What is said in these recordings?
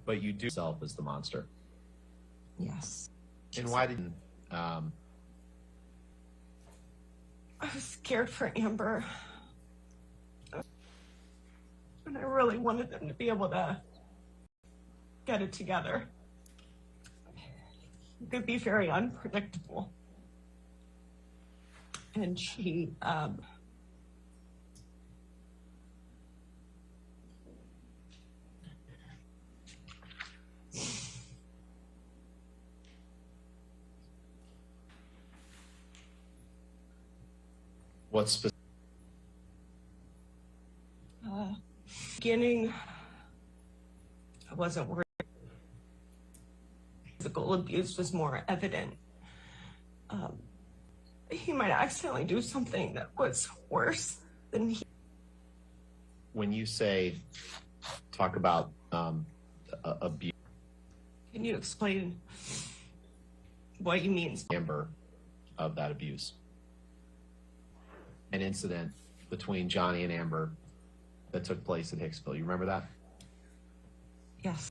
But you do yourself as the monster. Yes. And why didn't I was scared for Amber. And I really wanted them to be able to get it together. It could be very unpredictable. And she, what specific? beginning, I wasn't worried. Physical abuse was more evident. He might accidentally do something that was worse than he. When you say, talk about abuse, Can you explain what you mean? Amber, of that abuse. An incident between Johnny and Amber that took place in Hicksville. You remember that? Yes.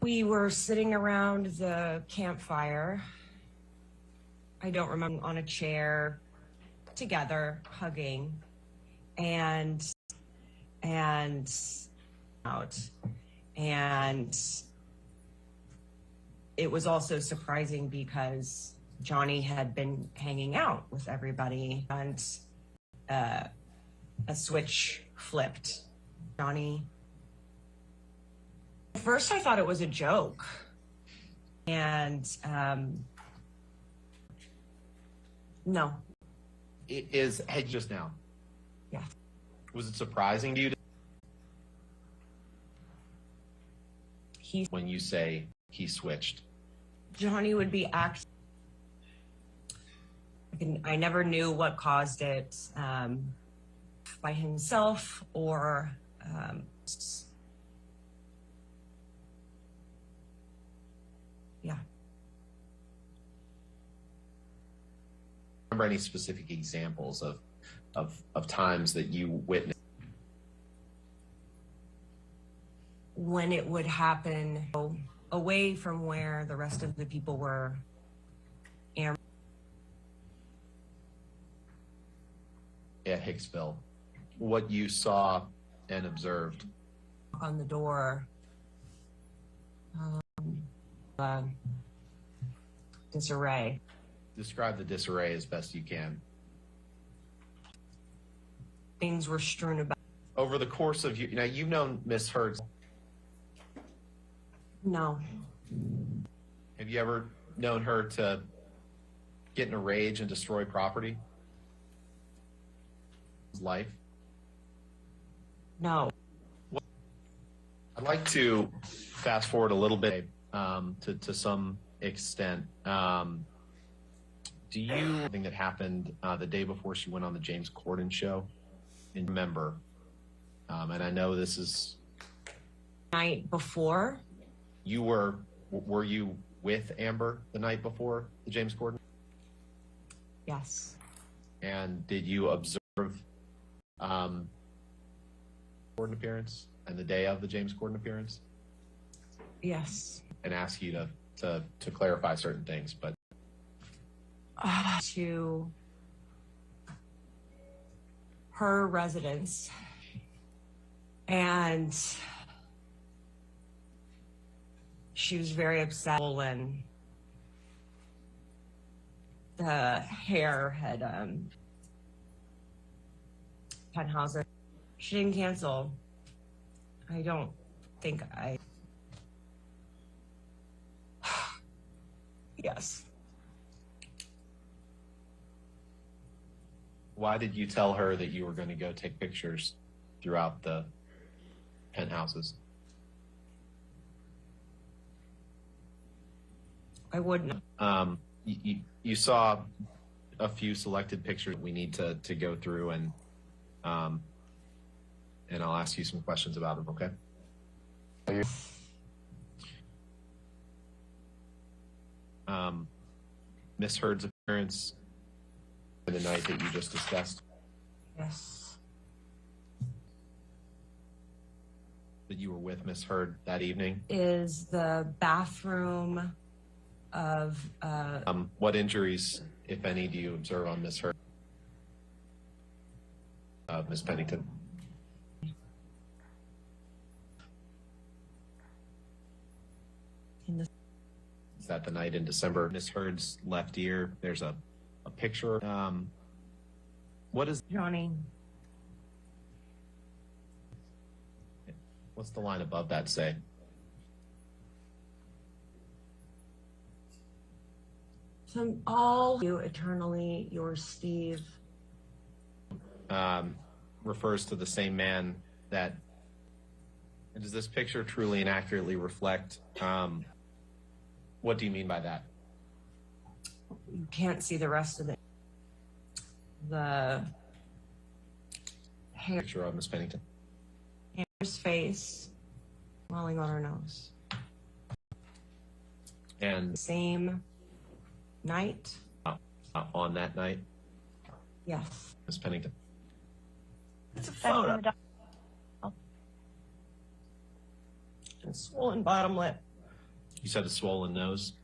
We were sitting around the campfire. I don't remember, on a chair together, hugging, and out. And it was also surprising because Johnny had been hanging out with everybody, and a switch flipped. Johnny. At first I thought it was a joke. And no. It is head just now. Yeah. Was it surprising to you when you say he switched? Johnny would be acting. I never knew what caused it, by himself or yeah. Remember any specific examples of times that you witnessed when it would happen away from where the rest of the people were? At Hicksville, what you saw and observed? On the door, disarray. Describe the disarray as best you can. Things were strewn about. Over the course of now, you've known Miss Hurd. No. Have you ever known her to get in a rage and destroy property? Life? No. I'd like to fast forward a little bit to some extent. Do you think that happened the day before she went on the James Corden show? And remember, and I know this is night before. Were you with Amber the night before the James Corden? Yes. And did you observe Corden appearance and the day of the James Corden appearance? Yes. And ask you to clarify certain things, but to her residence, and she was very upset when the hair had penthouse. She didn't cancel. I don't think I. Yes. Why did you tell her that you were going to go take pictures throughout the penthouses? I wouldn't. You saw a few selected pictures we need to go through, and I'll ask you some questions about them, okay? Miss Hurd's appearance the night that you just discussed? Yes. that you were with Miss Heard that evening? Is the bathroom of What injuries, if any, do you observe on Miss Heard? Miss Pennington. in the Is that the night in December? Miss Heard's left ear. There's a picture. What is Johnny? what's the line above that say? From all you eternally, your Steve. Refers to the same man that. And does this picture truly and accurately reflect? What do you mean by that? You can't see the rest of the hair, Picture of Miss Pennington. Amber's face, swelling on her nose. And Same night. on that night, Yes. Miss Pennington. It's a photo. And swollen bottom lip. You said a swollen nose.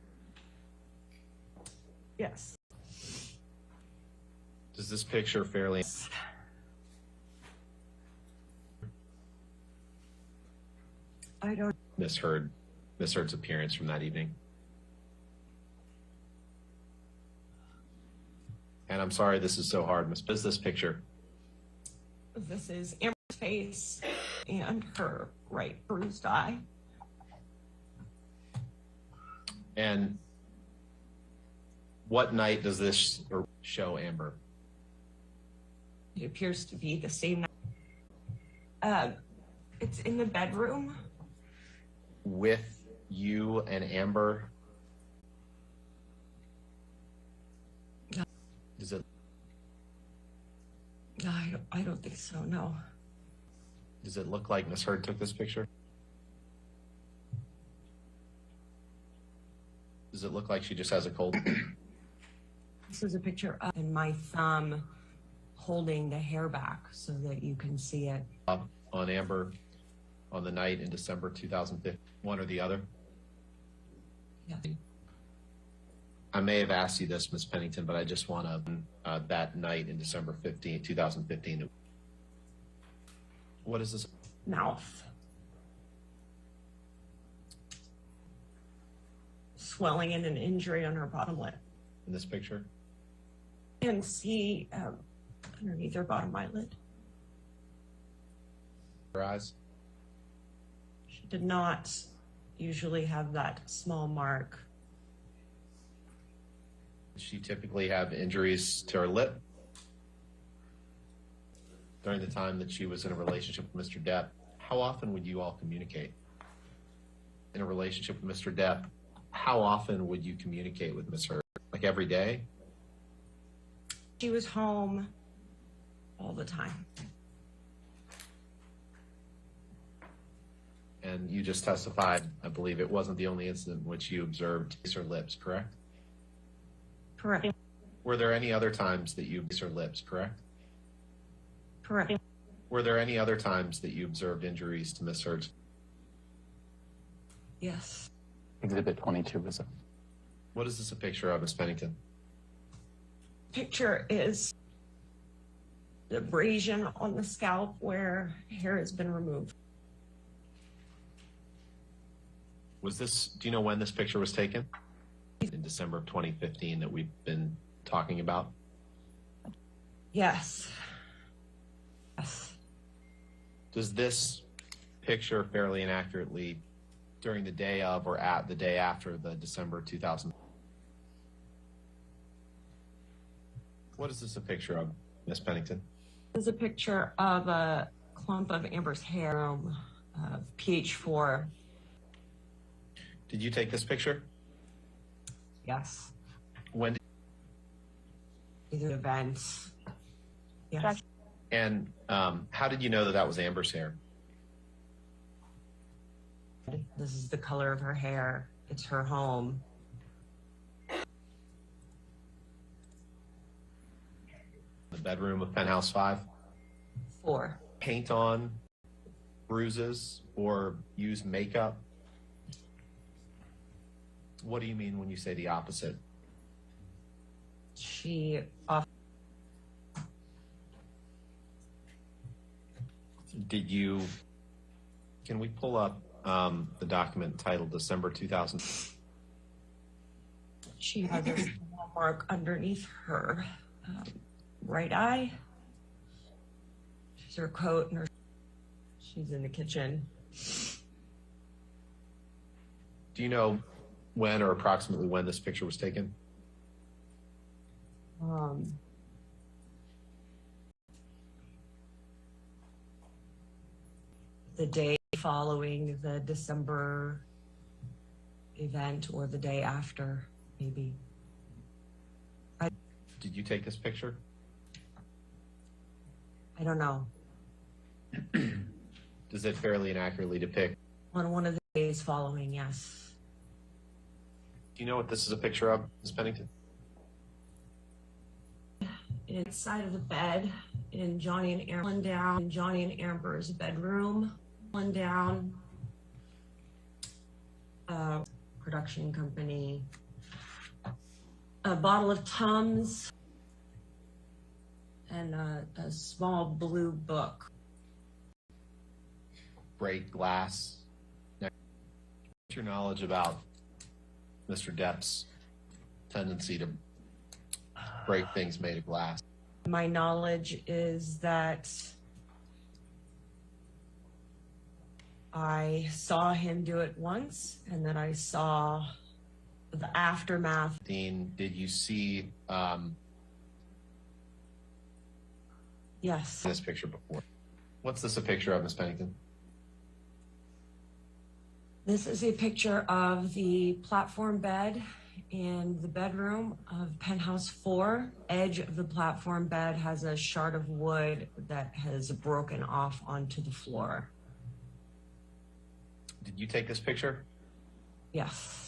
Yes. Does this picture fairly? I don't. Miss Heard's appearance from that evening. And I'm sorry this is so hard, Miss. What is this picture? This is Amber's face and her right bruised eye. And what night does this show Amber? It appears to be the same night. It's in the bedroom. With you and Amber? Is it? No, I don't think so, no. Does it look like Miss Heard took this picture? Does it look like she just has a cold? This is a picture of and my thumb holding the hair back so that you can see it. On Amber on the night in December 2015, one or the other? Yes. I may have asked you this, Miss Pennington, but I just want to, that night in December 2015. What is this? Mouth. Swelling and an injury on her bottom lip. In this picture? And see underneath her bottom eyelid. Her eyes? She did not usually have that small mark. Does she typically have injuries to her lip? During the time that she was in a relationship with Mr. Depp, how often would you all communicate? In a relationship with Mr. Depp, how often would you communicate with Miss Heard? Like every day? She was home all the time. And you just testified, I believe it wasn't the only incident in which you observed her lips, correct? Correct. Were there any other times that you observed her lips, correct? Correct. Were there any other times that you observed injuries to Miss Heard's? Yes. Exhibit 22 is a... What is this a picture of, Miss Pennington? Picture is the abrasion on the scalp where hair has been removed. Was this, do you know when this picture was taken? In December of 2015 that we've been talking about? Yes. Yes. Does this picture fairly and accurately during the day of or at the day after the December 2000? What is this a picture of, Miss Pennington? This is a picture of a clump of Amber's hair, pH 4. Did you take this picture? Yes. When did, Either events. Yes. and how did you know that that was Amber's hair? This is the color of her hair. It's her home. The bedroom of Penthouse 5? 4. Paint on, bruises, or use makeup? What do you mean when you say the opposite? She Did you, can we pull up the document titled December 2000? She has a small mark underneath her right eye. She's her coat and her. She's in the kitchen. Do you know when or approximately when this picture was taken? The day following the December event or the day after, maybe. Did you take this picture? I don't know. Does it fairly and accurately depict? On one of the days following, yes. Do you know what this is a picture of, Ms. Pennington? Inside of the bed in Johnny and Amber, one down in Johnny and Amber's bedroom, one down. Production company. A bottle of Tums and a small blue book. Break glass. What's your knowledge about Mr. Depp's tendency to break things made of glass? My knowledge is that I saw him do it once, and then I saw the aftermath. Dean, did you see Yes. this picture before? What's this a picture of, Ms. Pennington? This is a picture of the platform bed in the bedroom of penthouse 4. Edge of the platform bed has a shard of wood that has broken off onto the floor. Did you take this picture? Yes.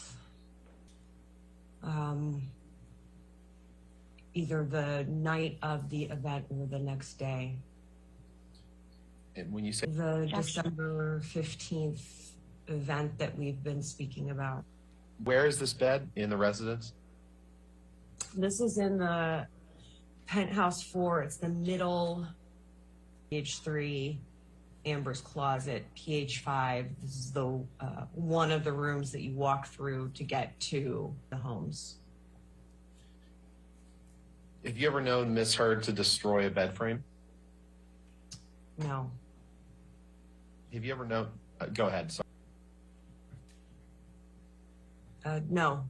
Either the night of the event or the next day. And when you say The December 15th event that we've been speaking about. where is this bed in the residence? This is in the penthouse 4. It's the middle, pH 3, Amber's closet, pH 5. This is the one of the rooms that you walk through to get to the homes. Have you ever known Miss Heard to destroy a bed frame? No. Have you ever known? Go ahead. Sorry. No.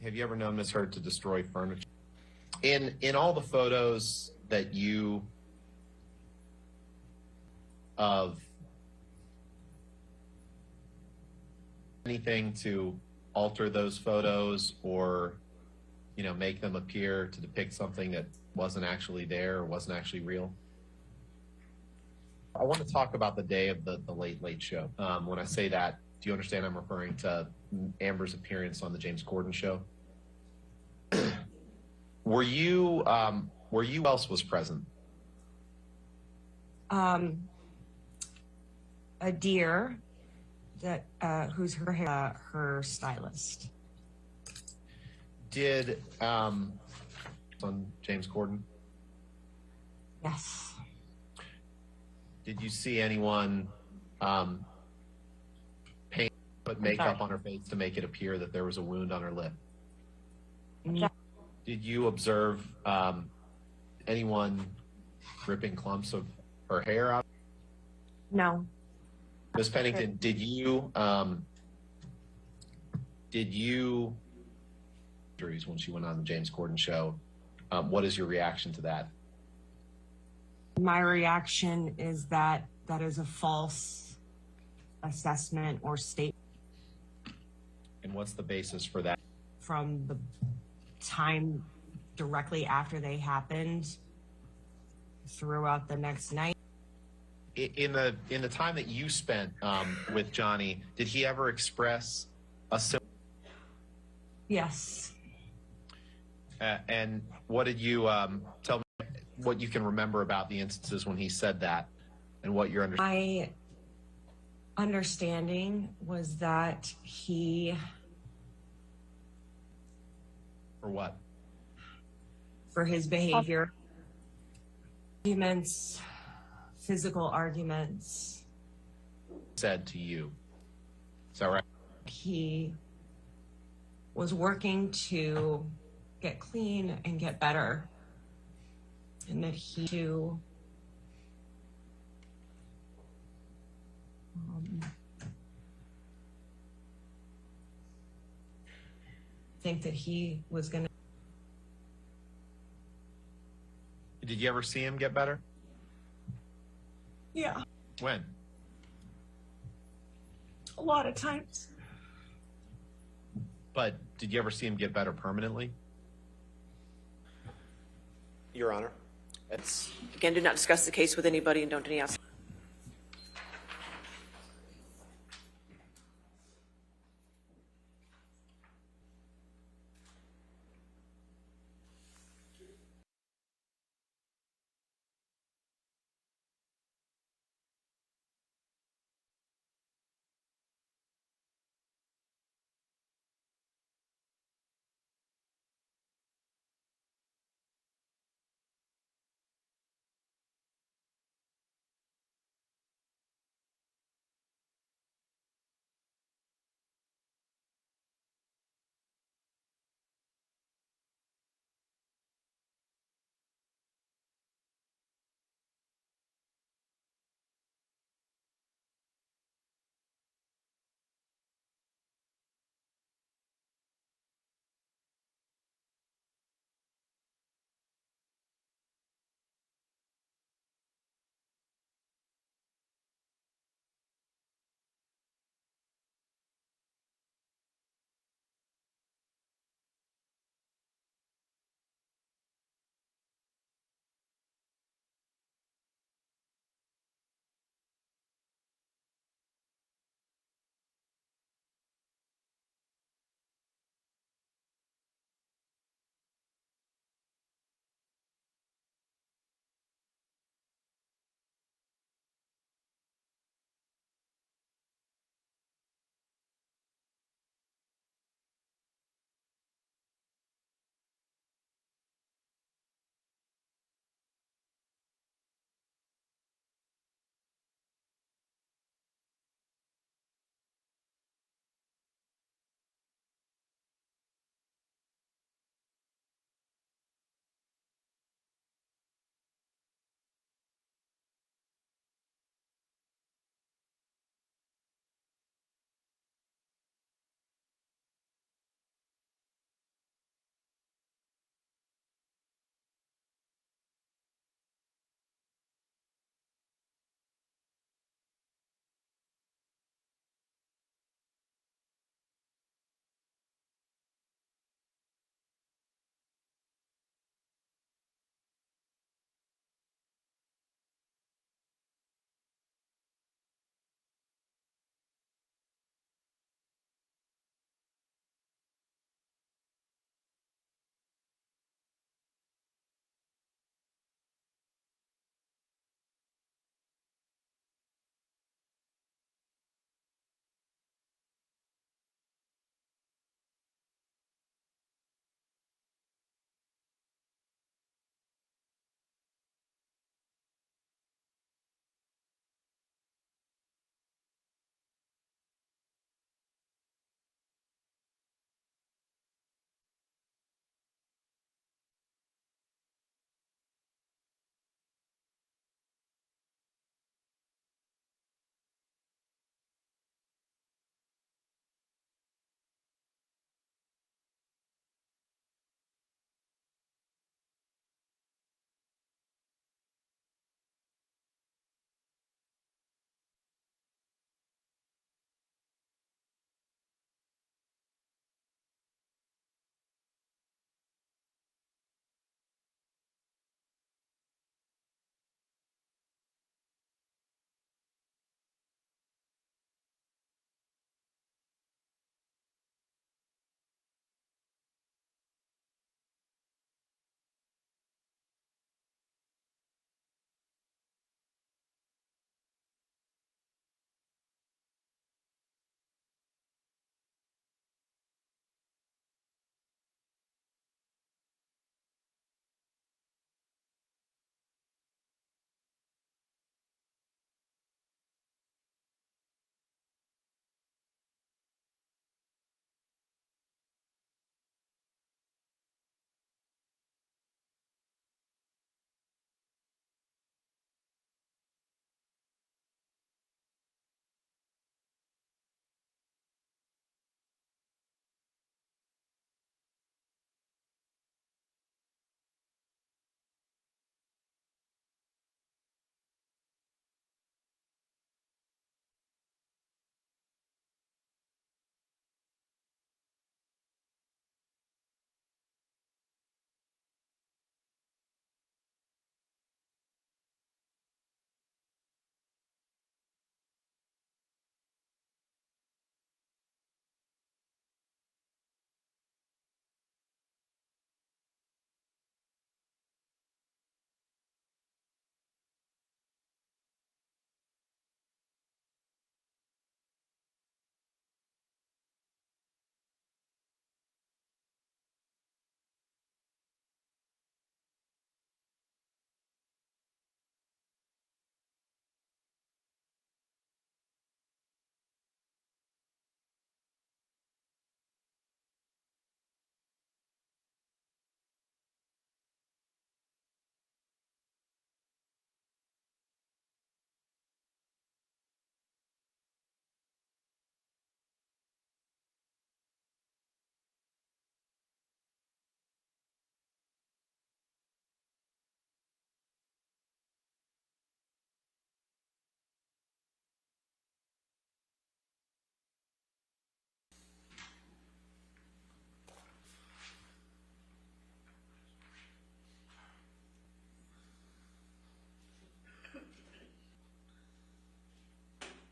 Have you ever known Miss Heard to destroy furniture? In all the photos that you of anything to alter those photos or make them appear to depict something that wasn't actually there or wasn't actually real? I want to talk about the day of the Late Late Show. When I say that, do you understand I'm referring to Amber's appearance on the James Corden show? Were you who else was present? A deer that who's her stylist. Did on James Corden? Yes. Did you see anyone put makeup on her face to make it appear that there was a wound on her lip? Yeah. Did you observe anyone ripping clumps of her hair out? No. Ms. Pennington, did you when she went on the James Corden show? What is your reaction to that? My reaction is that that is a false assessment or statement. And what's the basis for that? From the time directly after they happened throughout the next night. In the time that you spent with Johnny, did he ever express a similar? Yes. And what did you tell me what you can remember about the instances when he said that and what you're understanding? understanding was that he, For what? for his behavior, arguments, physical arguments, Said to you. Is that right? he was working to get clean and get better, and that he to think that he was going to. Did you ever see him get better? Yeah, When? a lot of times. But did you ever see him get better permanently? Your Honor, it's Again, do not discuss the case with anybody and don't any outside.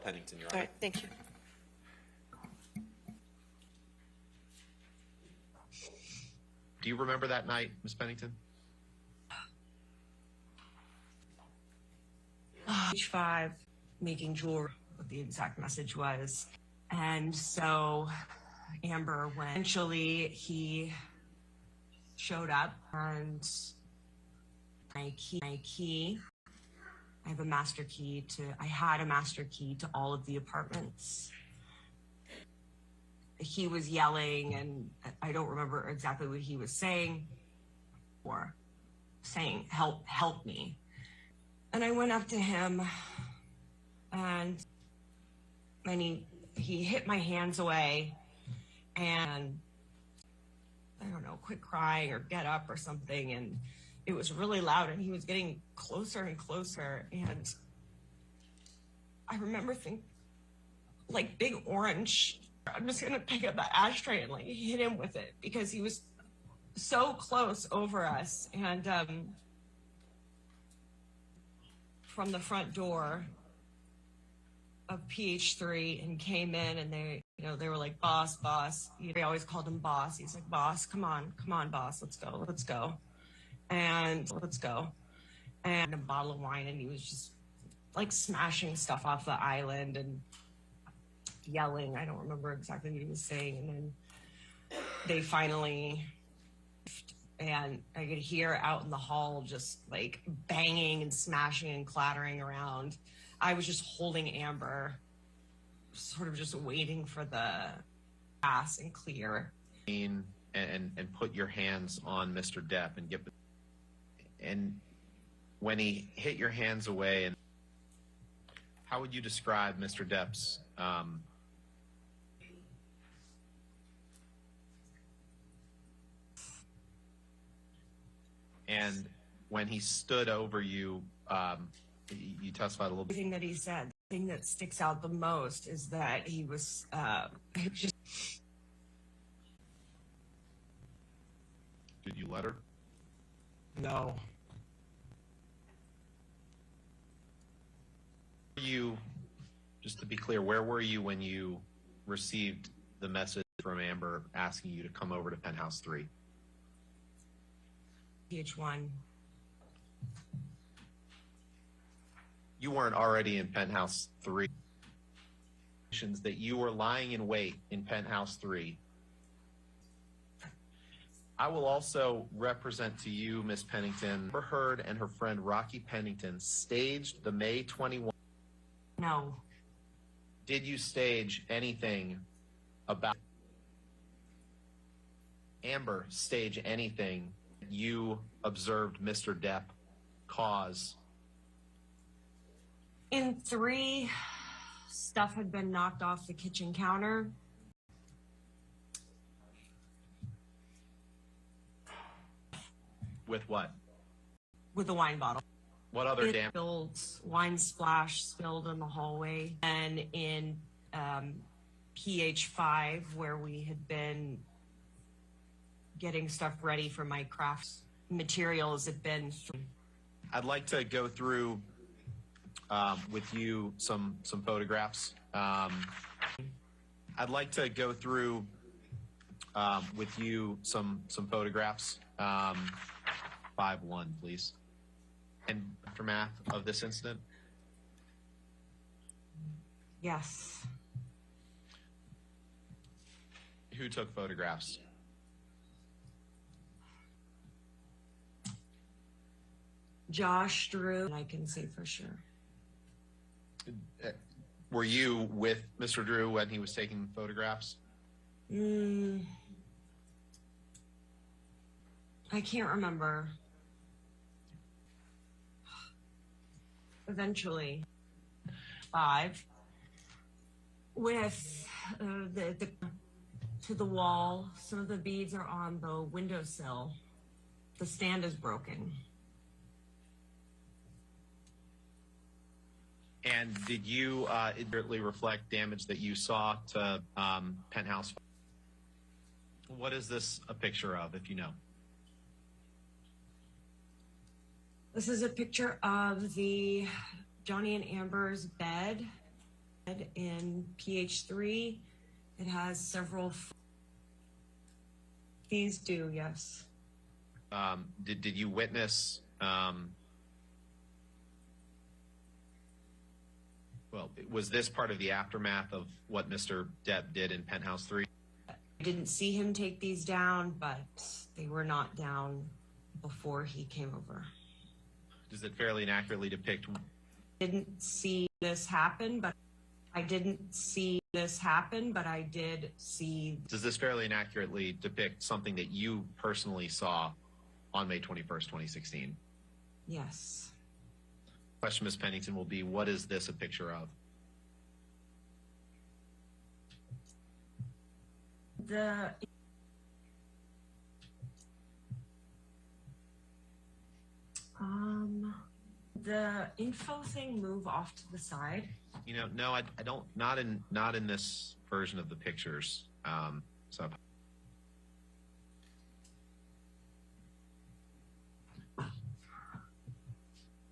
Pennington, Your All Honor. right, thank you. Do you remember that night, Ms. Pennington? Page 5, making jewelry, what the exact message was. And so Amber went. Eventually, he showed up and my key. I had a master key to all of the apartments. He was yelling, and I don't remember exactly what he was saying, or saying, help me. And I went up to him, and he hit my hands away, and I don't know, quit crying or get up or something. And it was really loud, and he was getting closer and closer. And I remember thinking, like, big orange, I'm just gonna pick up that ashtray and like hit him with it, because he was so close over us. And from the front door of PH3 and came in, and they were like, boss. They always called him boss. He's like, boss, come on, boss, let's go. And a bottle of wine, and he was just like smashing stuff off the island and yelling. I don't remember exactly what he was saying. And then they finally, and I could hear out in the hall just like banging and smashing and clattering around. I was just holding Amber, sort of just waiting for the pass and clear. And put your hands on Mr. Depp and when he hit your hands away, and how would you describe Mr. Depp's and when he stood over you, you testified a little bit. The thing that he said, the thing that sticks out the most is that he was just. Did you let her? No. You, just to be clear, where were you when you received the message from Amber asking you to come over to Penthouse 3? PH1. You weren't already in Penthouse 3. That you were lying in wait in Penthouse 3. I will also represent to you, Ms. Pennington, Amber Heard and her friend Rocky Pennington staged the May 21. No. Did you stage anything about Amber stage anything you observed Mr. Depp cause? In 3, stuff had been knocked off the kitchen counter. With what? With a wine bottle. What other damage? Wine splash spilled in the hallway. And in PH5, where we had been getting stuff ready for my crafts materials, had been. I'd like to go through with you some photographs. I'd like to go through with you some photographs. 5-1, please. And aftermath of this incident? Yes. Who took photographs? Josh, Drew, and I can say for sure. Were you with Mr. Drew when he was taking photographs? I can't remember. Eventually, 5, with the to the wall. Some of the beads are on the windowsill. The stand is broken. And did you accurately reflect damage that you saw to Penthouse? What is this a picture of, if you know? This is a picture of the Johnny and Amber's bed In PH3, it has several. These do, yes. Did you witness? Well, was this part of the aftermath of what Mr. Depp did in Penthouse 3? I didn't see him take these down, but they were not down before he came over. Does it fairly and accurately depict? Didn't see this happen, but I didn't see this happen, but I did see. Does this fairly and accurately depict something that you personally saw on May 21st, 2016? Yes. Question, Ms. Pennington, will be, what is this a picture of? The info thing move off to the side. You know, no, I don't. Not in this version of the pictures. So.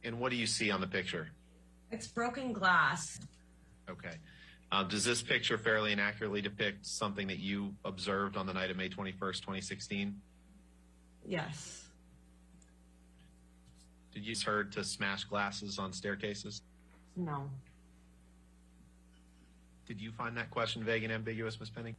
And what do you see on the picture? It's broken glass. Okay. Does this picture fairly and accurately depict something that you observed on the night of May 21st, 2016? Yes. Did you use her to smash glasses on staircases? No. Did you find that question vague and ambiguous, Ms. Penning?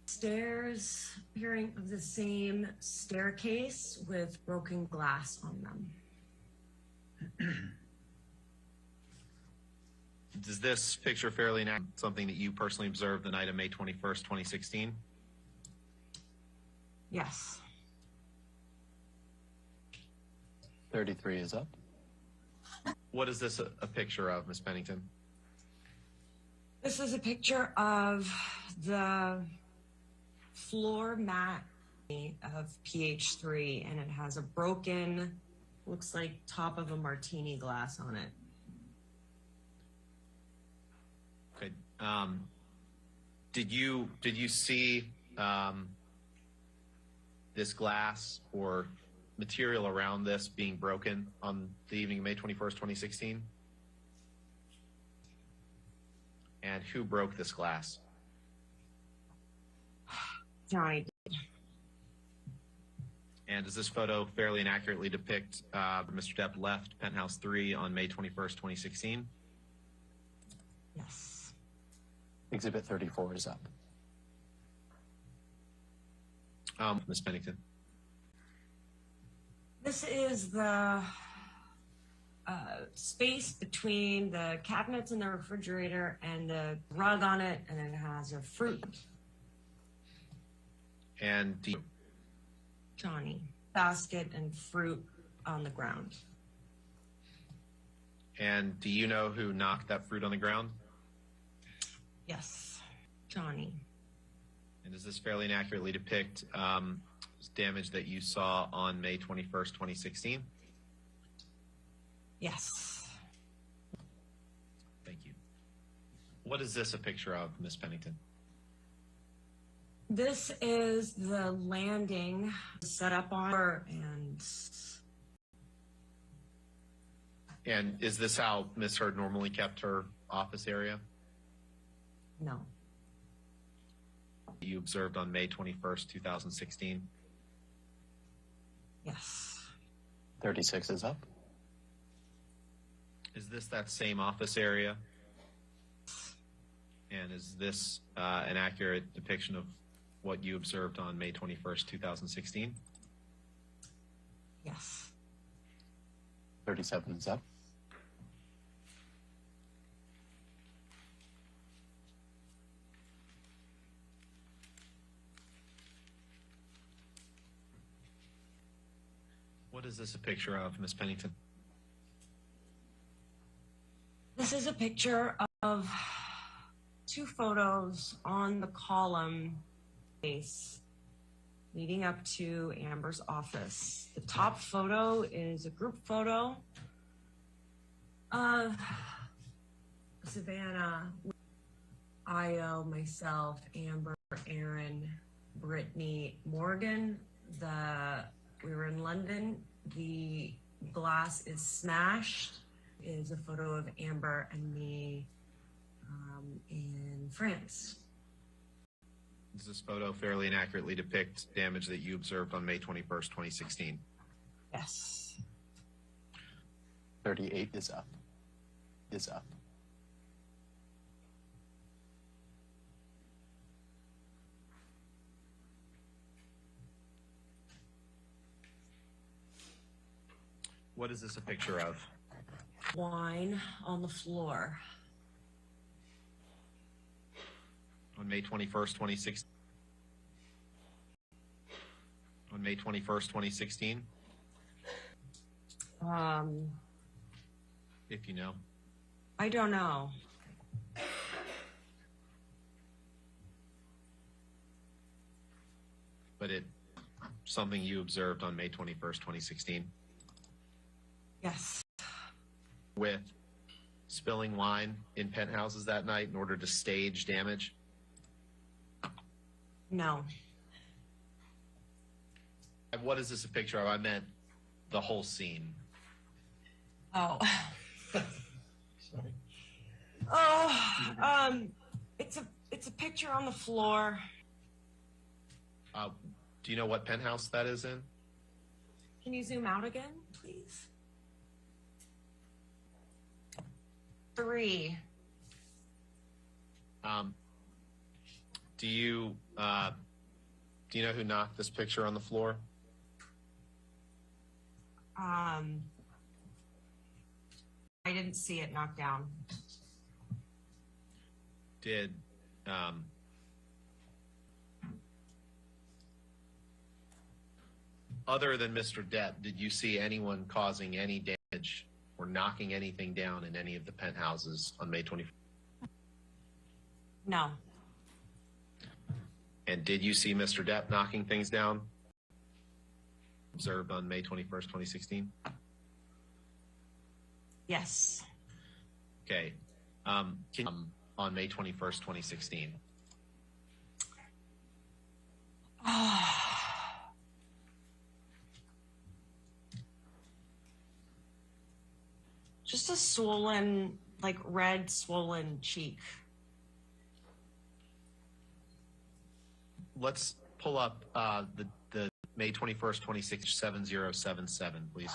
Stairs appearing of the same staircase with broken glass on them. Does this picture fairly and accurately something that you personally observed the night of May 21st, 2016? Yes. 33 is up. What is this a picture of, Ms. Pennington? This is a picture of the floor mat of PH3, and it has a broken, looks like top of a martini glass on it. Okay. Did you see this glass or material around this being broken on the evening of May 21st, 2016? And who broke this glass? Johnny. And does this photo fairly and accurately depict Mr. Depp left Penthouse 3 on May 21st, 2016? Yes. Exhibit 34 is up. Ms. Pennington. This is the space between the cabinets in the refrigerator and the rug on it, and it has a fruit. And Johnny. Basket and fruit on the ground. And do you know who knocked that fruit on the ground? Yes. Johnny. And does this fairly and accurately depict damage that you saw on May 21st, 2016? Yes. Thank you. What is this a picture of, Ms. Pennington? This is the landing set up on, And is this how Ms. Heard normally kept her office area? no. You observed on May 21st, 2016? Yes. 36 is up. Is this that same office area? And is this an accurate depiction of what you observed on May 21st, 2016? Yes. 37 is up. What is this a picture of, Ms. Pennington? This is a picture of two photos on the column base leading up to Amber's office. The top photo is a group photo of Savannah, Io, myself, Amber, Aaron, Brittany, Morgan. We were in London. The glass is smashed. is a photo of Amber and me in France. Does this photo fairly and accurately depict damage that you observed on May 21st, 2016? Yes. 38 is up. Is up. What is this a picture of? Wine on the floor. On May 21st, 2016? On May 21st, 2016? If you know. I don't know. But it something you observed on May 21st, 2016? Yes. With spilling wine in penthouses that night in order to stage damage? No. And what is this a picture of? I meant the whole scene. Oh. It's a picture on the floor. Do you know what penthouse that is in? Can you zoom out again, please? 3. Do you know who knocked this picture on the floor? I didn't see it knocked down. Did other than Mr. Depp, did you see anyone causing any damage or knocking anything down in any of the penthouses on May 24th? No. And did you see Mr. Depp knocking things down? Observed on May 21st, 2016? Yes. Okay. On May 21st, 2016? Just a swollen, like red swollen cheek. Let's pull up the May 21st, 2016, 7077, please.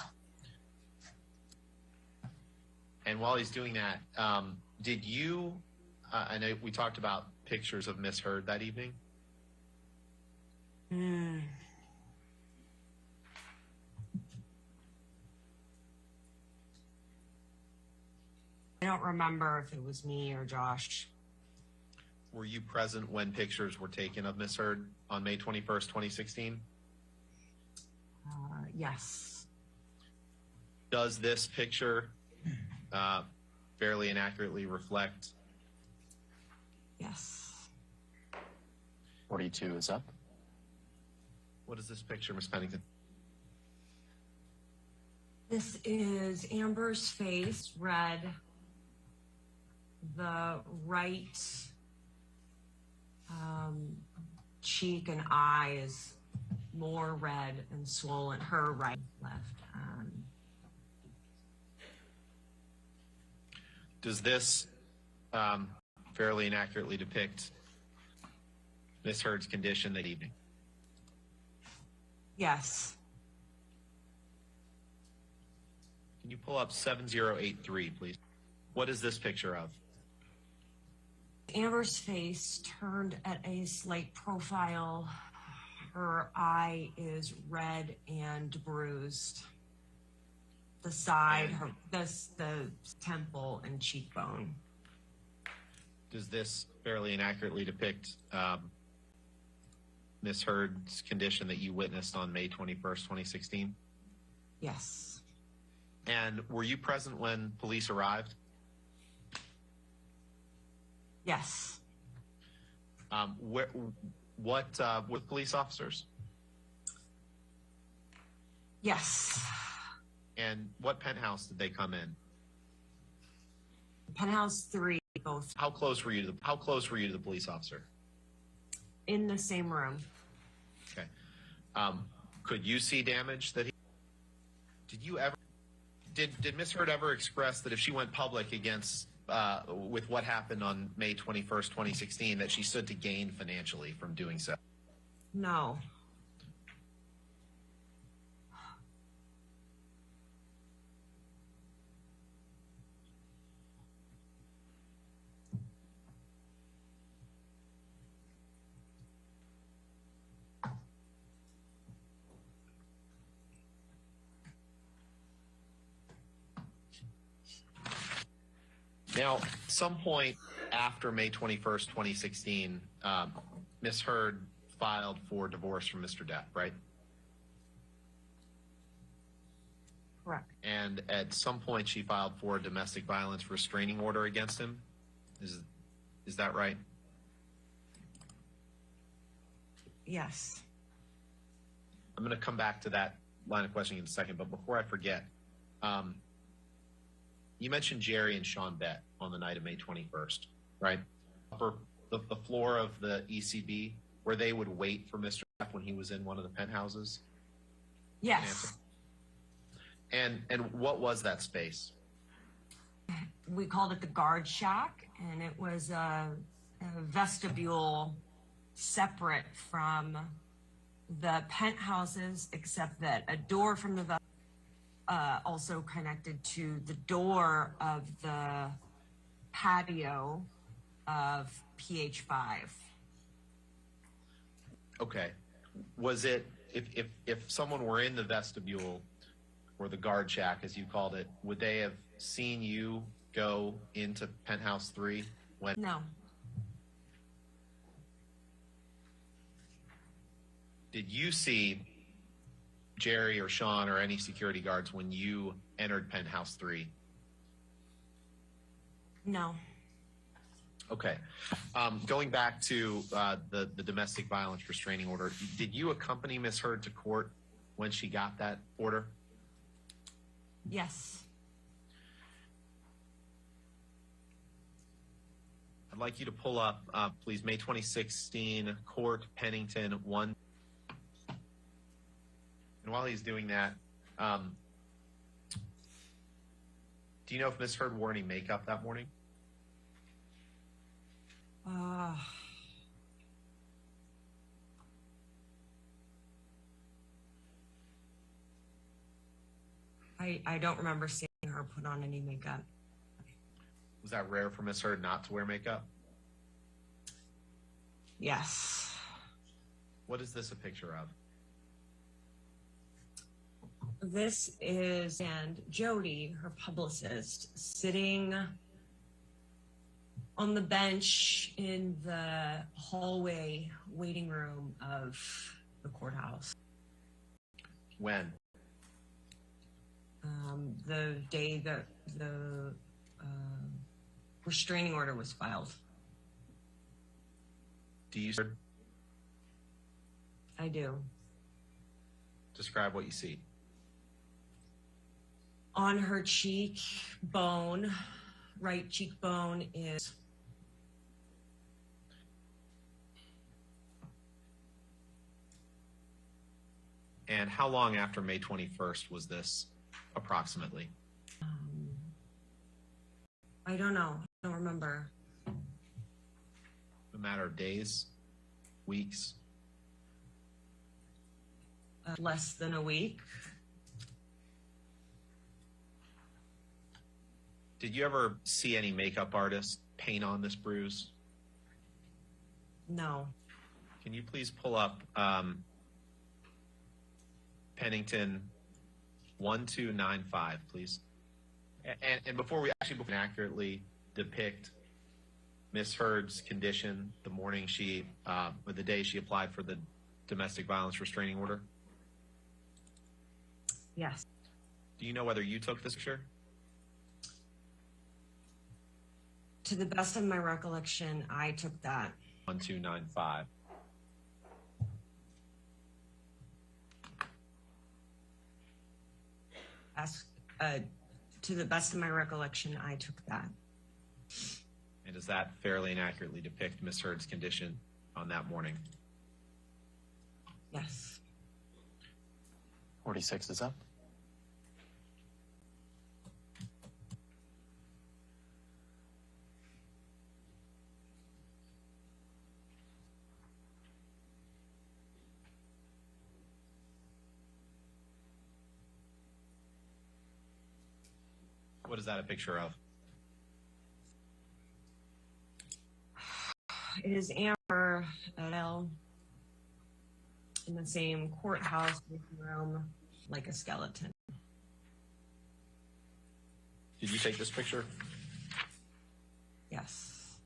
And while he's doing that, did you, I know we talked about pictures of Miss Heard that evening. I don't remember if it was me or Josh. Were you present when pictures were taken of Miss Heard on May 21st, 2016? Yes. Does this picture fairly and accurately reflect? Yes. 42 is up. What is this picture, Ms. Pennington? This is Amber's face, red. The right cheek and eye is more red and swollen. Her right, left. Does this fairly and accurately depict Miss Heard's condition that evening? Yes. Can you pull up 7083, please? What is this picture of? Amber's face turned at a slight profile. Her eye is red and bruised. The side, the temple and cheekbone. Does this fairly and accurately depict Miss Heard's condition that you witnessed on May 21st, 2016? Yes. And were you present when police arrived? Yes. With police officers? Yes. And what penthouse did they come in? Penthouse 3, both How close were you to the police officer? in the same room. Okay. Could you see damage that he? Did you ever? Did Miss Heard ever express that if she went public against with what happened on May 21st, 2016, that she stood to gain financially from doing so? No. Now, some point after May 21st, 2016, Miss Heard filed for divorce from Mr. Depp, right? Correct. And at some point, she filed for a domestic violence restraining order against him. Is that right? Yes. I'm going to come back to that line of questioning in a second, but before I forget, you mentioned Jerry and Sean Bett on the night of May 21st, right? For the floor of the ECB, where they would wait for Mr. Depp when he was in one of the penthouses? Yes. And what was that space? We called it the guard shack, and it was a vestibule separate from the penthouses, except that a door from the also connected to the door of the patio of PH5. Okay. Was it, if someone were in the vestibule or the guard shack, as you called it, would they have seen you go into penthouse 3 when? No. Did you see Jerry or Sean or any security guards when you entered penthouse 3? No. Okay. Going back to the domestic violence restraining order, did you accompany Miss Heard to court when she got that order? Yes. I'd like you to pull up, please, May 2016, Court, Pennington, 1. And while he's doing that, do you know if Miss Heard wore any makeup that morning? I don't remember seeing her put on any makeup. Was that rare for Miss Heard not to wear makeup? Yes. What is this a picture of? This is, and Jody, her publicist, sitting on the bench in the hallway waiting room of the courthouse. When? The day that the restraining order was filed. Do you I do. describe what you see? On her cheekbone, right cheekbone is And how long after May 21st was this, approximately? I don't know. I don't remember. A matter of days, weeks? Less than a week. Did you ever see any makeup artist paint on this bruise? No. Can you please pull up Pennington 1295, please? And before we accurately depict Miss Heard's condition the morning she, or the day she applied for the domestic violence restraining order, Yes. do you know whether you took this picture? To the best of my recollection, I took that. 1295. To the best of my recollection, I took that. And does that fairly and accurately depict Miss Heard's condition on that morning? Yes. 46 is up. What is that a picture of? It is Amber in the same courthouse room, like a skeleton. Did you take this picture? Yes.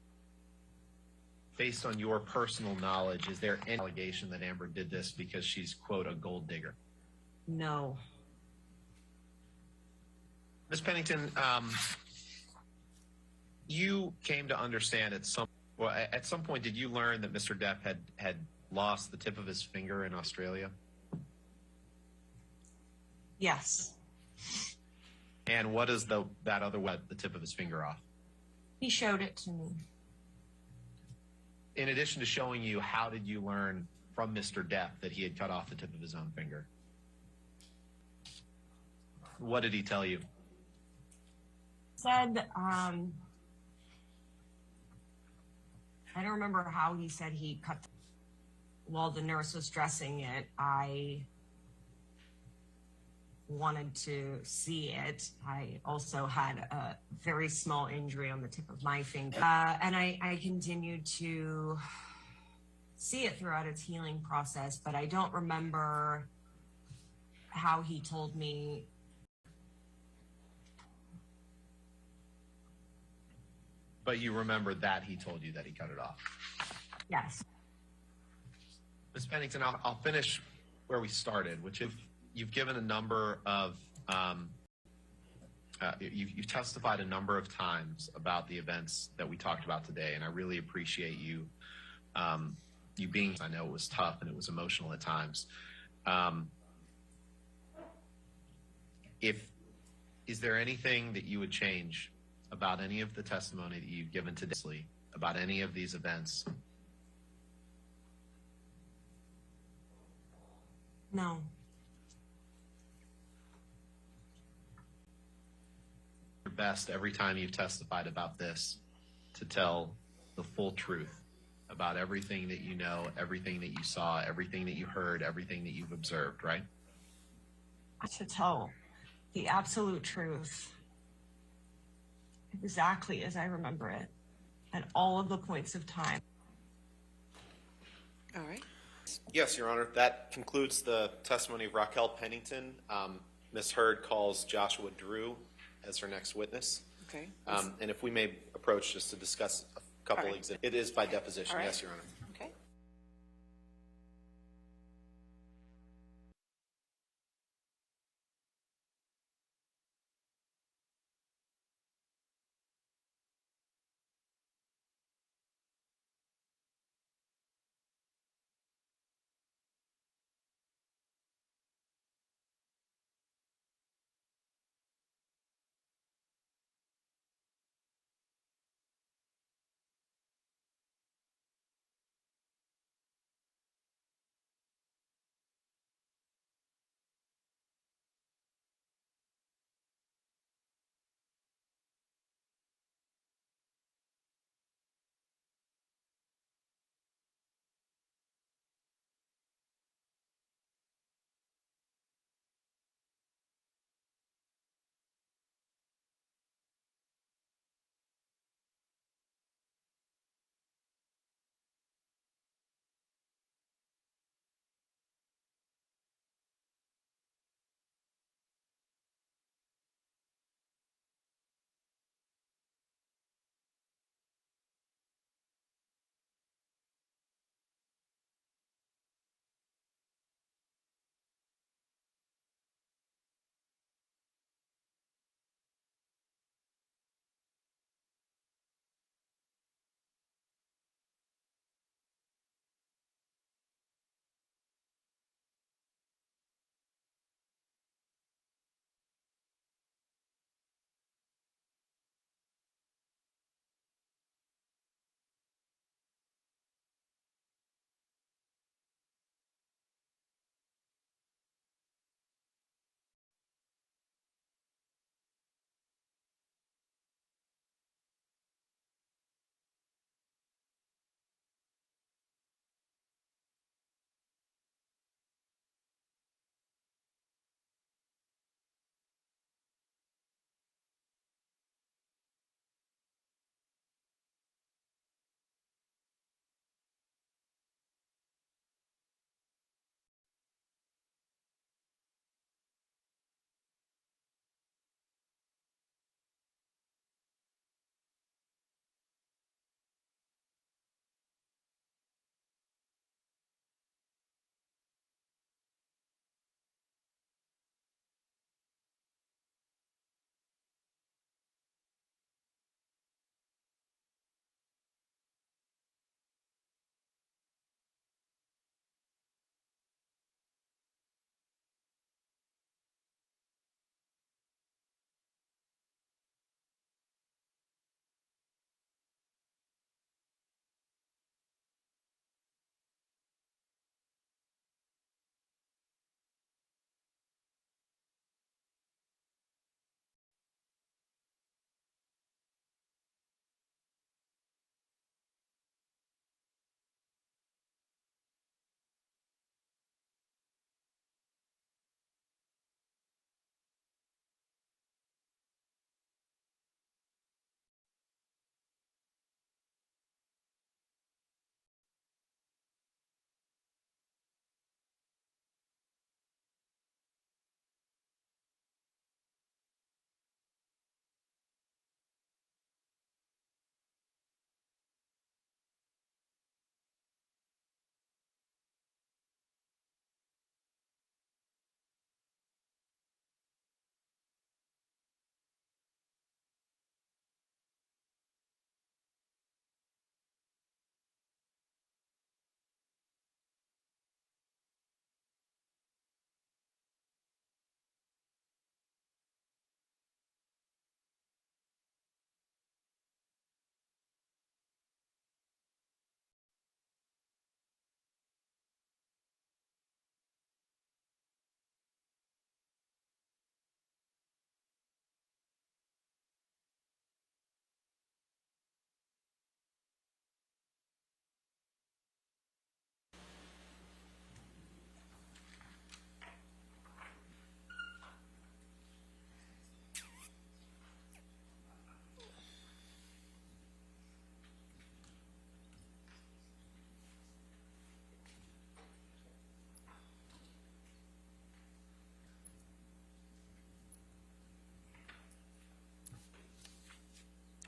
Based on your personal knowledge, is there any allegation that Amber did this because she's, quote, a gold digger? No. Ms. Pennington, you came to understand at some point, did you learn that Mr. Depp had lost the tip of his finger in Australia? Yes. And what is that other the tip of his finger off? He showed it to me. In addition to showing you, how did you learn from Mr. Depp that he had cut off the tip of his own finger? What did he tell you? Said, I don't remember how he said he cut. While the nurse was dressing it, I wanted to see it. I also had a very small injury on the tip of my finger. And I continued to see it throughout its healing process, but I don't remember how he told me. But you remember that he told you that he cut it off. Yes. Ms. Pennington, I'll finish where we started, which is you've given a number of, you've testified a number of times about the events that we talked about today, and I really appreciate you, you being, I know it was tough and it was emotional at times. Is there anything that you would change about any of the testimony that you've given today, about any of these events? No. Your best every time you've testified about this to tell the full truth about everything that you know, everything that you saw, everything that you heard, everything that you've observed, right? To tell the absolute truth exactly as I remember it at all of the points of time. All right. Yes, Your Honor. That concludes the testimony of Raquel Pennington. Ms. Hurd calls Joshua Drew as her next witness. Okay. And if we may approach just to discuss a couple All right. exhibits. It is by deposition. All right. Yes, Your Honor. Okay.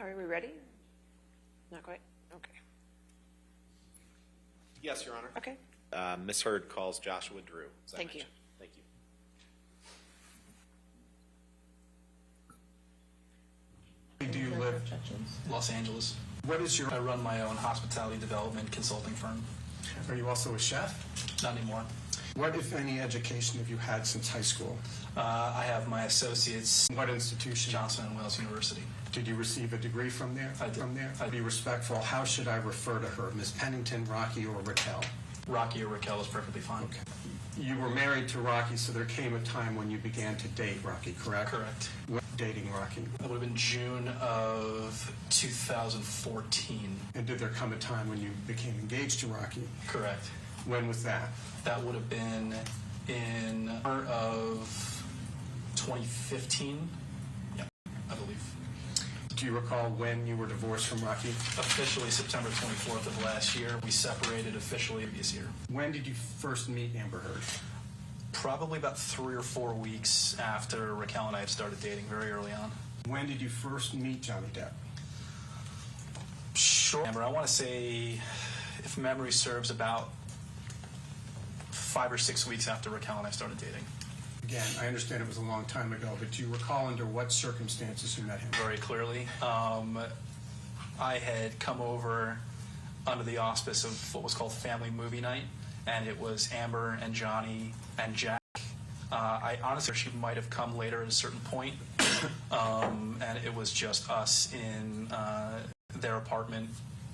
Are we ready? Not quite? Okay. Yes, Your Honor. Okay. Ms. Heard calls Joshua Drew. as I Thank you. mentioned. Thank you. Do you live Los Angeles? What is your, I run my own hospitality development consulting firm. are you also a chef? Not anymore. What, if any, education have you had since high school? I have my associates, What institution? Johnson and Wales University. Did you receive a degree from there? I did. From there? I did. Be respectful. How should I refer to her? Ms. Pennington, Rocky, or Raquel? Rocky or Raquel is perfectly fine. Okay. You were married to Rocky, so there came a time when you began to date Rocky, correct? Correct. When dating Rocky? That would have been June of 2014. And did there come a time when you became engaged to Rocky? Correct. When was that? That would have been in summer of 2015. Yeah, I believe. Do you recall when you were divorced from Rocky? Officially September 24th of last year. We separated officially this year. When did you first meet Amber Heard? Probably about 3 or 4 weeks after Raquel and I had started dating, very early on. When did you first meet Johnny Depp? Sure. I want to say, if memory serves, about 5 or 6 weeks after Raquel and I started dating. Again, I understand it was a long time ago, but do you recall under what circumstances you met him? Very clearly. I had come over under the auspice of what was called Family Movie Night, and it was Amber and Johnny and Jack. I honestly, she might have come later at a certain point, and it was just us in their apartment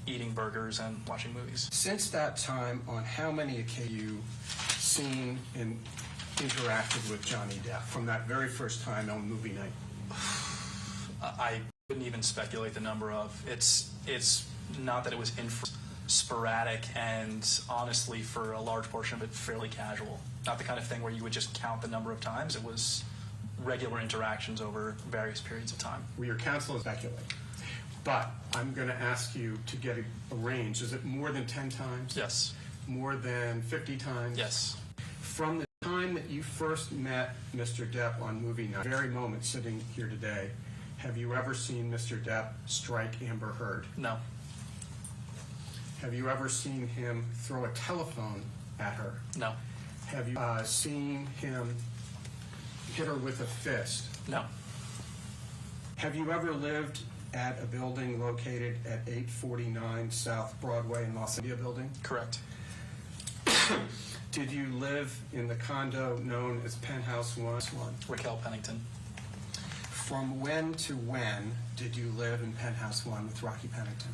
eating burgers and watching movies. Since that time, on how many occasions have you seen and interacted with Johnny Depp from that very first time on movie night? I couldn't even speculate the number of. It's not that it was sporadic and honestly, for a large portion of it, fairly casual. Not the kind of thing where you would just count the number of times. It was regular interactions over various periods of time. Well, your counsel is speculating. But I'm going to ask you to get a range. Is it more than 10 times? Yes. More than 50 times? Yes. From the time that you first met Mr. Depp on movie night, the very moment sitting here today, have you ever seen Mr. Depp strike Amber Heard? No. Have you ever seen him throw a telephone at her? No. Have you seen him hit her with a fist? No. Have you ever lived at a building located at 849 South Broadway in Los Angeles building? Correct. Did you live in the condo known as Penthouse 1? Raquel Pennington. From when to when did you live in Penthouse 1 with Rocky Pennington?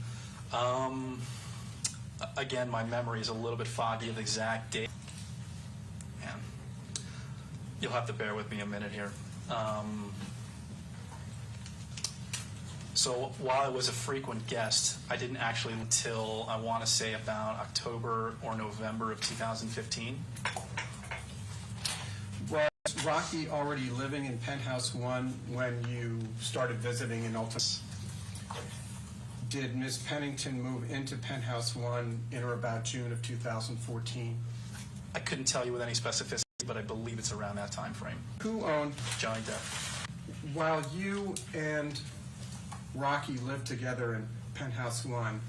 Again, my memory is a little bit foggy of the exact date. Man, you'll have to bear with me a minute here. So while I was a frequent guest, I didn't actually until, I want to say, about October or November of 2015. Was Rocky already living in Penthouse 1 when you started visiting in ultimately? Did Ms. Pennington move into Penthouse 1 in or about June of 2014? I couldn't tell you with any specificity, but I believe it's around that time frame. Who owned? Johnny Depp. While you and Rocky lived together in Penthouse 1,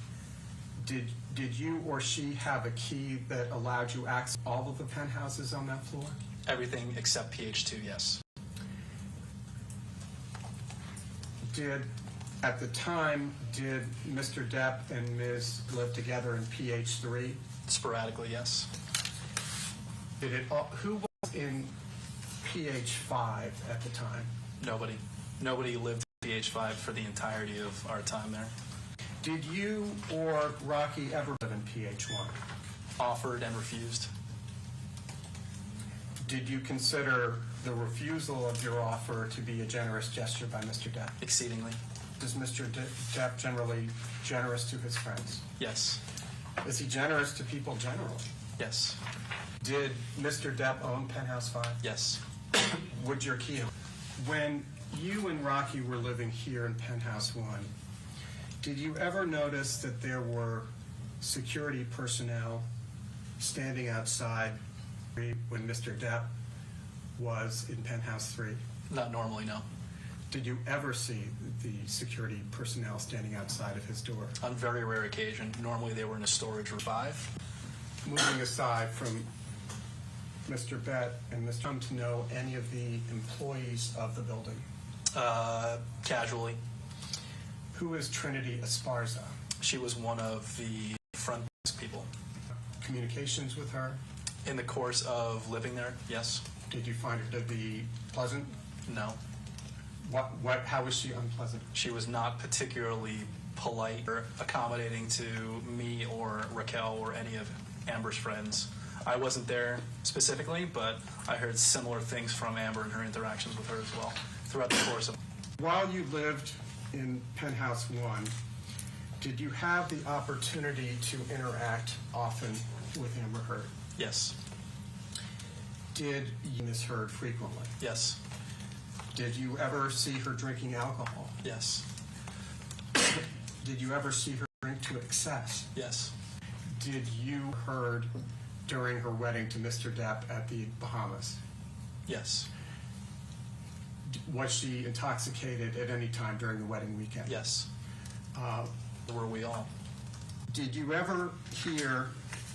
did you or she have a key that allowed you access to all of the penthouses on that floor? Everything except PH2, yes. At the time, did Mr. Depp and Ms. live together in PH3? Sporadically, yes. Who was in PH5 at the time? Nobody. Nobody lived in PH5 for the entirety of our time there. Did you or Rocky ever live in PH1? Offered and refused. Did you consider the refusal of your offer to be a generous gesture by Mr. Depp? Exceedingly. Is Mr. Depp generally generous to his friends? Yes. Is he generous to people generally? Yes. Did Mr. Depp own Penthouse 5? Yes. Would your key? When you and Rocky were living here in Penthouse 1, did you ever notice that there were security personnel standing outside when Mr. Depp was in Penthouse 3? Not normally, no. Did you ever see the security personnel standing outside of his door? On very rare occasion. Normally they were in a storage room. 5. Moving aside from Mr. Bett and Mr. Come to know any of the employees of the building. Casually. Who is Trinity Esparza? She was one of the front desk people. Communications with her? In the course of living there, yes. Did you find her to be pleasant? No. How was she unpleasant? She was not particularly polite or accommodating to me or Raquel or any of Amber's friends. I wasn't there specifically, but I heard similar things from Amber in her interactions with her as well throughout the course of. While you lived in Penthouse 1, did you have the opportunity to interact often with Amber Heard? Yes. Did you miss Heard frequently? Yes. Did you ever see her drinking alcohol? Yes. Did you ever see her drink to excess? Yes. Did you Heard during her wedding to Mr. Depp at the Bahamas? Yes. Was she intoxicated at any time during the wedding weekend? Yes. Were we all? Did you ever hear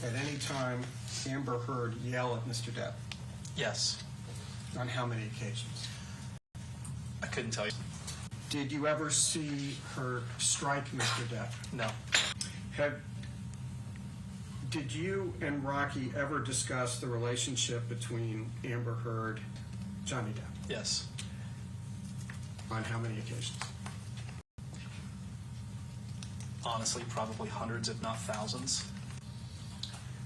at any time Amber Heard yell at Mr. Depp? Yes. On how many occasions? I couldn't tell you. Did you ever see her strike Mr. Depp? No. Did you and Rocky ever discuss the relationship between Amber Heard and Johnny Depp? Yes. On how many occasions? Honestly, probably hundreds, if not thousands.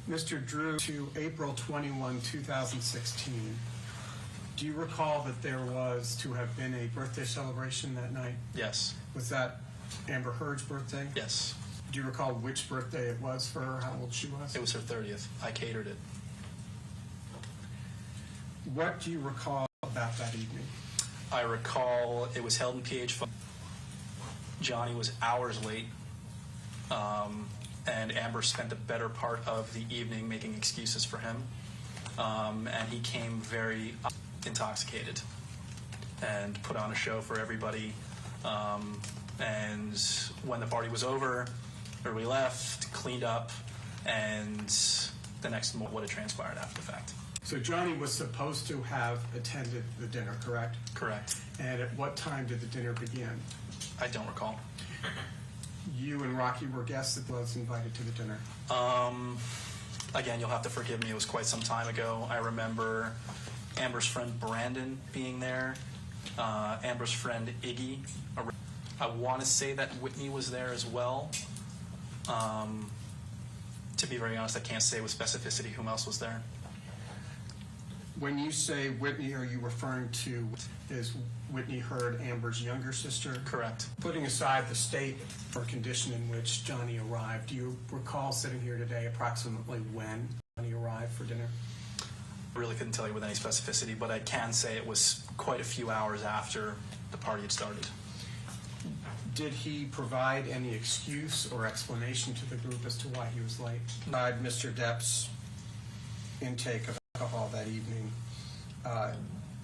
Mr. Drew, to April 21, 2016, do you recall that there was to have been a birthday celebration that night? Yes. Was that Amber Heard's birthday? Yes. Do you recall which birthday it was for her, how old she was? It was her 30th. I catered it. What do you recall about that evening? I recall it was held in PH5. Johnny was hours late, and Amber spent the better part of the evening making excuses for him, and he came very intoxicated and put on a show for everybody. And when the party was over, or we left, cleaned up, and the next morning, what had transpired after the fact. So Johnny was supposed to have attended the dinner, correct? Correct. And at what time did the dinner begin? I don't recall. You and Rocky were guests that was invited to the dinner. Again, you'll have to forgive me. It was quite some time ago. I remember Amber's friend Brandon being there, Amber's friend Iggy. I want to say that Whitney was there as well. To be very honest, I can't say with specificity whom else was there. When you say Whitney, are you referring to, is Whitney Heard Amber's younger sister? Correct. Putting aside the state or condition in which Johnny arrived, do you recall sitting here today approximately when Johnny arrived for dinner? I really couldn't tell you with any specificity, but I can say it was quite a few hours after the party had started. Did he provide any excuse or explanation to the group as to why he was late? Besides Mr. Depp's intake of alcohol that evening,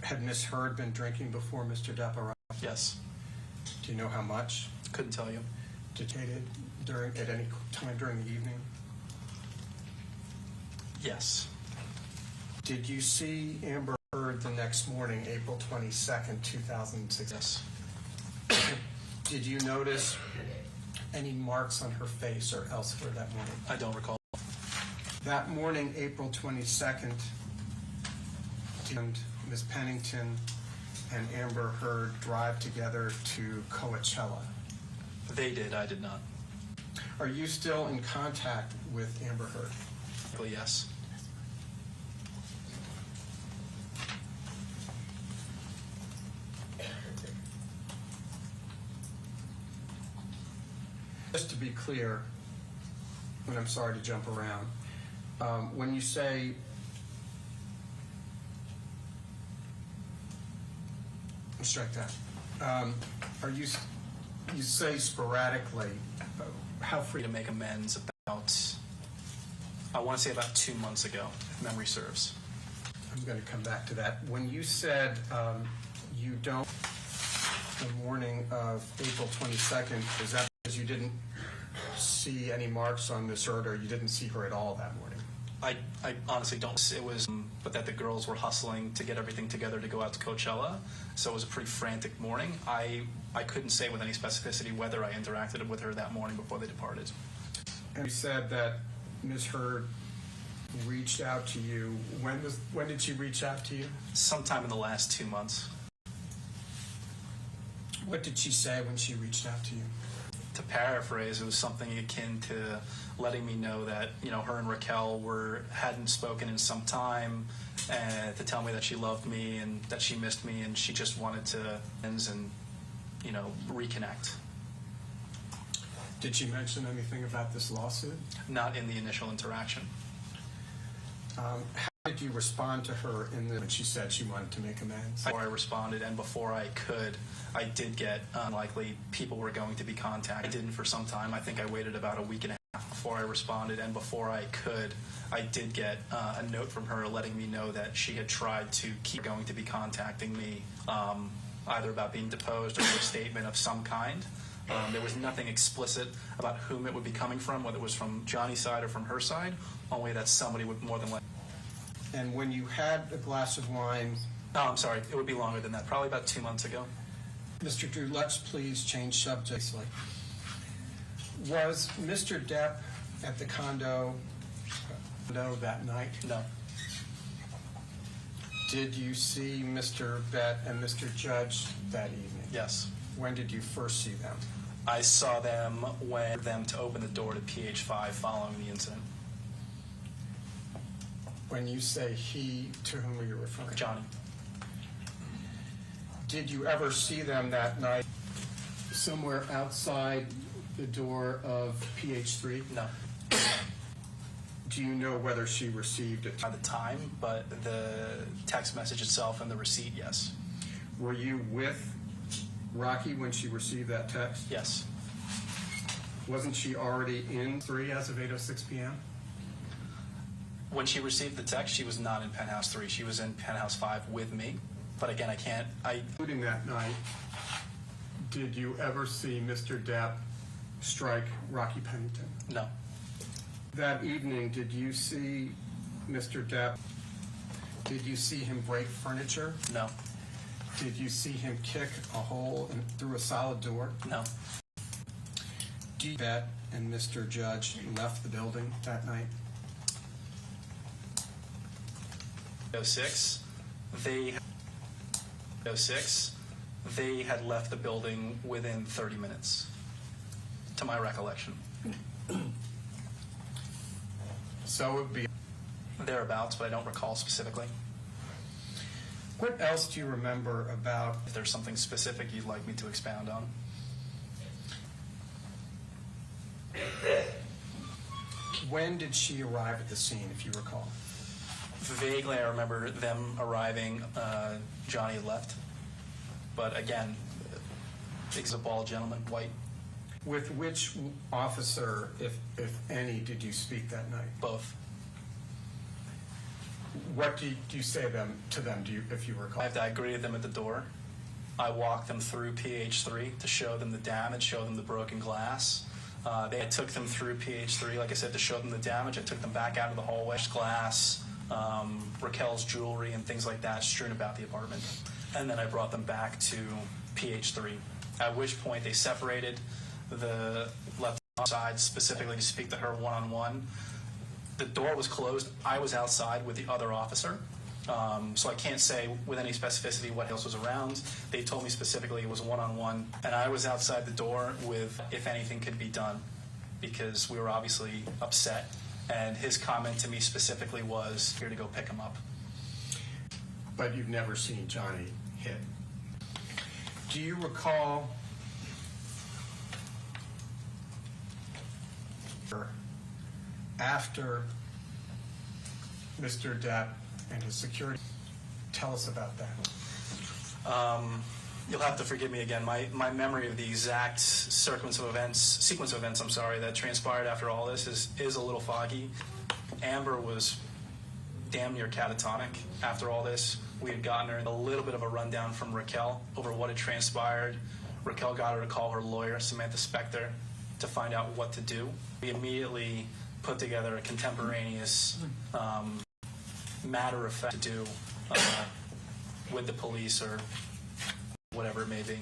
had Miss Heard been drinking before Mr. Depp arrived? Yes. Do you know how much? Couldn't tell you. Detated at any time during the evening? Yes. Did you see Amber Heard the next morning, April 22nd, 2006? Yes. Did you notice any marks on her face or elsewhere that morning? I don't recall. That morning, April 22nd, and Ms. Pennington and Amber Heard drive together to Coachella. They did. I did not. Are you still in contact with Amber Heard? Well, yes. Just to be clear, and I'm sorry to jump around, when you say strike that, are you say sporadically, how Free to make amends about, I want to say about 2 months ago, if memory serves. I'm going to come back to that. When you said you don't the morning of April 22nd, is that because you didn't see any marks on Miss Hurd, or you didn't see her at all that morning? I honestly don't. It was, but that the girls were hustling to get everything together to go out to Coachella, so it was a pretty frantic morning. I couldn't say with any specificity whether I interacted with her that morning before they departed. And you said that Ms. Hurd reached out to you. When did she reach out to you? Sometime in the last 2 months. What did she say when she reached out to you? To paraphrase, it was something akin to letting me know that, you know, her and Raquel hadn't spoken in some time, to tell me that she loved me and that she missed me, and she just wanted to and, you know, reconnect. Did she mention anything about this lawsuit? Not in the initial interaction. How did you respond to her when she said she wanted to make amends? Before I responded and before I could, I did get unlikely people were going to be contacted. I didn't for some time. I think I waited about a week and a half before I responded, and before I could, I did get a note from her letting me know that she had tried to keep going to be contacting me, either about being deposed or a statement of some kind. There was nothing explicit about whom it would be coming from, whether it was from Johnny's side or from her side, only that somebody would more than likely. And when you had a glass of wine... No, I'm sorry, it would be longer than that, probably about 2 months ago. Mr. Drew, let's please change subjects. Was Mr. Depp at the condo that night? No. Did you see Mr. Bett and Mr. Judge that evening? Yes. When did you first see them? I saw them to open the door to PH5 following the incident. When you say he, to whom are you referring? Johnny. Did you ever see them that night somewhere outside the door of PH3? No. Do you know whether she received it? By the time, but the text message itself and the receipt, yes. Were you with Rocky when she received that text? Yes. Wasn't she already in 3 as of 8:06 p.m.? When she received the text, she was not in Penthouse 3. She was in Penthouse 5 with me. But again, Including that night, did you ever see Mr. Depp strike Rocky Pennington? No. That evening, did you see Mr. Depp? Did you see him break furniture? No. Did you see him kick a hole through a solid door? No. Do you bet and Mr. Judge left the building that night? 06, they had left the building within 30 minutes, to my recollection. So it would be Thereabouts, but I don't recall specifically. What else do you remember about? If there's something specific you'd like me to expound on. When did she arrive at the scene, if you recall? Vaguely, I remember them arriving. Johnny had left. But again, he's a bald gentleman, white. With which officer, if any, did you speak that night? Both. What do you say to them, if you recall? I greeted them at the door. I walked them through PH3 to show them the damage, show them the broken glass. I took them through PH3, like I said, to show them the damage. I took them back out of the hallway, glass, Raquel's jewelry, and things like that strewn about the apartment. And then I brought them back to PH3, at which point they separated. The left side specifically to speak to her one-on-one. The door was closed. I was outside with the other officer. So I can't say with any specificity what else was around. They told me specifically it was one-on-one, and I was outside the door with if anything could be done, because we were obviously upset. And his comment to me specifically was, here to go pick him up. But you've never seen Johnny hit. Do you recall after Mr. Depp and his security? Tell us about that. You'll have to forgive me again. My memory of the exact sequence of events, that transpired after all this is a little foggy. Amber was damn near catatonic after all this. We had gotten her a little bit of a rundown from Raquel over what had transpired. Raquel got her to call her lawyer, Samantha Spector, to find out what to do. We immediately put together a contemporaneous matter of fact to do with the police or whatever it may be.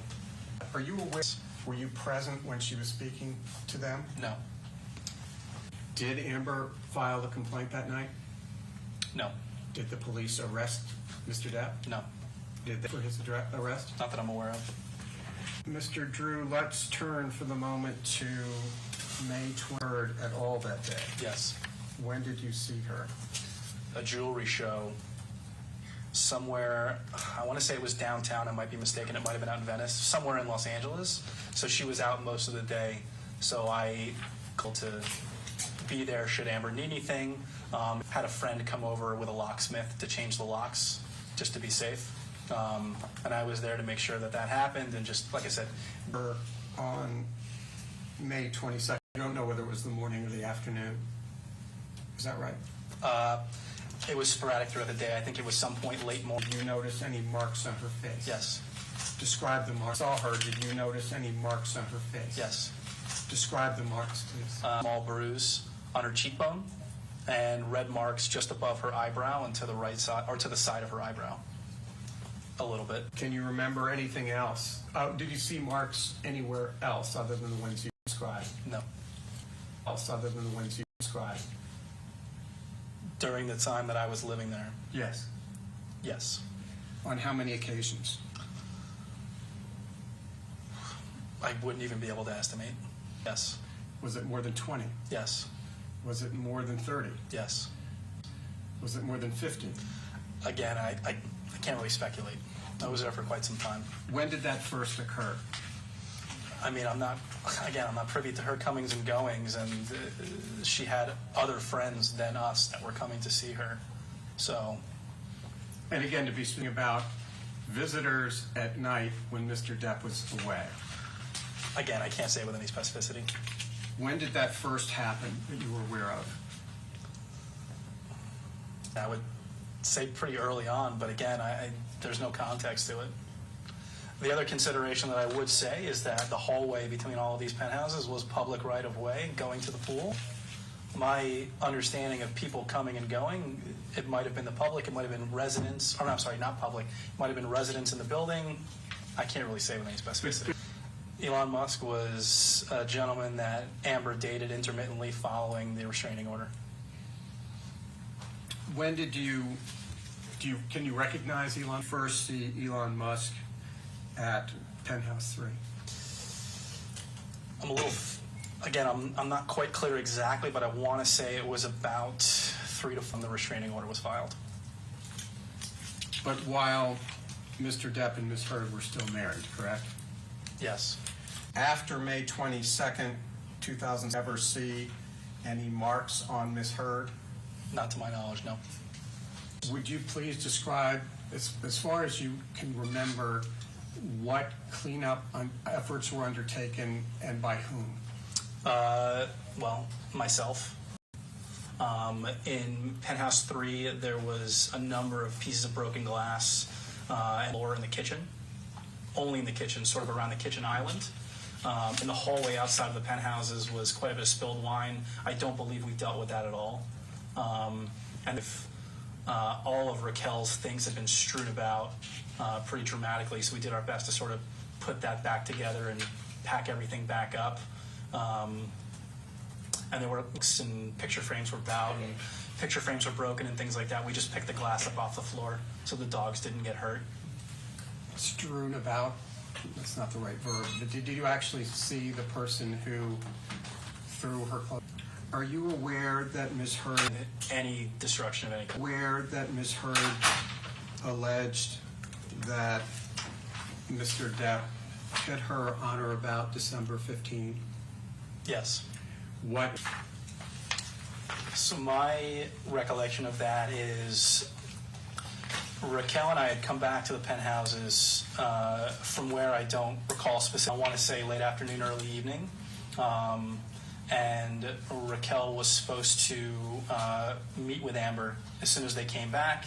Are you aware, were you present when she was speaking to them? No. Did Amber file the complaint that night? No. Did the police arrest Mr. Depp? No. Did they for his arrest? Not that I'm aware of. Mr. Drew, let's turn for the moment to May 23rd at all that day. Yes. When did you see her? A jewelry show somewhere, I want to say it was downtown, I might be mistaken, it might have been out in Venice, somewhere in Los Angeles. So she was out most of the day, so I called to be there should Amber need anything. Had a friend come over with a locksmith to change the locks, just to be safe. And I was there to make sure that that happened, and just, like I said. On May 22nd, you don't know whether it was the morning or the afternoon. Is that right? It was sporadic throughout the day. I think it was some point late morning. Did you notice any marks on her face? Yes. Describe the marks. Saw her. Did you notice any marks on her face? Yes. Describe the marks, please. Small bruise on her cheekbone and red marks just above her eyebrow and to the right side, or to the side of her eyebrow. A little bit. Can you remember anything else? Did you see marks anywhere else other than the ones you described? No. Else other than the ones you described? During the time that I was living there? Yes. Yes. On how many occasions? I wouldn't even be able to estimate. Yes. Was it more than 20? Yes. Was it more than 30? Yes. Was it more than 50? Again, I can't really speculate. I was there for quite some time. When did that first occur? I mean, I'm not privy to her comings and goings, and she had other friends than us that were coming to see her. So. And again, to be speaking about visitors at night when Mr. Depp was away. Again, I can't say with any specificity. When did that first happen that you were aware of? I would say pretty early on, but again, there's no context to it. The other consideration that I would say is that the hallway between all of these penthouses was public right-of-way going to the pool. My understanding of people coming and going, it might have been the public, it might have been residents, or I'm sorry, not public, it might have been residents in the building. I can't really say with any specificity. Elon Musk was a gentleman that Amber dated intermittently following the restraining order. When did can you recognize Elon? First see Elon Musk at Penthouse 3? I'm not quite clear exactly, but I want to say it was about 3 to 4 when the restraining order was filed. But while Mr. Depp and Ms. Heard were still married, correct? Yes. After May 22nd, 2000, ever see any marks on Ms. Heard? Not to my knowledge, no. Would you please describe, as far as you can remember, what cleanup efforts were undertaken and by whom? Well, myself. In Penthouse 3, there was a number of pieces of broken glass and floor in the kitchen. Only in the kitchen, sort of around the kitchen island. In the hallway outside of the penthouses was quite a bit of spilled wine. I don't believe we dealt with that at all. And if all of Raquel's things had been strewn about pretty dramatically, so we did our best to sort of put that back together and pack everything back up. And there were books and picture frames were out, and picture frames were broken and things like that. We just picked the glass up off the floor so the dogs didn't get hurt. Strewn about? That's not the right verb. But did you actually see the person who threw her clothes? Are you aware that Ms. Heard... Any destruction of any kind. Aware that Ms. Heard alleged that Mr. Depp hit her on or about December 15? Yes. What? So my recollection of that is Raquel and I had come back to the penthouses from where I don't recall specifically. I want to say late afternoon, early evening. and Raquel was supposed to meet with Amber as soon as they came back.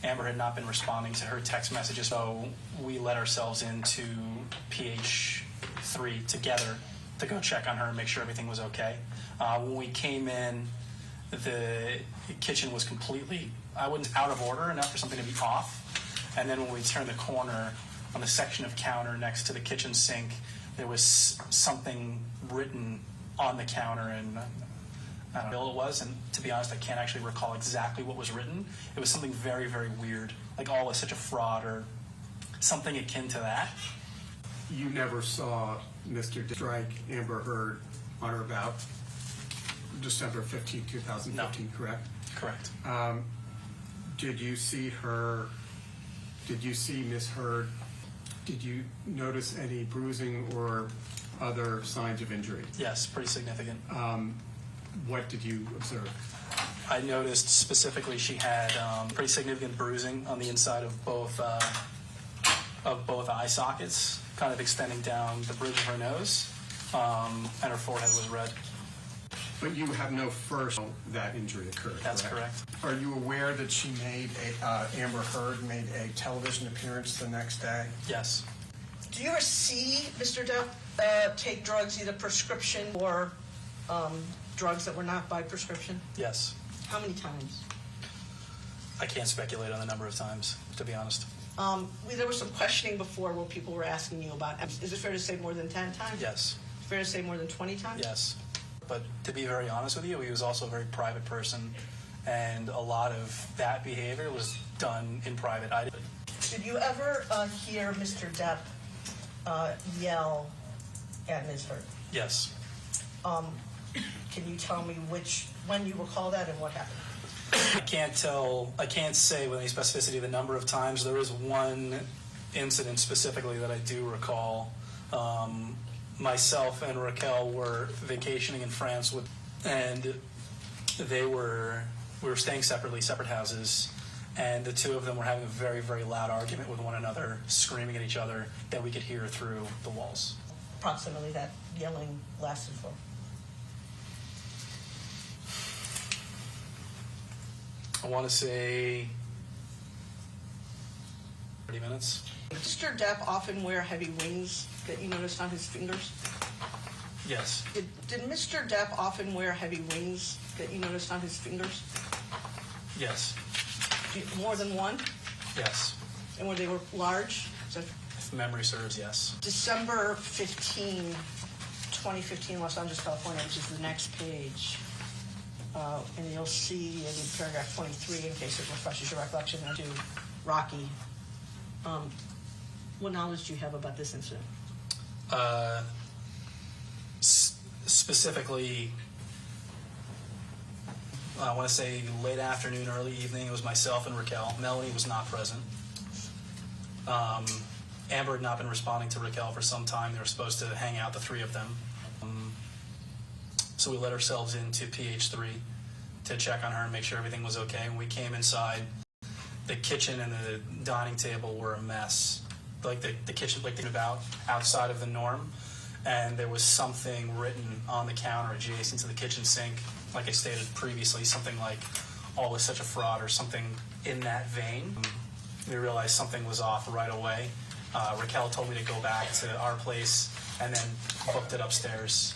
Amber had not been responding to her text messages, so we let ourselves into PH3 together to go check on her and make sure everything was okay. When we came in, the kitchen was completely, I wouldn't out of order enough for something to be off. And then when we turned the corner on the section of counter next to the kitchen sink, there was something written on the counter, and I don't know what it was, and to be honest, I can't actually recall exactly what was written. It was something very, very weird, like all is such a fraud or something akin to that. You never saw Mr. Depp strike Amber Heard on or about December 15, 2015, correct? Correct. Did you see Miss Heard, did you notice any bruising or other signs of injury? Yes, pretty significant. What did you observe? I noticed specifically she had pretty significant bruising on the inside of both eye sockets, kind of extending down the bridge of her nose, and her forehead was red. But you have no first that injury occurred. That's correct. Are you aware that she made Amber Heard made a television appearance the next day? Yes. Do you ever see Mr. Depp take drugs, either prescription or drugs that were not by prescription? Yes. How many times? I can't speculate on the number of times, to be honest. There was some questioning before where people were asking you about, is it fair to say more than 10 times? Yes. Fair to say more than 20 times? Yes. But to be very honest with you, he was also a very private person, and a lot of that behavior was done in private. Did you ever hear Mr. Depp yell at Ms. Heard? Yes. Can you tell me when you recall that and what happened? I can't say with any specificity the number of times. There is one incident specifically that I do recall. Myself and Raquel were vacationing in France and we were staying separately, separate houses, and the two of them were having a very, very loud argument with one another, screaming at each other that we could hear through the walls. Approximately that yelling lasted for? I want to say 30 minutes. Did Mr. Depp often wear heavy rings that you noticed on his fingers? Yes. Did Mr. Depp often wear heavy rings that you noticed on his fingers? Yes. More than one? Yes. And were they large? If memory serves, yes. December 15, 2015, Los Angeles, California, which is the next page. And you'll see in paragraph 23, in case it refreshes your recollection, to Rocky. What knowledge do you have about this incident? Specifically, I want to say late afternoon, early evening. It was myself and Raquel. Melanie was not present. Amber had not been responding to Raquel for some time. They were supposed to hang out, the three of them. So we let ourselves into PH3 to check on her and make sure everything was okay. When we came inside, the kitchen and the dining table were a mess. Like the kitchen, like about outside of the norm. And there was something written on the counter adjacent to the kitchen sink, like I stated previously, something like, all was such a fraud or something in that vein. We realized something was off right away. Raquel told me to go back to our place and then booked it upstairs.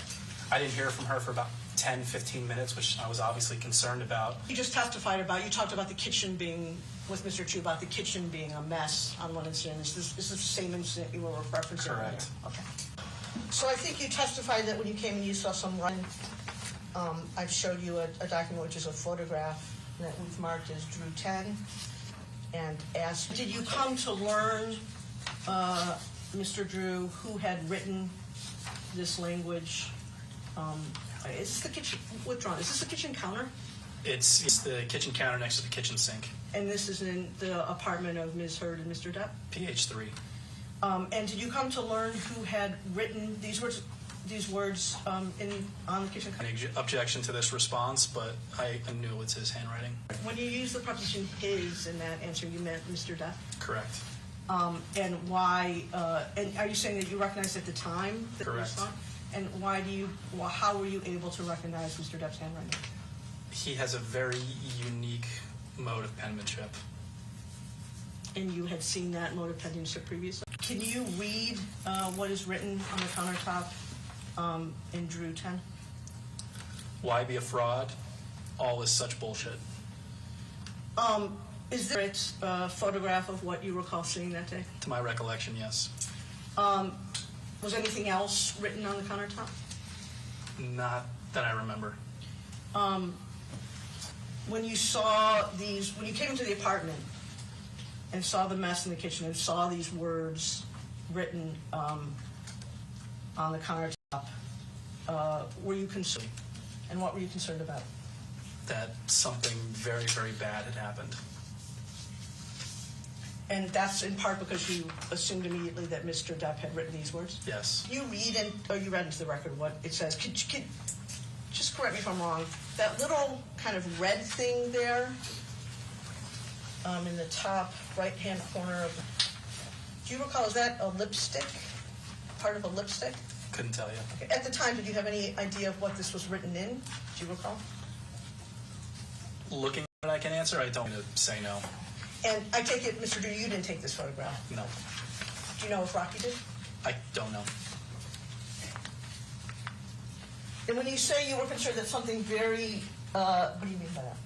I didn't hear from her for about 10, 15 minutes, which I was obviously concerned about. You just testified about, you talked about the kitchen being, with Mr. Chu, about the kitchen being a mess on one incident. Is this the same incident you were referencing? Correct. Earlier? Okay. So I think you testified that when you came and you saw some run, I've showed you a document which is a photograph that we've marked as Drew 10 and asked, did you come to learn, Mr. Drew, who had written this language? Is this the kitchen, withdrawn, is this the kitchen counter? It's the kitchen counter next to the kitchen sink. And this is in the apartment of Ms. Heard and Mr. Depp? PH3. And did you come to learn who had written these words on the kitchen counter? Any objection to this response, but I knew it's his handwriting. When you use the preposition his in that answer, you meant Mr. Depp? Correct. And why, and are you saying that you recognized at the time that it was Correct. on? And how were you able to recognize Mr. Depp's handwriting? He has a very unique mode of penmanship. And you had seen that mode of penmanship previously? Can you read what is written on the countertop in Drew 10? Why be a fraud? All is such bullshit. Is there a photograph of what you recall seeing that day? To my recollection, yes. Was anything else written on the countertop? Not that I remember. When you came into the apartment and saw the mess in the kitchen and saw these words written on the countertop, were you concerned? And what were you concerned about? That something very, very bad had happened. And that's in part because you assumed immediately that Mr. Depp had written these words? Yes. You read into the record what it says. Could just correct me if I'm wrong. That little kind of red thing there in the top right-hand corner of. Do you recall? Is that a lipstick? Part of a lipstick? Couldn't tell you. Okay. At the time, did you have any idea of what this was written in? Do you recall? Looking at it, I can answer. I don't want to say no. And I take it, Mr. Drew, you didn't take this photograph. No. Do you know if Rocky did? I don't know. And when you say you were concerned that something very, what do you mean by that?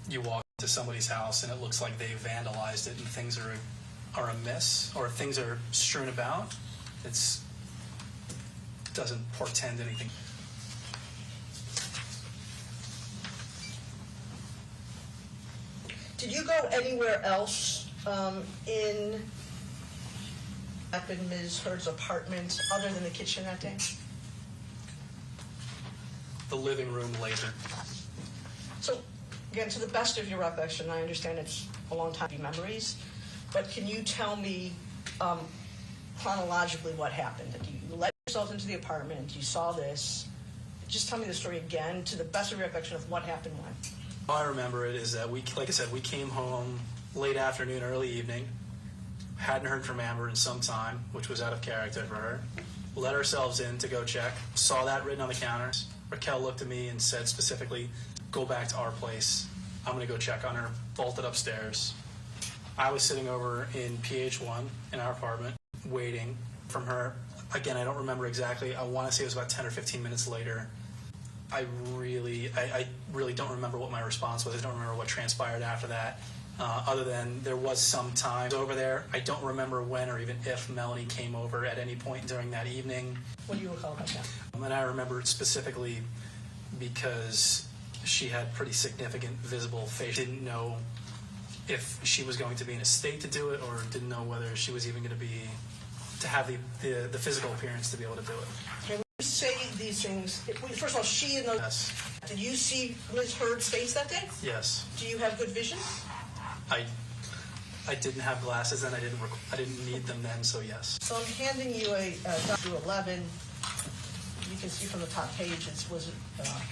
You walk into somebody's house and it looks like they vandalized it and things are amiss or things are strewn about. It doesn't portend anything. Did you go anywhere else in Ms. Heard's apartment other than the kitchen that day? The living room later. So, again, to the best of your recollection, I understand it's a long time to memories, but can you tell me chronologically what happened? You let yourself into the apartment, you saw this. Just tell me the story again to the best of your recollection of what happened when. All I remember it is that like I said, we came home late afternoon, early evening. Hadn't heard from Amber in some time, which was out of character for her. Let ourselves in to go check. Saw that written on the counter. Raquel looked at me and said specifically, go back to our place. I'm going to go check on her. Bolted upstairs. I was sitting over in PH1 in our apartment, waiting from her. Again, I don't remember exactly. I want to say it was about 10 or 15 minutes later. I really don't remember what my response was. I don't remember what transpired after that, other than there was some time over there. I don't remember when or even if Melanie came over at any point during that evening. What do you recall about that? And I remember it specifically because she had pretty significant visible face. Didn't know if she was going to be in a state to do it or didn't know whether she was even going to have the physical appearance to be able to do it. When you say these things, first of all, she and those. Yes. Did you see Ms. Heard's face that day? Yes. Do you have good vision? I didn't have glasses and I didn't need them then, so yes. So I'm handing you a through 11. You can see from the top page it was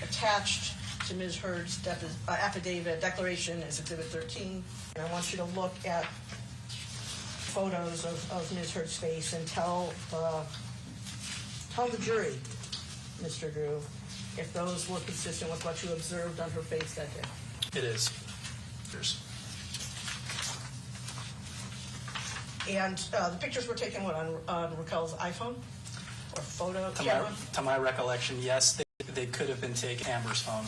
attached to Ms. Heard's affidavit declaration as Exhibit 13. And I want you to look at photos of Ms. Heard's face and tell the jury, Mr. Drew, if those were consistent with what you observed on her face that day. It is. Cheers. And the pictures were taken, on Raquel's iPhone or photo camera? To my recollection, yes, they could have been taken Amber's phone,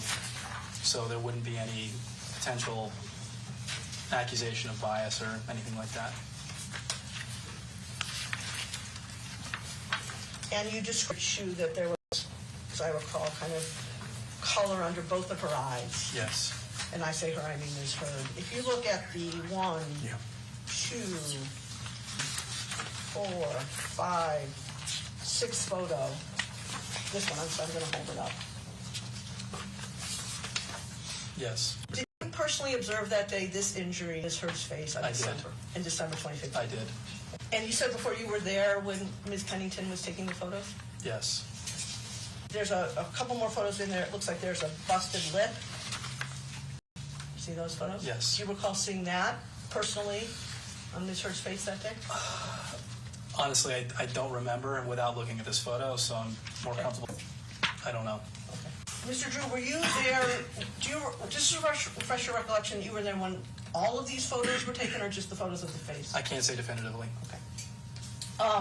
so there wouldn't be any potential accusation of bias or anything like that. And you described that there was, as I recall, kind of color under both of her eyes. Yes. And I say her, I mean Ms. Heard. If you look at the 1, 2, 4, 5, 6 photo, this one, I'm going to hold it up. Yes. Did you personally observe that day this injury, Ms. Heard's face on December? In December 2015? I did. And you said before you were there when Ms. Pennington was taking the photos? Yes. There's a couple more photos in there. It looks like there's a busted lip. See those photos? Yes. Do you recall seeing that personally on Ms. Heard's face that day? Honestly, I don't remember without looking at this photo, so I'm more comfortable. I don't know. Mr. Drew, were you there, just to refresh your recollection, you were there when all of these photos were taken, or just the photos of the face? I can't say definitively. Okay.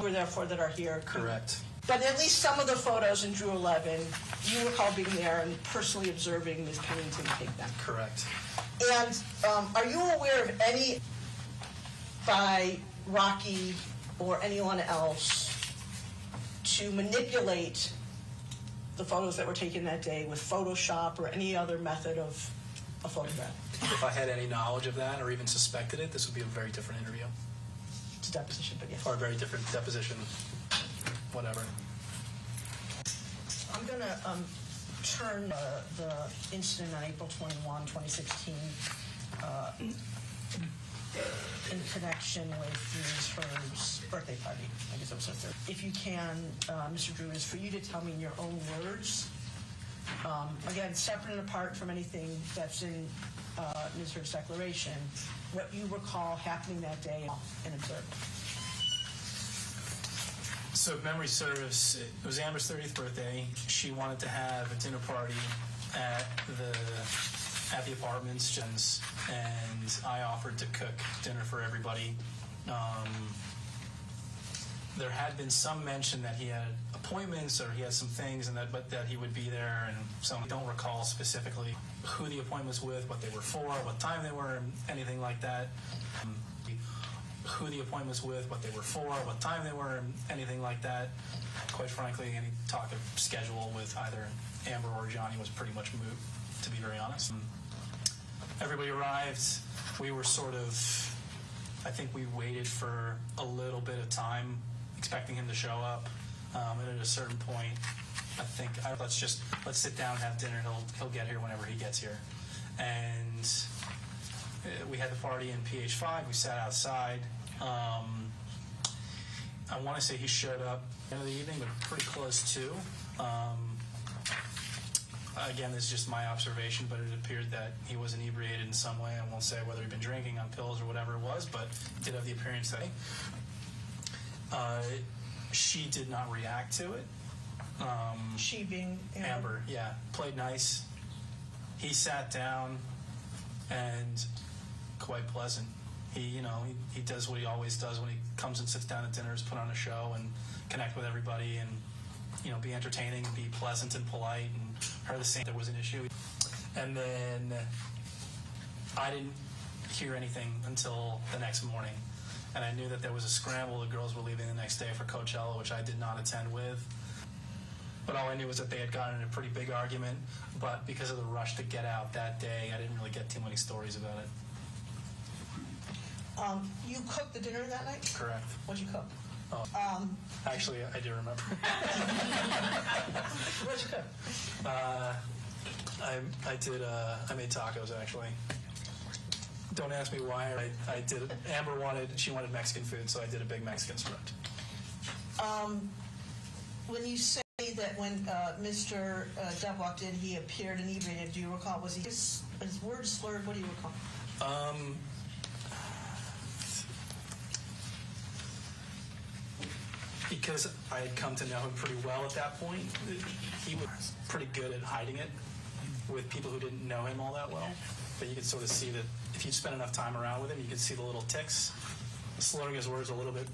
Were therefore that are here? Correct. But at least some of the photos in Drew 11, you recall being there and personally observing Ms. Pennington take them. Correct. And are you aware of any by Rocky or anyone else to manipulate the photos that were taken that day with Photoshop or any other method of a photograph? If I had any knowledge of that or even suspected it, this would be a very different interview. It's a deposition, but yes. Or a very different deposition. Whatever. I'm going to turn the incident on April 21, 2016 in connection with Ms. Heard's birthday party. I guess that was her third. If you can, Mr. Drew, is for you to tell me in your own words, again, separate and apart from anything that's in Ms. Heard's declaration, what you recall happening that day and observed. So if memory serves, it was Amber's 30th birthday. She wanted to have a dinner party at the apartments, and I offered to cook dinner for everybody. There had been some mention that he had appointments or he had some things, but that he would be there. And so I don't recall specifically who the appointment was with, what they were for, what time they were, anything like that. Who the appointment was with, what they were for, what time they were, anything like that. Quite frankly, any talk of schedule with either Amber or Johnny was pretty much moot, to be very honest. Everybody arrived. We were I think we waited for a little bit of time, expecting him to show up. And at a certain point, I think, let's sit down and have dinner. He'll get here whenever he gets here. And we had the party in PH5. We sat outside. I want to say he showed up at the end of the evening, but pretty close to. Again, this is just my observation, but it appeared that he was inebriated in some way. I won't say whether he'd been drinking on pills or whatever it was, but did have the appearance that she did not react to it. She being Amber, yeah, played nice. He sat down and quite pleasant. He does what he always does when he comes and sits down at dinner, is put on a show and connect with everybody and, be entertaining and be pleasant and polite, and her the same. There was an issue. And then I didn't hear anything until the next morning. And I knew that there was a scramble. The girls were leaving the next day for Coachella, which I did not attend with. But all I knew was that they had gotten in a pretty big argument. But because of the rush to get out that day, I didn't really get too many stories about it. You cooked the dinner that night? Correct. What'd you cook? Actually, I do remember. What'd you cook? I made tacos, actually. Don't ask me why. I did it. Amber she wanted Mexican food, so I did a big Mexican spread. When you say that when Mr. Depp walked in, he appeared inebriated, do you recall, was his words slurred? What do you recall? Because I had come to know him pretty well at that point, he was pretty good at hiding it with people who didn't know him all that well. But you could sort of see that if you spend enough time around with him, you could see the little ticks, slurring his words a little bit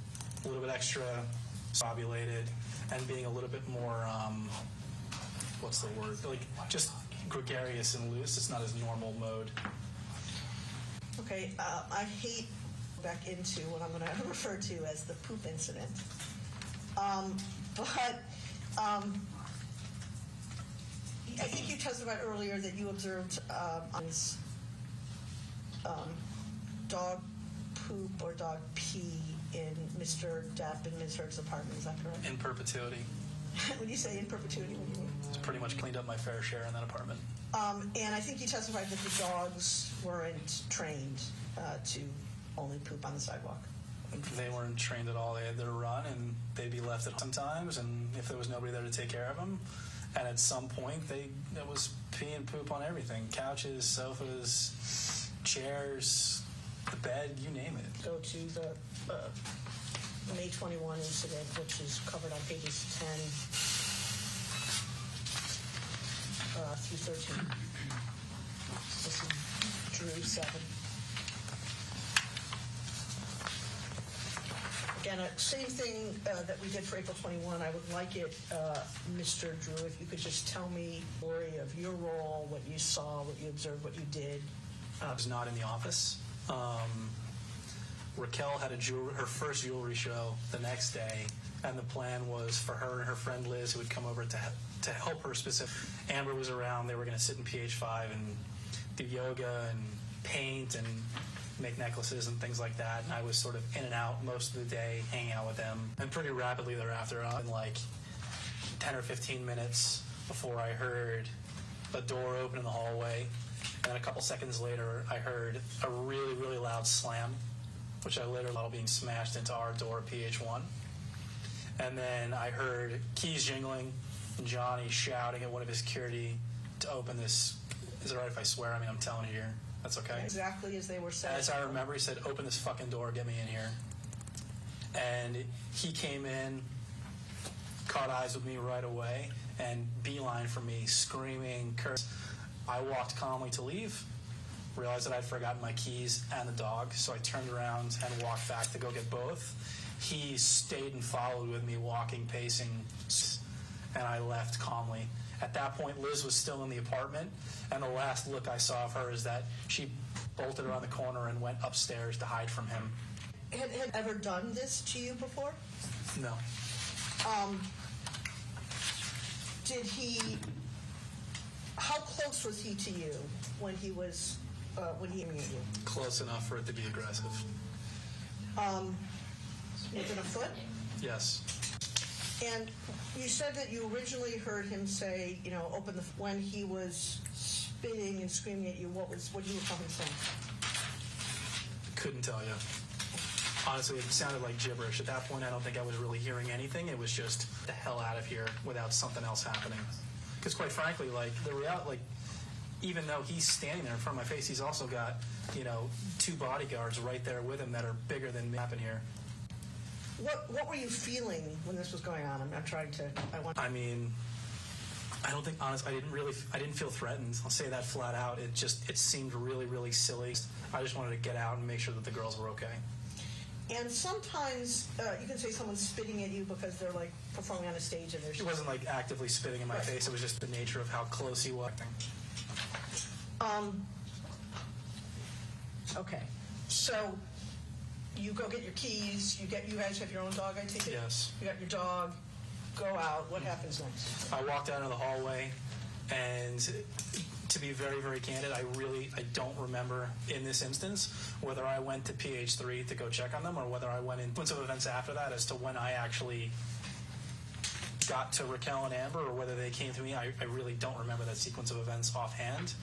extra discombobulated, and being a little bit more, what's the word? Like just gregarious and loose. It's not his normal mode. Okay, I hate back into what I'm going to refer to as the poop incident. I think you testified earlier that you observed dog poop or dog pee in Mr. Depp and Ms. Heard's apartment. Is that correct? In perpetuity. When you say in perpetuity, what do you mean? It's pretty much cleaned up my fair share in that apartment. And I think you testified that the dogs weren't trained to only poop on the sidewalk. They weren't trained at all. They had their run, and they'd be left at home sometimes, and if there was nobody there to take care of them, and at some point, there was pee and poop on everything. Couches, sofas, chairs, the bed, you name it. Go to the May 21 incident, which is covered on pages 10 through 13. This is Drew 7. Again, same thing that we did for April 21. I would like it, Mr. Drew, if you could just tell me the story of your role, what you saw, what you observed, what you did. I was not in the office. Raquel had her first jewelry show the next day, and the plan was for her and her friend Liz, who would come over to help her specifically. Amber was around. They were going to sit in PH5 and do yoga and paint and make necklaces and things like that. And I was sort of in and out most of the day, hanging out with them. And pretty rapidly thereafter, in like 10 or 15 minutes before I heard a door open in the hallway. And then a couple seconds later, I heard a really, really loud slam, which I literally thought being smashed into our door at PH1. And then I heard keys jingling and Johnny shouting at one of his security to open this. Is it all right if I swear? I mean, I'm telling you here. That's okay. Exactly as they were saying. As I remember, he said, "Open this fucking door, get me in here." And he came in, caught eyes with me right away, and beeline for me, screaming, curse. I walked calmly to leave, realized that I'd forgotten my keys and the dog, so I turned around and walked back to go get both. He stayed and followed with me, walking, pacing, and I left calmly. At that point, Liz was still in the apartment, and the last look I saw of her is that she bolted around the corner and went upstairs to hide from him. Had ever done this to you before? No. Did he? How close was he to you when he was when he aiming at you? Close enough for it to be aggressive. Within a foot? Yes. And you said that you originally heard him say, you know, open the. When he was spitting and screaming at you, what did you recall him saying? Couldn't tell you. Honestly, it sounded like gibberish. At that point, I don't think I was really hearing anything. It was just the hell out of here without something else happening. Because quite frankly, like the reality, like even though he's standing there in front of my face, he's also got, you know, 2 bodyguards right there with him that are bigger than me. Happen here. What were you feeling when this was going on? I'm not trying to. I mean, I don't think, honestly, I didn't feel threatened. I'll say that flat out. It seemed really, really silly. I just wanted to get out and make sure that the girls were okay. And sometimes you can say someone's spitting at you because they're like performing on a stage and they're. It wasn't like actively spitting in my face. It was just the nature of how close he was. Okay, so you go get your keys. You guys have your own dog, I take it? Yes. You got your dog. Go out. What happens next? I walked out into the hallway, and to be very, very candid, I don't remember in this instance whether I went to PH3 to go check on them or whether I went in sequence of events after that as to when I actually got to Raquel and Amber or whether they came to me. I really don't remember that sequence of events offhand.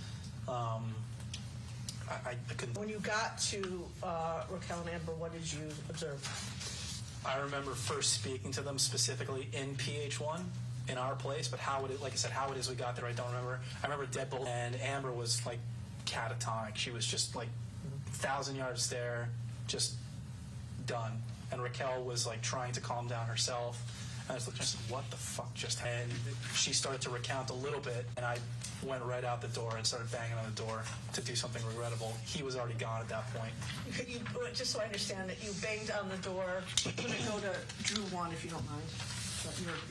I couldn't. When you got to Raquel and Amber, what did you observe? I remember first speaking to them specifically in PH1 in our place, but how it is we got there, I don't remember. I remember Deadbolt and Amber was like catatonic. She was just like 1,000 yards there, just done. And Raquel was like trying to calm down herself. And I was looking, what the fuck just happened? And she started to recount a little bit, and I went right out the door and started banging on the door to do something regrettable. He was already gone at that point. Just so I understand that you banged on the door. I'm going to go to Drew 1, if you don't mind.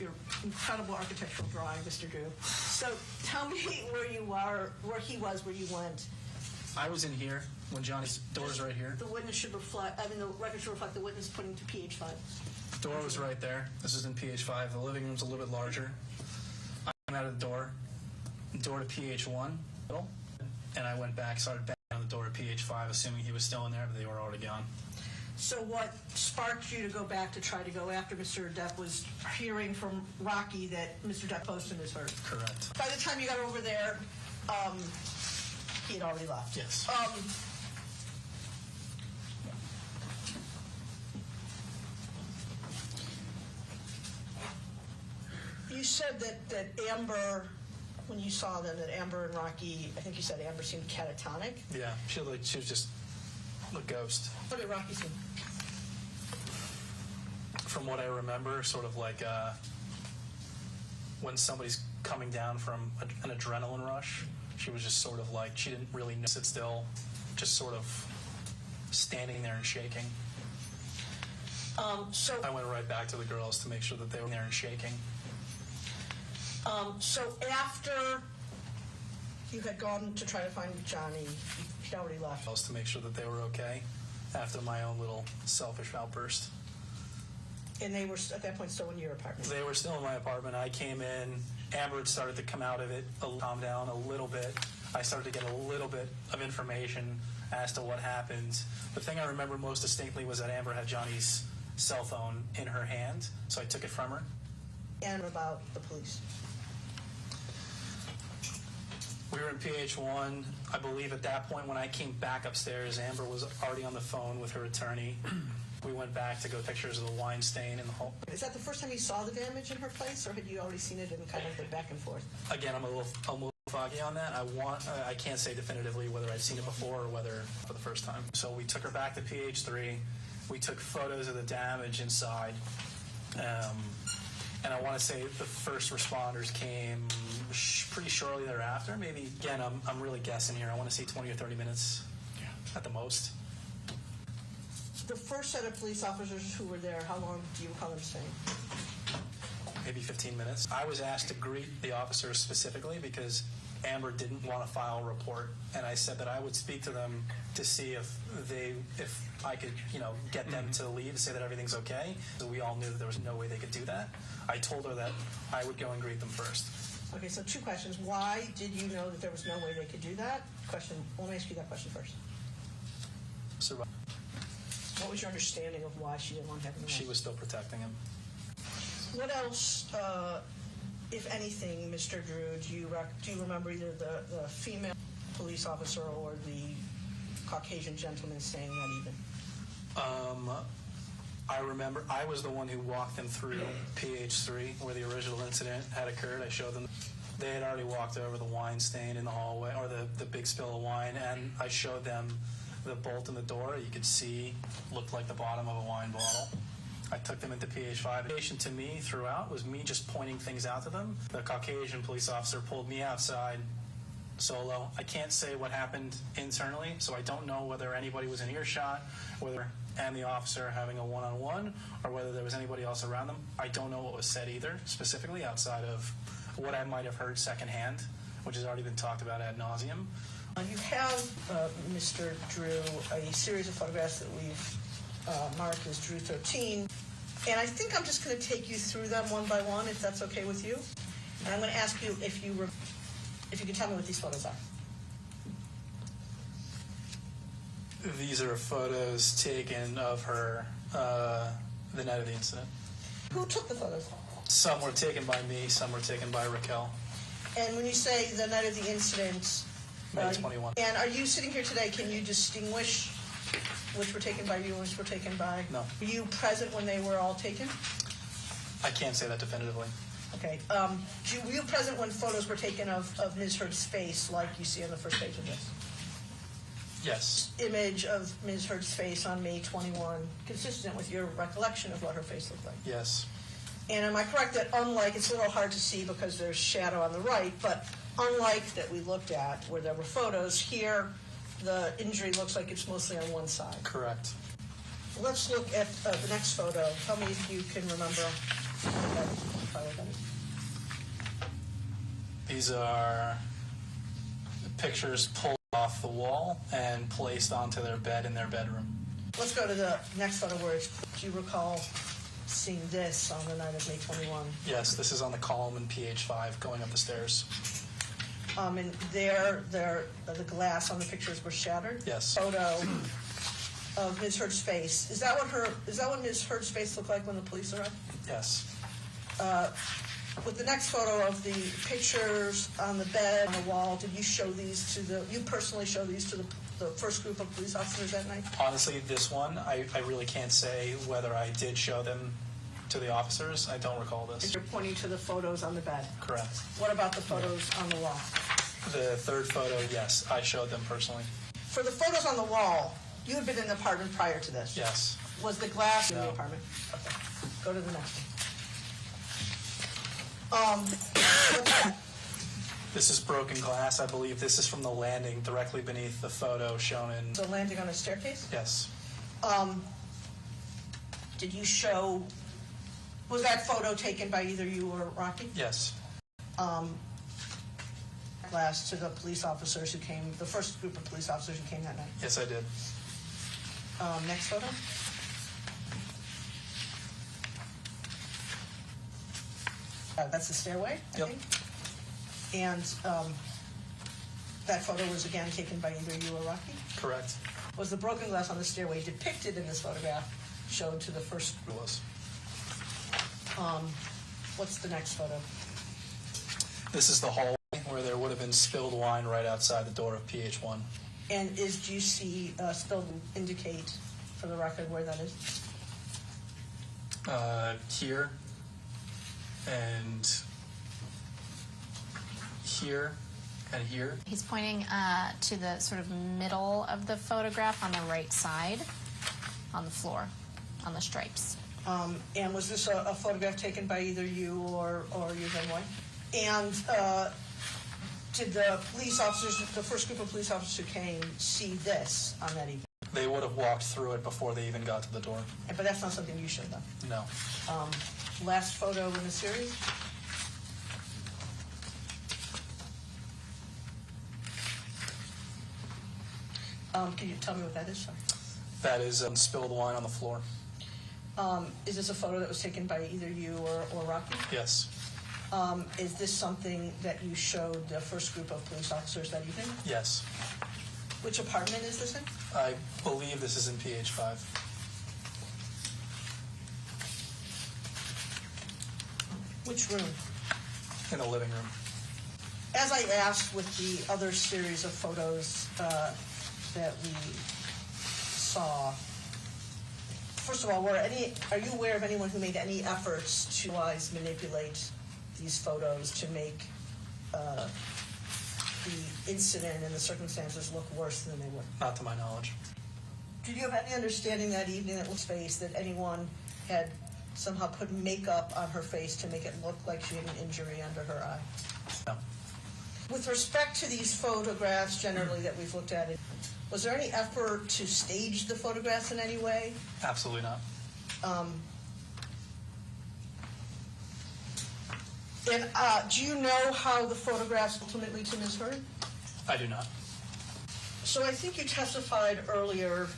Your incredible architectural drawing, Mr. Drew. So tell me where you are, where he was, where you went. I was in here when Johnny's door's right here. The witness should reflect, the record should reflect the witness putting to PH5. Door was right there. This is in PH5. The living room's a little bit larger. I came out of the door to PH1, and I went back, started banging on the door at PH5, assuming he was still in there, but they were already gone. So what sparked you to go back to try to go after Mr. Depp was hearing from Rocky that Mr. Depp posted his hurt. Correct. By the time you got over there, he had already left. Yes. You said that Amber, when you saw them, that Amber and Rocky, I think you said Amber seemed catatonic. Yeah, she was just a ghost. What did Rocky seem? from what I remember, sort of like when somebody's coming down from an adrenaline rush, she was just sort of like, she didn't really sit still, just sort of standing there and shaking. So I went right back to the girls to make sure that they were there and shaking. So after you had gone to try to find Johnny, he'd already left. To make sure that they were okay after my own little selfish outburst. And they were at that point still in your apartment. They were still in my apartment. I came in. Amber had started to come out of it, calm down a little bit. I started to get a little bit of information as to what happened. The thing I remember most distinctly was that Amber had Johnny's cell phone in her hand, so I took it from her. And about the police. We were in PH1. I believe at that point when I came back upstairs, Amber was already on the phone with her attorney. We went back to go pictures of the wine stain in the home. Is that the first time you saw the damage in her place, or had you already seen it in kind of the back and forth? Again, I'm a little foggy on that. I can't say definitively whether I'd seen it before or whether for the first time. So we took her back to PH3. We took photos of the damage inside. And I want to say the first responders came pretty shortly thereafter. Maybe, again, I'm really guessing here. I want to say 20 or 30 minutes at the most. The first set of police officers who were there, how long do you recall them staying? Maybe 15 minutes. I was asked to greet the officers specifically because Amber didn't want to file a report, and I said that I would speak to them to see if I could, get them to leave, say that everything's okay. So we all knew that there was no way they could do that. I told her that I would go and greet them first. Okay, so two questions. Why did you know that there was no way they could do that? Let me ask you that question first. Survive. What was your understanding of why she didn't want to have him arrested? She was still protecting him. What else, if anything, Mr. Drew, do you remember either the female police officer or the Caucasian gentleman saying that even? I remember I was the one who walked them through PH3 where the original incident had occurred. I showed them. They had already walked over the wine stain in the hallway, or the big spill of wine, and I showed them the bolt in the door. You could see looked like the bottom of a wine bottle. I took them into PH5. The patient to me throughout was me just pointing things out to them. The Caucasian police officer pulled me outside solo. I can't say what happened internally, so I don't know whether anybody was in earshot, and the officer having a one-on-one, or whether there was anybody else around them. I don't know what was said either, specifically outside of what I might have heard secondhand, which has already been talked about ad nauseum. You have, Mr. Drew, a series of photographs that we've marked as Drew 13, and I think I'm just going to take you through them one by one, if that's okay with you. And I'm going to ask you if you can tell me what these photos are. These are photos taken of her the night of the incident. Who took the photos? Some were taken by me, some were taken by Raquel. And when you say the night of the incident, May 21. And are you sitting here today, can you distinguish which were taken by you and which were taken by? No. Were you present when they were all taken? I can't say that definitively. Okay. Were you present when photos were taken of Ms. Heard's face, like you see on the first page of this? Yes. Image of Ms. Heard's face on May 21, consistent with your recollection of what her face looked like? Yes. And am I correct that unlike, it's a little hard to see because there's shadow on the right, but unlike that we looked at where there were photos, here the injury looks like it's mostly on one side? Correct. Let's look at the next photo. Tell me if you can remember. These are pictures pulled off the wall and placed onto their bed in their bedroom. Let's go to the next photo where do you recall seeing this on the night of May 21? Yes, this is on the column in PH5 going up the stairs. And there, the glass on the pictures were shattered? Yes. Photo of Ms. Heard's face. Is that what Ms. Heard's face looked like when the police arrived? Yes. With the next photo of the pictures on the bed, on the wall, did you show these you personally show these to the first group of police officers that night? Honestly, this one, I really can't say whether I did show them to the officers. I don't recall this. You're pointing to the photos on the bed. Correct. What about the photos on the wall? The third photo, yes, I showed them personally. For the photos on the wall, you had been in the apartment prior to this? Yes. Was the glass in No. the apartment? Okay. Go to the next one. What's that? This is broken glass. I believe this is from the landing directly beneath the photo shown in. The landing on a staircase? Yes. Did you show, was that photo taken by either you or Rocky? Yes. Glass to the police officers who came, the first group of police officers who came that night. Yes, I did. Next photo. That's the stairway, I Yep. think. And that photo was again taken by either you or Rocky? Correct. Was the broken glass on the stairway depicted in this photograph shown to the first It group? was. What's the next photo? This is the hallway where there would have been spilled wine right outside the door of PH1. And do you see spilled indicate for the record where that is? Here and here and here. He's pointing to the sort of middle of the photograph on the right side, on the floor, on the stripes. And was this a photograph taken by either you or your then wife? And did the police officers, the first group of police officers who came, see this on that evening? They would have walked through it before they even got to the door. But that's not something you showed them. No. Last photo in the series? Can you tell me what that is, sir? That is spilled wine on the floor. Is this a photo that was taken by either you or Rocky? Yes. Is this something that you showed the first group of police officers that evening? Yes. Which apartment is this in? I believe this is in PH5. Which room? In the living room. As I asked with the other series of photos that we saw, first of all, are you aware of anyone who made any efforts to manipulate these photos to make the incident and the circumstances look worse than they were? Not to my knowledge. Did you have any understanding that evening at Will's face that anyone had somehow put makeup on her face to make it look like she had an injury under her eye? No. With respect to these photographs generally that we've looked at, was there any effort to stage the photographs in any way? Absolutely not. And do you know how the photographs ultimately to Ms. Heard? I do not. So I think you testified earlier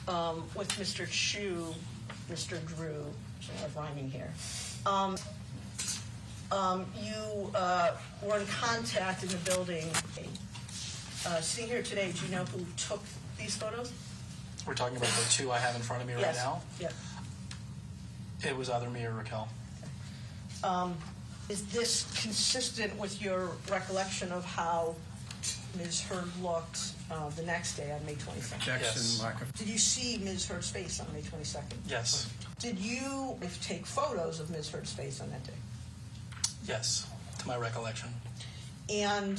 with Mr. Chu, Mr. Drew, so I'm rhyming here. You were in contact in the building. Sitting here today, do you know who took these photos? We're talking about the two I have in front of me right now. Yes. It was either me or Raquel. Is this consistent with your recollection of how Ms. Heard looked the next day on May 22nd? Yes. Did you see Ms. Heard's face on May 22nd? Yes. Did you take photos of Ms. Heard's face on that day? Yes, to my recollection. And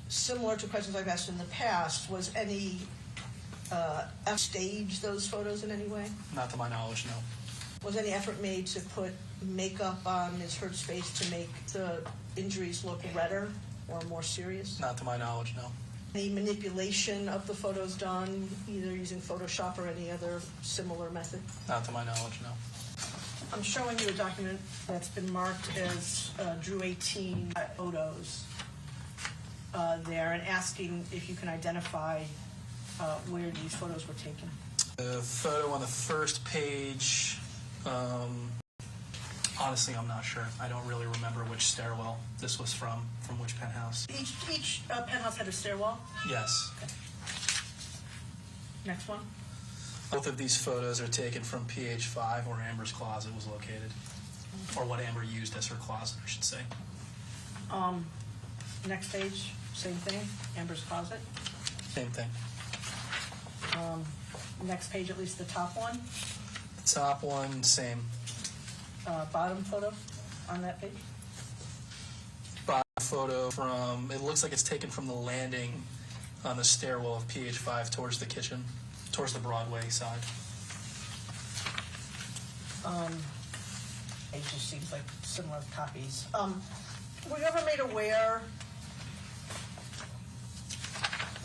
similar to questions I've asked in the past, was any effort stage those photos in any way? Not to my knowledge, no. Was any effort made to put makeup on Ms. Heard's face to make the injuries look redder or more serious? Not to my knowledge, no. Any manipulation of the photos done, either using Photoshop or any other similar method? Not to my knowledge, no. I'm showing you a document that's been marked as Drew 18 photos there, and asking if you can identify where these photos were taken. The photo on the first page, honestly, I'm not sure. I don't really remember which stairwell this was from which penthouse. Each penthouse had a stairwell. Yes. Okay. Next one. Both of these photos are taken from PH5, where Amber's closet was located, or what Amber used as her closet, I should say. Next page, same thing, Amber's closet. Same thing. Next page, at least the top one. The top one, same. Bottom photo on that page. Bottom photo from, it looks like it's taken from the landing on the stairwell of PH5 towards the kitchen, towards the Broadway side. It just seems like similar copies. Were you ever made aware,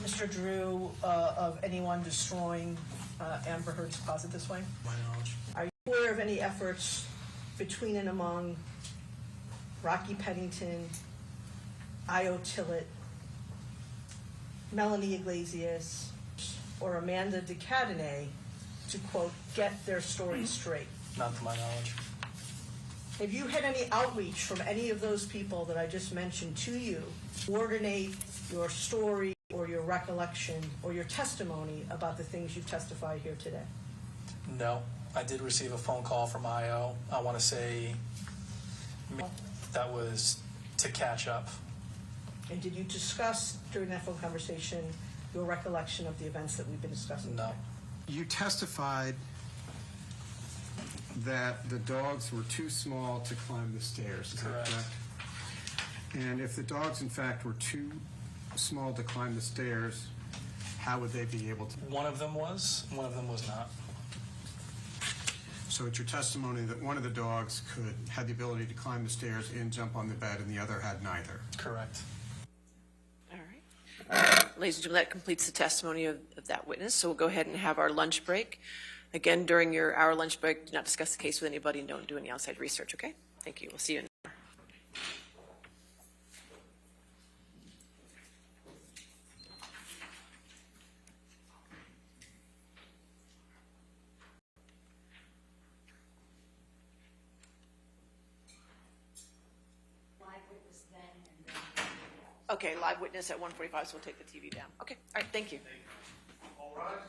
Mr. Drew, of anyone destroying Amber Heard's closet this way? My knowledge. Are you aware of any efforts between and among Rocky Pennington, Io Tillett, Melanie Iglesias, or Amanda DeCadenet to, quote, get their story straight? Not to my knowledge. Have you had any outreach from any of those people that I just mentioned to you to coordinate your story or your recollection or your testimony about the things you've testified here today? No. I did receive a phone call from IO. I want to say that was to catch up. And did you discuss during that phone conversation your recollection of the events that we've been discussing No. today? You testified that the dogs were too small to climb the stairs. Is that Correct. correct? And if the dogs, in fact, were too small to climb the stairs, how would they be able to? One of them was not. So it's your testimony that one of the dogs had the ability to climb the stairs and jump on the bed, and the other had neither. Correct. All right. Ladies and gentlemen, that completes the testimony of that witness. So we'll go ahead and have our lunch break. Again, during your hour lunch break, do not discuss the case with anybody and don't do any outside research, okay? Thank you. We'll see you in Okay, live witness at 1:45, so we'll take the TV down. Okay, all right, thank you. All rise.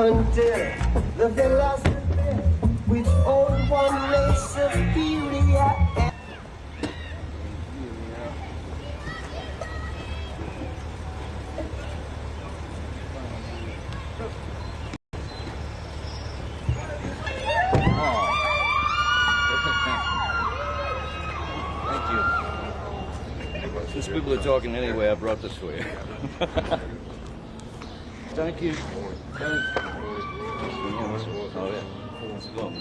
until the philosophy which old one race superior. Thank you. Since people are talking anyway, I brought this for you. Thank you. Oh, yeah. Let's go.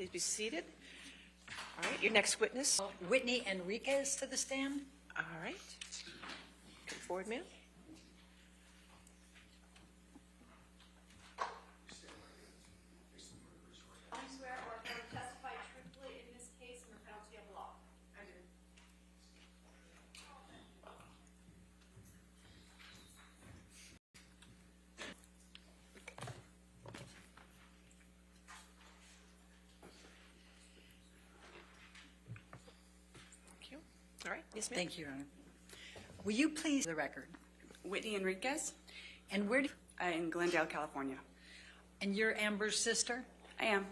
Please be seated. All right, your next witness. Whitney Enriquez to the stand. All right. Come forward, ma'am. I swear or affirm to testify truthfully in this case under penalty of law. I do. Thank you. All right, yes, ma'am. Thank you, Your Honor. Will you please the record? Whitney Enriquez, And where do in Glendale, California. and you're Amber's sister? I am.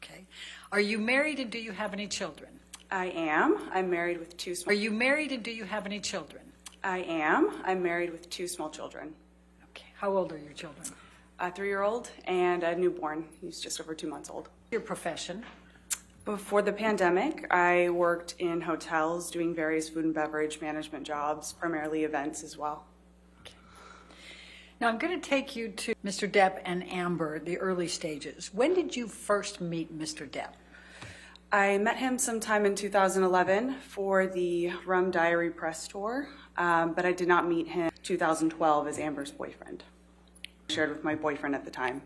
Okay. Are you married and do you have any children? I am. I'm married with two Are small. you married and do you have any children? I am. I'm married with two small children. Okay. How old are your children? A 3-year-old and a newborn. He's just over 2 months old. Your profession? Before the pandemic, I worked in hotels doing various food and beverage management jobs, primarily events as well. Now I'm going to take you to Mr. Depp and Amber, the early stages. When did you first meet Mr. Depp? I met him sometime in 2011 for the Rum Diary press tour, but I did not meet him in 2012 as Amber's boyfriend. I shared with my boyfriend at the time.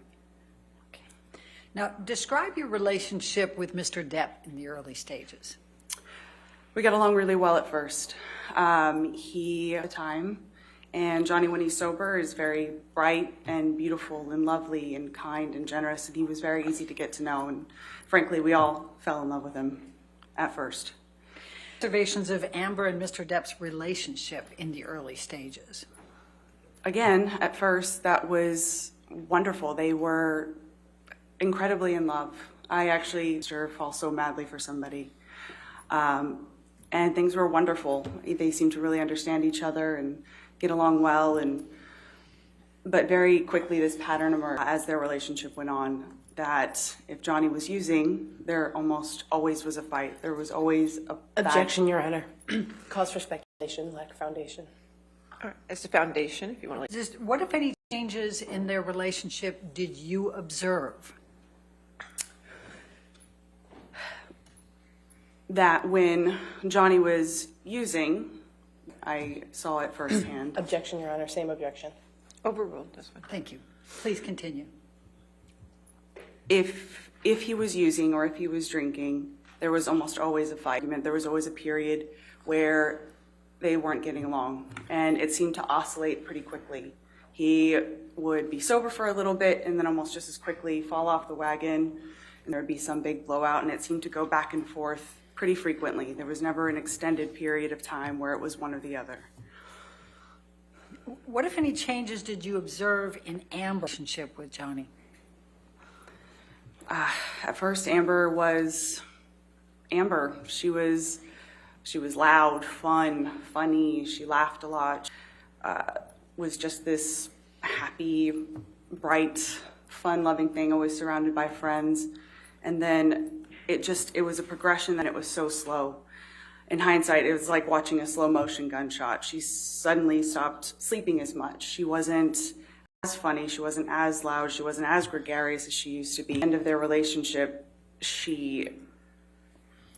Now describe your relationship with Mr. Depp in the early stages. We got along really well at first. He, at the time, and Johnny, when he's sober, is very bright and beautiful and lovely and kind and generous, and he was very easy to get to know, and frankly, we all fell in love with him at first. Observations of Amber and Mr. Depp's relationship in the early stages. Again, at first, that was wonderful. They were incredibly in love. I actually fall so madly for somebody. And things were wonderful. They seemed to really understand each other and get along well. But very quickly, this pattern emerged as their relationship went on, that if Johnny was using, there almost always was a fight. There was always a Objection, Your Honor. Cause for speculation, lack of foundation. All right, as the foundation, if you want to. Just what, if any, changes in their relationship did you observe? That when Johnny was using, I saw it firsthand. Objection, Your Honor. Same objection. Overruled, that's fine. Thank you. Please continue. If he was using or if he was drinking, there was almost always a fight. There was always a period where they weren't getting along, and it seemed to oscillate pretty quickly. He would be sober for a little bit and then almost just as quickly fall off the wagon, and there would be some big blowout, and it seemed to go back and forth pretty frequently. There was never an extended period of time where it was one or the other. What, if any, changes did you observe in Amber's relationship with Johnny? At first, Amber was Amber. She was loud, fun, funny. She laughed a lot. Was just this happy, bright, fun-loving thing, always surrounded by friends. And then it was a progression that it was so slow. In hindsight, it was like watching a slow-motion gunshot. She suddenly stopped sleeping as much. She wasn't as funny, she wasn't as loud, she wasn't as gregarious as she used to be. At the end of their relationship, she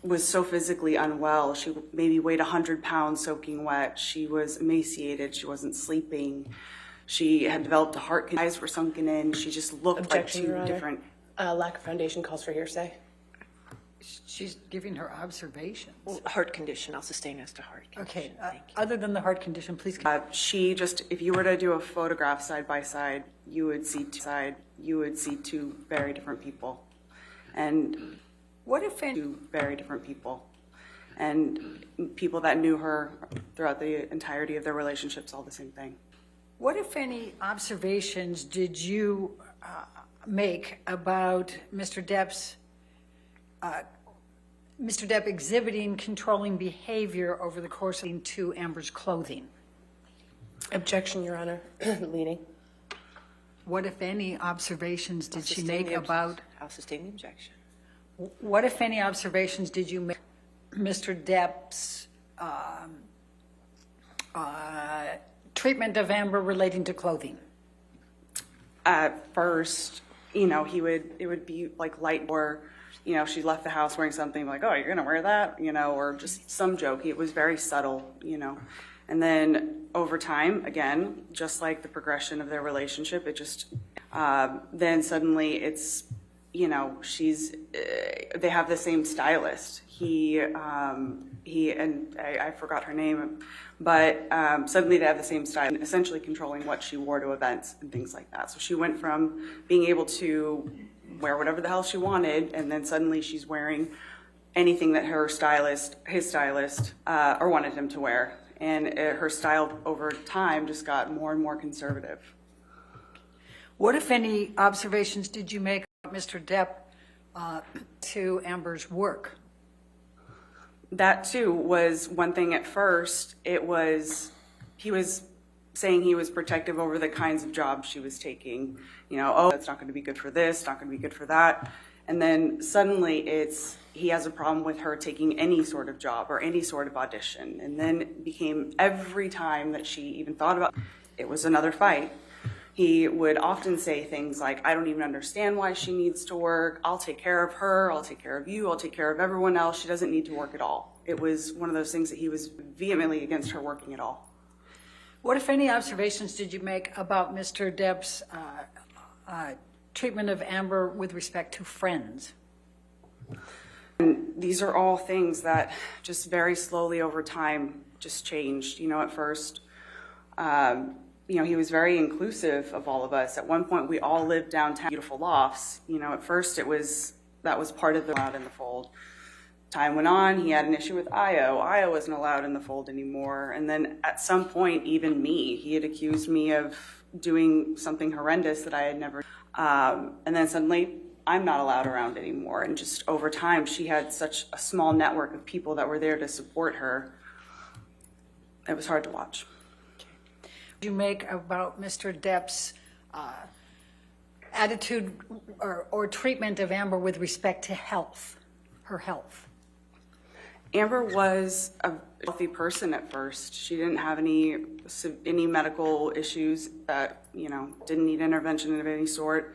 was so physically unwell. She maybe weighed 100 pounds soaking wet. She was emaciated, she wasn't sleeping. She had developed a heart condition, eyes were sunken in. She just looked Objection, like Your two Honor. different. Lack of foundation calls for hearsay. She's giving her observations. Well, heart condition, I'll sustain as to heart Okay, condition. Thank you. other than the heart condition, please. She just, if you were to do a photograph side by side, you would see two very different people. And What, if any, two very different people. And people that knew her throughout the entirety of their relationships, all the same thing. what, if any, observations did you make about Mr. Depp exhibiting controlling behavior over the course of to Amber's clothing? Objection, Your Honor. Leading. What, if any, observations did she Sustain make the about? I'll sustain the objection. What, if any, observations did you make Mr. Depp's treatment of Amber relating to clothing? At first, it would be like light or you know, she left the house wearing something like, oh, you're going to wear that, you know, or just some joke. It was very subtle, you know. And then over time, again, just like the progression of their relationship, it just, then suddenly it's, you know, they have the same stylist. He and I forgot her name, but suddenly they have the same style, essentially controlling what she wore to events and things like that. So she went from being able to wear whatever the hell she wanted, and then suddenly she's wearing anything that his stylist, or wanted him to wear. And her style over time just got more and more conservative. What, if any, observations did you make about Mr. Depp to Amber's work? That too was one thing at first. He was saying he was protective over the kinds of jobs she was taking. You know, oh, that's not going to be good for this, not going to be good for that. And then suddenly he has a problem with her taking any sort of job or any sort of audition. And then it became every time that she even thought about it was another fight. He would often say things like, I don't even understand why she needs to work. I'll take care of her. I'll take care of you. I'll take care of everyone else. She doesn't need to work at all. It was one of those things that he was vehemently against her working at all. What, if any, observations did you make about Mr. Depp's treatment of Amber with respect to friends? And these are all things that just very slowly over time just changed. You know, at first, you know, he was very inclusive of all of us. At one point, we all lived downtown, beautiful lofts. You know, at first that was part of the allowed in the fold. Time went on, he had an issue with Io. Io wasn't allowed in the fold anymore. And then at some point, even me, he had accused me of doing something horrendous that I had never. And then suddenly, I'm not allowed around anymore. And just over time, she had such a small network of people that were there to support her. It was hard to watch. You make about Mr. Depp's attitude or treatment of Amber with respect to her health? Amber was a healthy person at first. She didn't have any medical issues that, you know, didn't need intervention of any sort.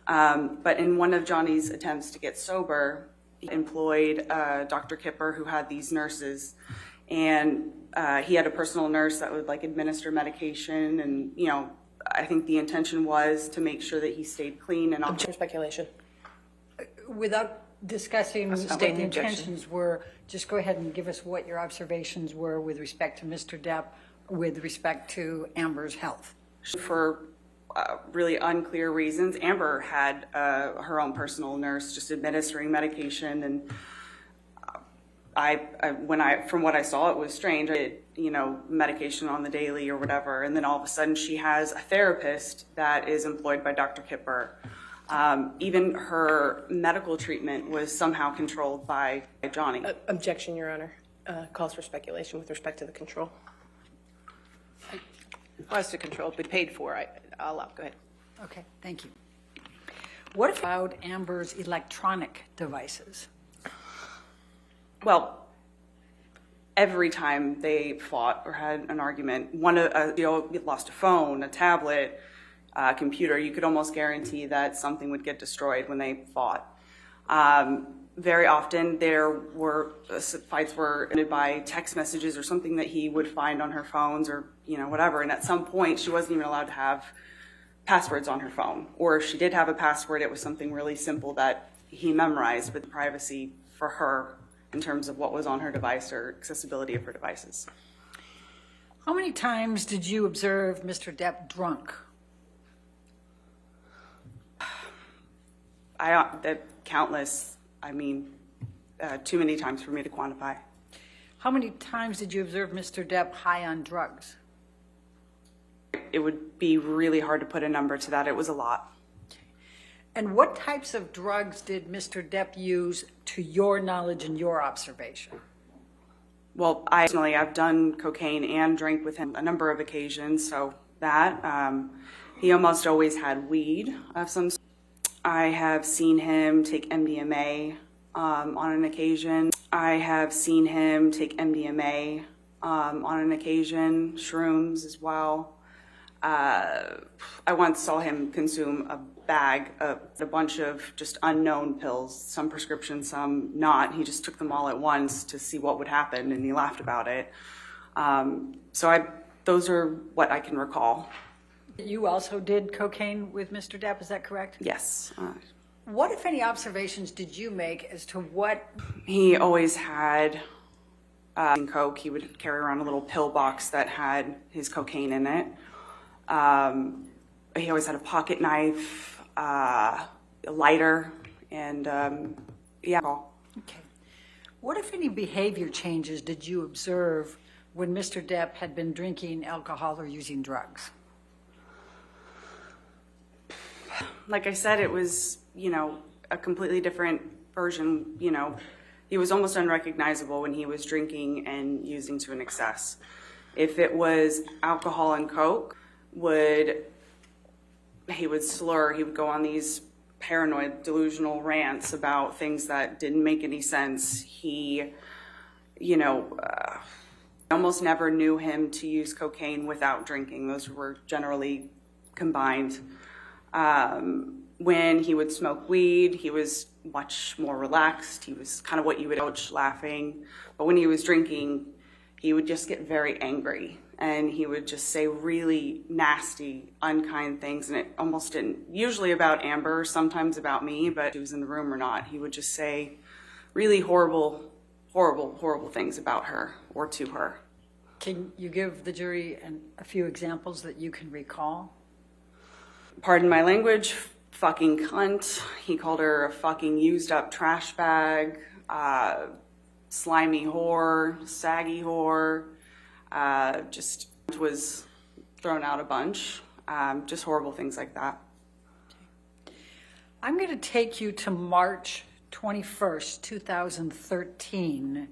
But in one of Johnny's attempts to get sober, he employed Dr. Kipper, who had these nurses, and he had a personal nurse that would like administer medication, and you know, I think the intention was to make sure that he stayed clean and all. Speculation. Without discussing what the intentions were, just go ahead and give us what your observations were with respect to Mr. Depp, with respect to Amber's health. For really unclear reasons, Amber had her own personal nurse just administering medication, and from what I saw, it was strange. I did, you know, medication on the daily or whatever, and then all of a sudden she has a therapist that is employed by Dr. Kipper. Even her medical treatment was somehow controlled by Johnny. Objection, Your Honor. Calls for speculation with respect to the control. Was to control, but paid for. I'll allow. Go ahead. Okay, thank you. What about Amber's electronic devices? Well, every time they fought or had an argument, lost a phone, a tablet, a computer, you could almost guarantee that something would get destroyed when they fought. Very often fights were ended by text messages or something that he would find on her phones or, you know, whatever. And at some point, she wasn't even allowed to have passwords on her phone. Or if she did have a password, it was something really simple that he memorized with privacy for her in terms of what was on her device or accessibility of her devices. How many times did you observe Mr. Depp drunk? Countless. I mean, too many times for me to quantify. How many times did you observe Mr. Depp high on drugs? It would be really hard to put a number to that. It was a lot. And what types of drugs did Mr. Depp use to your knowledge and your observation? Well, I've done cocaine and drank with him a number of occasions, so that. He almost always had weed of some sort. I have seen him take MDMA on an occasion. I have seen him take MDMA on an occasion, shrooms as well. I once saw him consume a bag of a bunch of just unknown pills, some prescription, some not. He just took them all at once to see what would happen, and he laughed about it. Those are what I can recall. You also did cocaine with Mr. Depp, is that correct? Yes. What, if any, observations did you make as to what? He always had coke. He would carry around a little pill box that had his cocaine in it. He always had a pocket knife, a lighter, and yeah. Okay. What, if any, behavior changes did you observe when Mr. Depp had been drinking alcohol or using drugs? Like I said, it was, a completely different version. He was almost unrecognizable when he was drinking and using to an excess. If it was alcohol and coke, he would slur, he would go on these paranoid, delusional rants about things that didn't make any sense. He, almost never knew him to use cocaine without drinking. Those were generally combined. When he would smoke weed, he was much more relaxed. He was kind of what you would couch laughing. But when he was drinking, he would just get very angry. And he would just say really nasty, unkind things. And it almost didn't, usually about Amber, sometimes about me, but if he was in the room or not, he would just say really horrible, horrible, horrible things about her or to her. Can you give the jury a few examples that you can recall? Pardon my language, fucking cunt. He called her a fucking used up trash bag, slimy whore, saggy whore, just was thrown out a bunch, just horrible things like that. I'm going to take you to March 21st, 2013,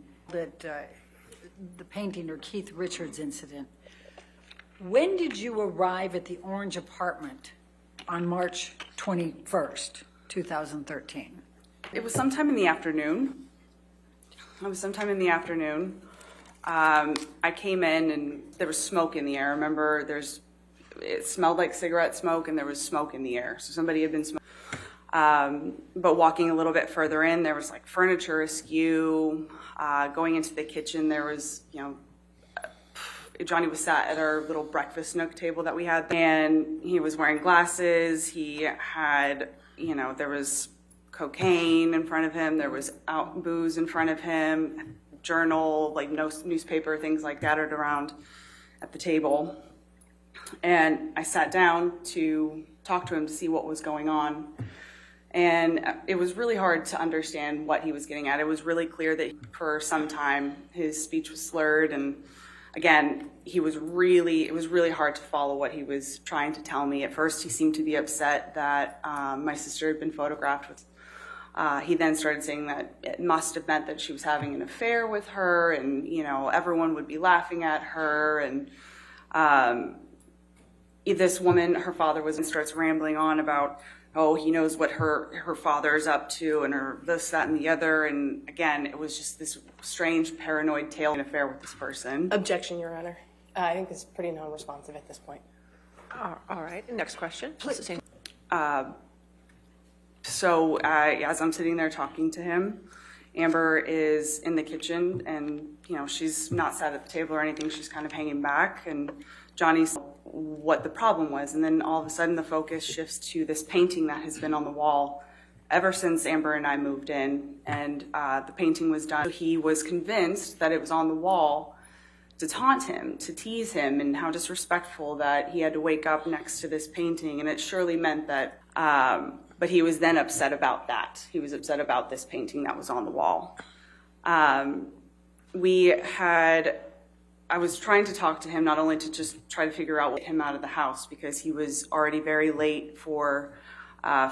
the painting or Keith Richards incident. When did you arrive at the Orange apartment on March 21st, 2013? It was sometime in the afternoon. I came in and there was smoke in the air. Remember, it smelled like cigarette smoke and there was smoke in the air. So somebody had been smoking. But walking a little bit further in, there was like furniture askew. Going into the kitchen, there was, Johnny was sat at our little breakfast nook table that we had, and he was wearing glasses. He had, there was cocaine in front of him. There was booze in front of him, journal, like no newspaper, things like that around at the table. And I sat down to talk to him to see what was going on. And it was really hard to understand what he was getting at. It was really clear that for some time his speech was slurred, and again, it was really hard to follow what he was trying to tell me. At first, he seemed to be upset that my sister had been photographed with. He then started saying that it must have meant that she was having an affair with her, and everyone would be laughing at her. And this woman, her father starts rambling on about, oh, he knows what her father's up to, and her this, that, and the other. And again, it was just this strange, paranoid tale, an affair with this person. Objection, Your Honor. I think this is pretty non-responsive at this point. All right, next question. So as I'm sitting there talking to him, Amber is in the kitchen, and she's not sat at the table or anything. She's kind of hanging back, and Johnny's what the problem was. And then all of a sudden the focus shifts to this painting that has been on the wall ever since Amber and I moved in, and the painting was done. He was convinced that it was on the wall to taunt him, to tease him, and how disrespectful that he had to wake up next to this painting. And it surely meant that, but he was then upset about that. He was upset about this painting that was on the wall. I was trying to talk to him, not only to just try to figure out what him out of the house, because he was already very late for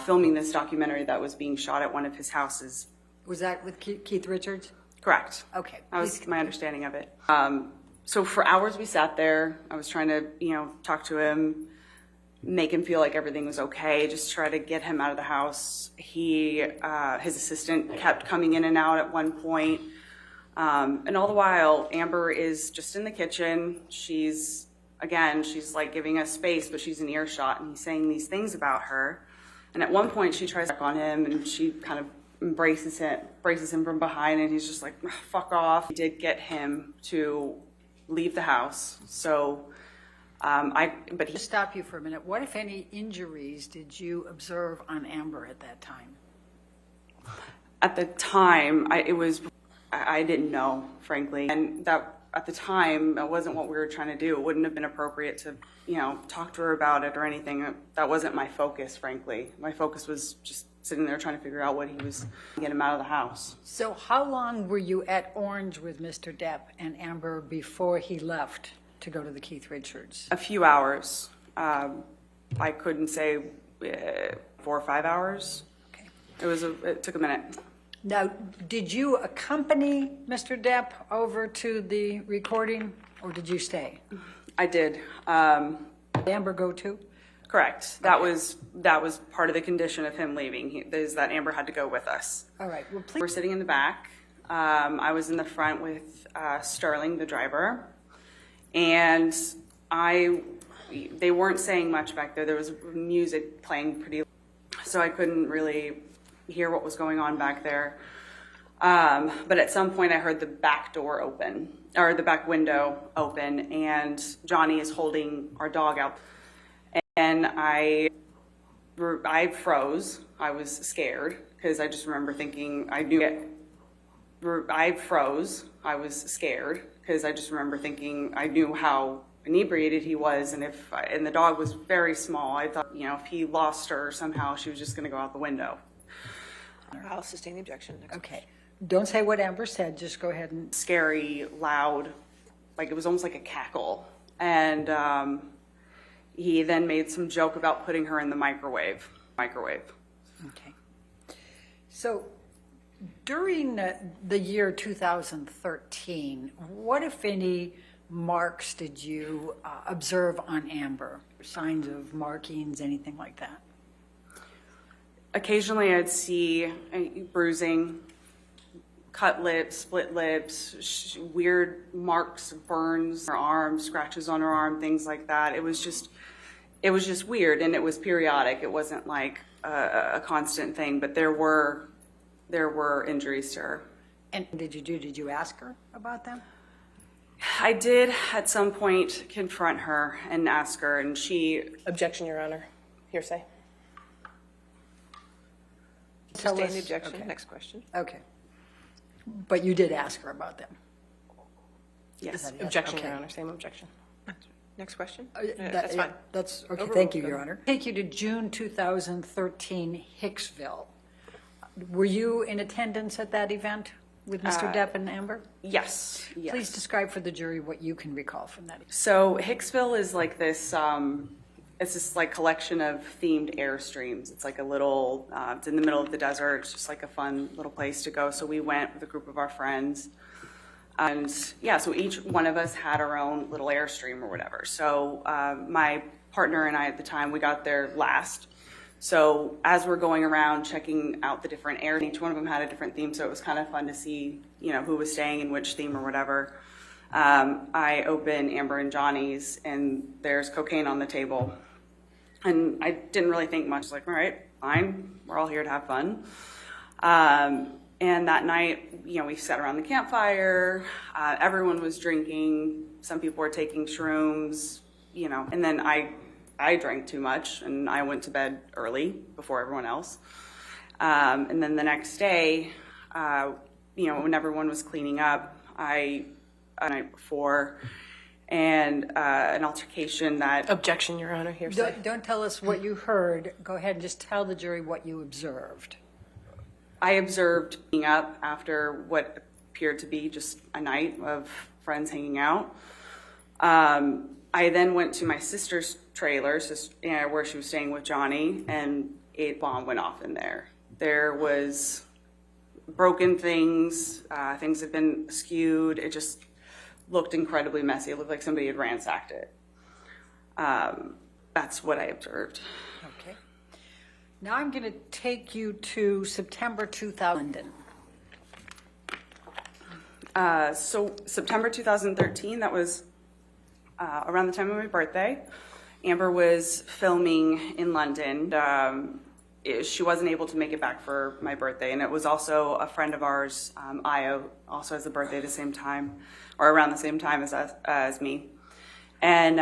filming this documentary that was being shot at one of his houses. Was that with Keith Richards? Correct. Okay. That was my understanding of it. So for hours we sat there. I was trying to, talk to him, make him feel like everything was okay, just try to get him out of the house. His assistant kept coming in and out at one point. And all the while, Amber is just in the kitchen. She's again, she's like giving us space, but she's in earshot, and he's saying these things about her. And at one point, she tries to check on him, and she kind of embraces him from behind, and he's just like, fuck off. We did get him to leave the house. So, but he... To stop you for a minute, what, if any, injuries did you observe on Amber at that time? At the time, I didn't know, frankly. And that, at the time, that wasn't what we were trying to do. It wouldn't have been appropriate to, talk to her about it or anything. That wasn't my focus, frankly. My focus was just sitting there trying to figure out what he was, get him out of the house. So how long were you at Orange with Mr. Depp and Amber before he left to go to the Keith Richards? A few hours. I couldn't say 4 or 5 hours. Okay. It took a minute. Now, did you accompany Mr. Depp over to the recording, or did you stay? I did. Did Amber go too? Correct. That was part of the condition of him leaving, is that Amber had to go with us. All right. Well, please. We're sitting in the back. I was in the front with Sterling, the driver, and they weren't saying much back there. There was music playing pretty, so I couldn't really hear what was going on back there. But at some point I heard the back door open, or the back window open, and Johnny is holding our dog out. And I froze. I was scared because I just remember thinking I froze. I was scared because I just remember thinking I knew how inebriated he was, and and the dog was very small. I thought, if he lost her somehow, she was just going to go out the window. I'll sustain the objection. Okay. Don't say what Amber said. Just go ahead and... Scary, loud, like it was almost like a cackle. And he then made some joke about putting her in the microwave. Okay. So during the year 2013, what, if any, marks did you observe on Amber? Signs of markings, anything like that? Occasionally I'd see bruising, cut lips, split lips, weird marks, burns on her arm, scratches on her arm, things like that. It was just weird, and it was periodic. It wasn't like a constant thing, but there were injuries to her. And did you ask her about them? I did at some point confront her and ask her, and she... Objection, Your Honor. Hearsay. Sustain the objection. Okay. Next question. Okay. But you did ask her about them? Yes. Objection, okay. Your Honor. Same objection. Next question. That's fine. That's okay. Overruled. Thank you, Your Honor. Take you to June 2013, Hicksville. Were you in attendance at that event with Mr. Depp and Amber? Yes. Please describe for the jury what you can recall from that. So Hicksville is like this, it's this like collection of themed Airstreams. It's like a little, it's in the middle of the desert. It's just like a fun little place to go. So we went with a group of our friends. And yeah, so each one of us had our own little Airstream or whatever. So my partner and I at the time, we got there last. So as we're going around checking out the different air, each one of them had a different theme, so it was kind of fun to see, who was staying in which theme or whatever. I open Amber and Johnny's, and there's cocaine on the table. And I didn't really think much. I was like, all right, fine, we're all here to have fun. And that night, we sat around the campfire, everyone was drinking, some people were taking shrooms, and then I drank too much, and I went to bed early before everyone else. And then the next day, when everyone was cleaning up, the night before, and an altercation that... Objection, Your Honor. Hearsay. Don't tell us what you heard. Go ahead and just tell the jury what you observed. I observed being up after what appeared to be just a night of friends hanging out. I then went to my sister's trailer, where she was staying with Johnny, and a bomb went off in there. There was broken things, things had been skewed. It just looked incredibly messy. It looked like somebody had ransacked it. That's what I observed. Okay. Now I'm going to take you to September 2000. So September 2013, that was around the time of my birthday. Amber was filming in London. She wasn't able to make it back for my birthday, and it was also a friend of ours, Io, also has a birthday the same time, or around the same time as me. And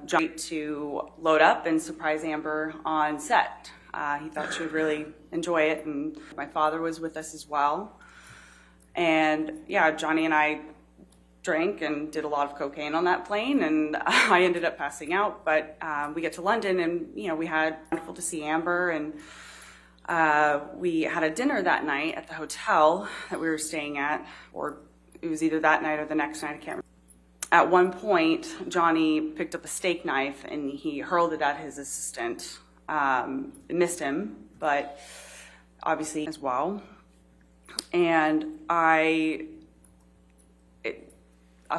John to load up and surprise Amber on set. He thought she would really enjoy it, and my father was with us as well. And yeah, Johnny and I drank and did a lot of cocaine on that plane, and I ended up passing out. But we get to London, and we had wonderful to see Amber, and we had a dinner that night at the hotel that we were staying at, or it was either that night or the next night, I can't remember. At one point, Johnny picked up a steak knife and he hurled it at his assistant. It missed him, but obviously as well. And a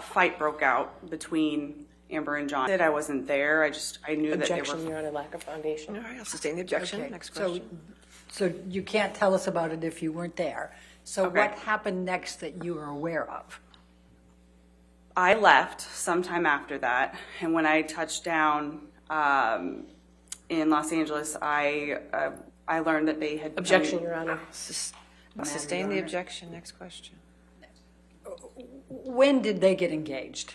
fight broke out between Amber and John. I wasn't there. I knew that they were. Objection, Your Honor, lack of foundation. All right, I'll sustain the objection. Okay, Next question. So you can't tell us about it if you weren't there. So Okay. what happened next that you were aware of? I left sometime after that, and when I touched down in Los Angeles, I learned that they had. Objection, Your Honor. Sustain the objection. Next question. When did they get engaged?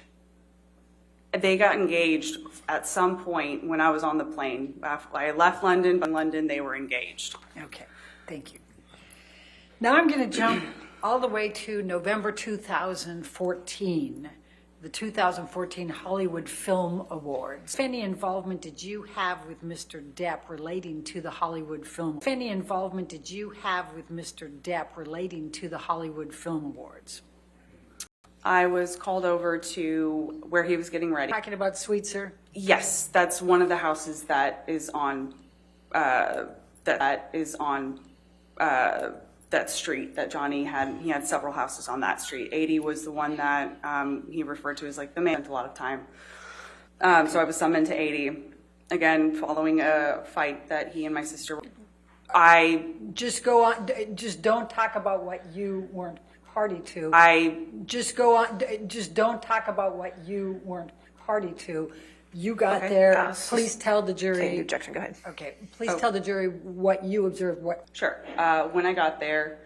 They got engaged at some point when I was on the plane. After I left London, but in London they were engaged. Okay, thank you. Now I'm going to jump all the way to November 2014, the 2014 Hollywood Film Awards. If any involvement did you have with Mr. Depp relating to the Hollywood Film? If any involvement did you have with Mr. Depp relating to the Hollywood Film Awards? I was called over to where he was getting ready. Talking about Sweetser? Yes, that's one of the houses that is on that street that Johnny had. He had several houses on that street. 80 was the one that he referred to as like the man. Spent a lot of time. So I was summoned to 80 again, following a fight that he and my sister. I just go on. Just don't talk about what you weren't party to. Just go on. Just don't talk about what you weren't party to. You got there. Please tell the jury. Okay, objection. Go ahead. Okay. Please tell the jury what you observed. What? Sure. When I got there,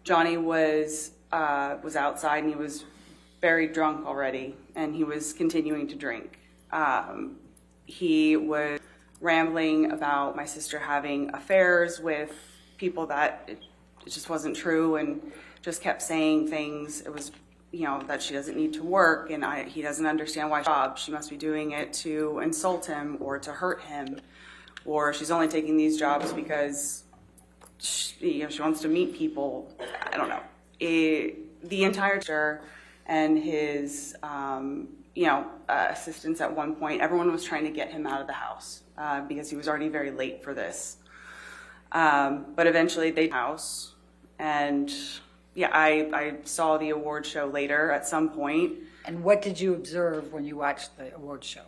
Johnny was outside and he was very drunk already, and he was continuing to drink. He was rambling about my sister having affairs with people that it just wasn't true, and just kept saying things. It was, that she doesn't need to work, and he doesn't understand why she must be doing it to insult him or to hurt him, or she's only taking these jobs because she wants to meet people. I don't know. The entire and his assistants at one point, everyone was trying to get him out of the house because he was already very late for this. But eventually they house, and yeah, I saw the award show later at some point. And what did you observe when you watched the award show?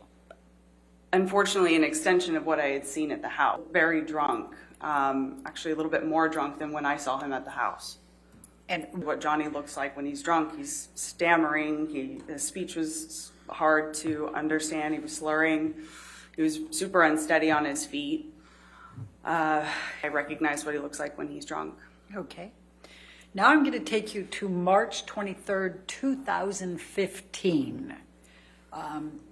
Unfortunately, an extension of what I had seen at the house. Very drunk, actually a little bit more drunk than when I saw him at the house. And what Johnny looks like when he's drunk, he's stammering, his speech was hard to understand, he was slurring, he was super unsteady on his feet. I recognize what he looks like when he's drunk. Okay. Now I'm going to take you to March 23rd, 2015. And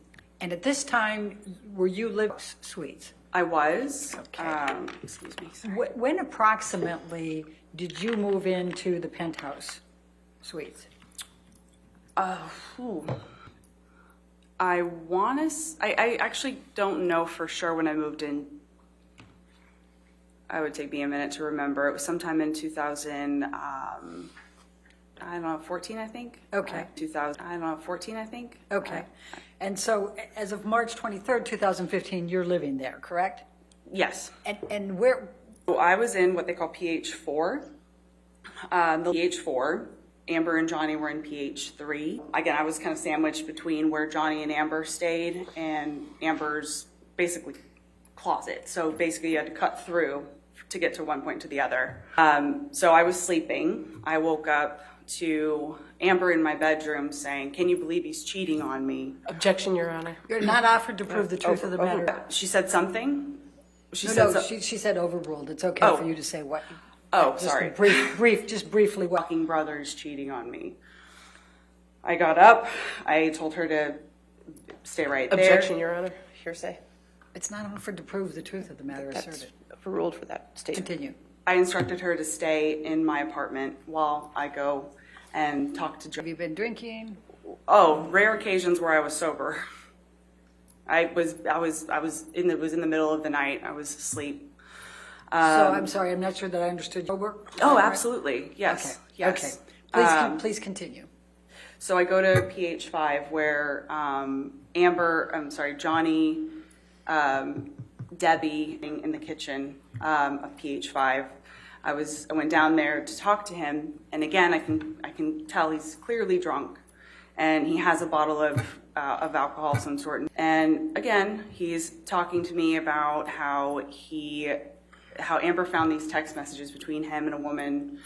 at this time, were you living Suites? I was. Okay. Excuse me. Sorry. When approximately did you move into the penthouse suites? I actually don't know for sure when I moved in. I would take me a minute to remember. It was sometime in 2000, 14, I think. Okay. 14, I think. Okay. And so as of March 23rd, 2015, you're living there, correct? Yes. And where? So I was in what they call PH4. The PH4. Amber and Johnny were in PH3. Again, I was kind of sandwiched between where Johnny and Amber stayed, and Amber's basically closet. So basically you had to cut through to get to one point to the other. So I was sleeping. I woke up to Amber in my bedroom saying, "Can you believe he's cheating on me?" Objection, Your Honor. You're not offered to prove the truth of the matter. She said something? She said overruled. It's okay for you to say what. Oh, just sorry. Just briefly. What? Fucking brother's cheating on me. I got up. I told her to stay right there. Objection, Your Honor. Hearsay. It's not offered to prove the truth of the matter asserted. Overruled for that statement. Continue. I instructed her to stay in my apartment while I go and talk to Joe. Have you been drinking? Oh, rare occasions where I was sober. It was in the middle of the night. I was asleep. So I'm sorry, I'm not sure that I understood your work. Oh, absolutely. Yes. Okay. Yes. Okay. Please continue. So I go to PH5 where Johnny, Debbie in the kitchen of PH5. I went down there to talk to him, and again, I can tell he's clearly drunk, and he has a bottle of alcohol of some sort. And again, he's talking to me about how Amber found these text messages between him and a woman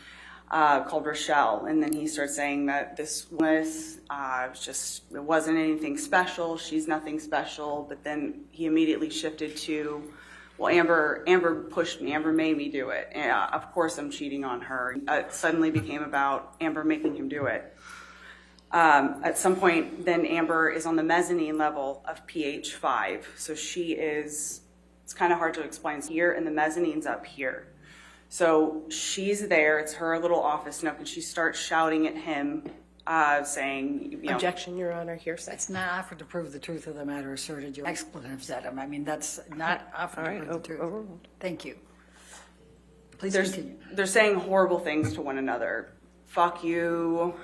called Rochelle, and then he starts saying that this was it wasn't anything special. She's nothing special. But then he immediately shifted to, well, Amber pushed me. Amber made me do it. Of course, I'm cheating on her. It suddenly became about Amber making him do it. At some point, then Amber is on the mezzanine level of PH5. So it's kind of hard to explain here, and the mezzanine's up here. So she's there, it's her little office nook, and she starts shouting at him, saying, Objection, Your Honor, hearsay. It's not offered to prove the truth of the matter asserted. Your expletives at him. I mean, that's not offered to prove the truth. Overruled. Thank you. Please continue. They're saying horrible things to one another. Fuck you.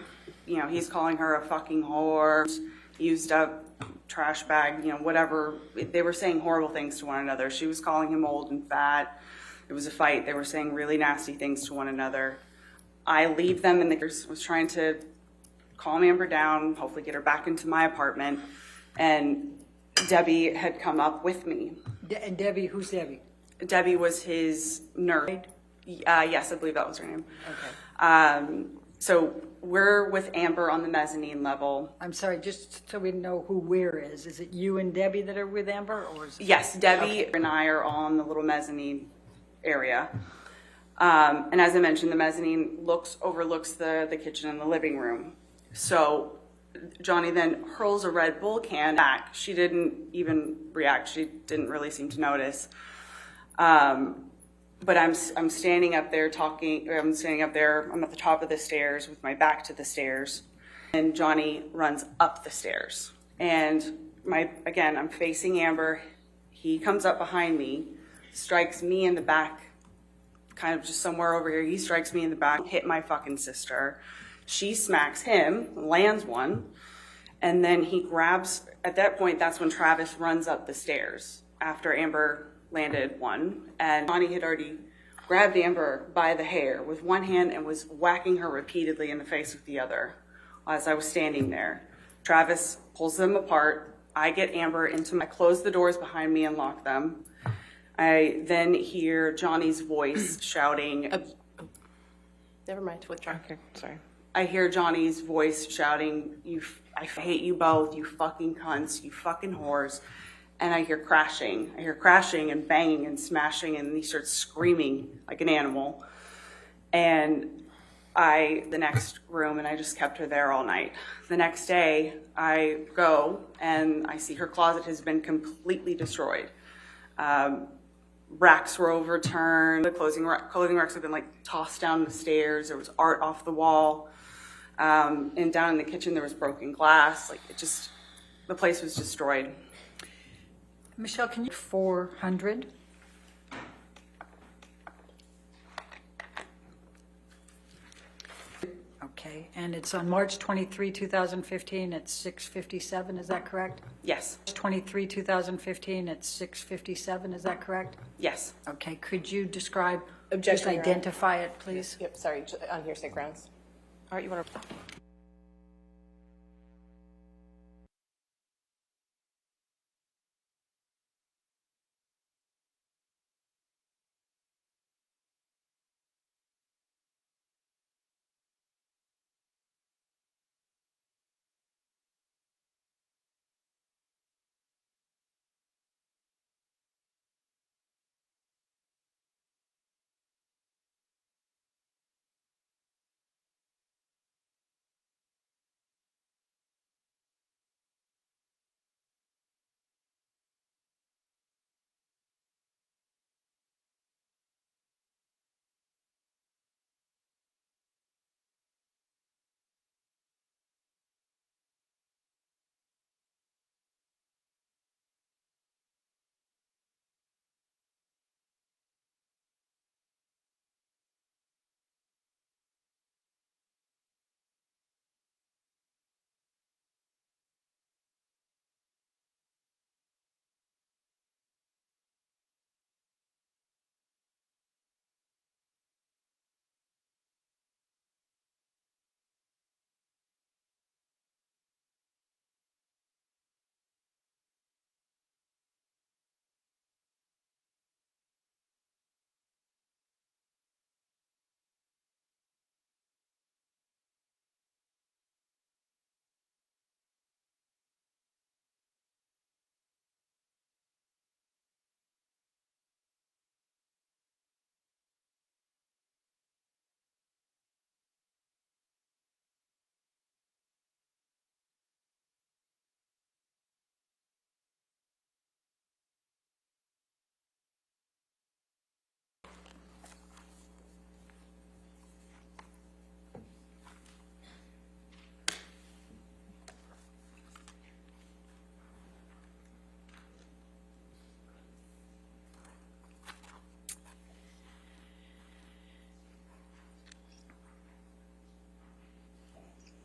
He's calling her a fucking whore, used up trash bag, whatever. They were saying horrible things to one another. She was calling him old and fat. It was a fight. They were saying really nasty things to one another. I leave them, and was trying to calm Amber down, hopefully get her back into my apartment. And Debbie had come up with me. And Debbie, who's Debbie? Debbie was his nurse. Yes, I believe that was her name. Okay. So we're with Amber on the mezzanine level. I'm sorry, just so we know who where is. Is it you and Debbie that are with Amber, or is it? Yes, Debbie and I are on the little mezzanine area. And as I mentioned, the mezzanine overlooks the kitchen and the living room. So Johnny then hurls a Red Bull can back. She didn't even react. She didn't really seem to notice. But I'm standing up there talking. I'm standing up there. I'm at the top of the stairs with my back to the stairs, and Johnny runs up the stairs. And I'm facing Amber. He comes up behind me, strikes me in the back, kind of just somewhere over here. He strikes me in the back, hit my fucking sister. She smacks him, lands one, and then he grabs. At that point, that's when Travis runs up the stairs after Amber landed one, and Johnny had already grabbed Amber by the hair with one hand and was whacking her repeatedly in the face with the other as I was standing there. Travis pulls them apart. I get Amber I close the doors behind me and lock them. I then hear Johnny's voice shouting. Never mind, withdraw. Okay, sorry. I hear Johnny's voice shouting, I hate you both, you fucking cunts, you fucking whores. And I hear crashing. I hear crashing and banging and smashing, and he starts screaming like an animal. And the next room, and I just kept her there all night. The next day, I go, and I see her closet has been completely destroyed. Racks were overturned. The clothing racks have been tossed down the stairs. There was art off the wall. And down in the kitchen, there was broken glass. The place was destroyed. Michelle, can you 400? Okay, and it's on March 23, 2015 at 6:57, is that correct? Yes. 23, 2015 at 6:57, is that correct? Yes. Okay, could you describe, Objection, just Your Honor. identify it, please? Yep, sorry, on hearsay grounds. All right, you want to?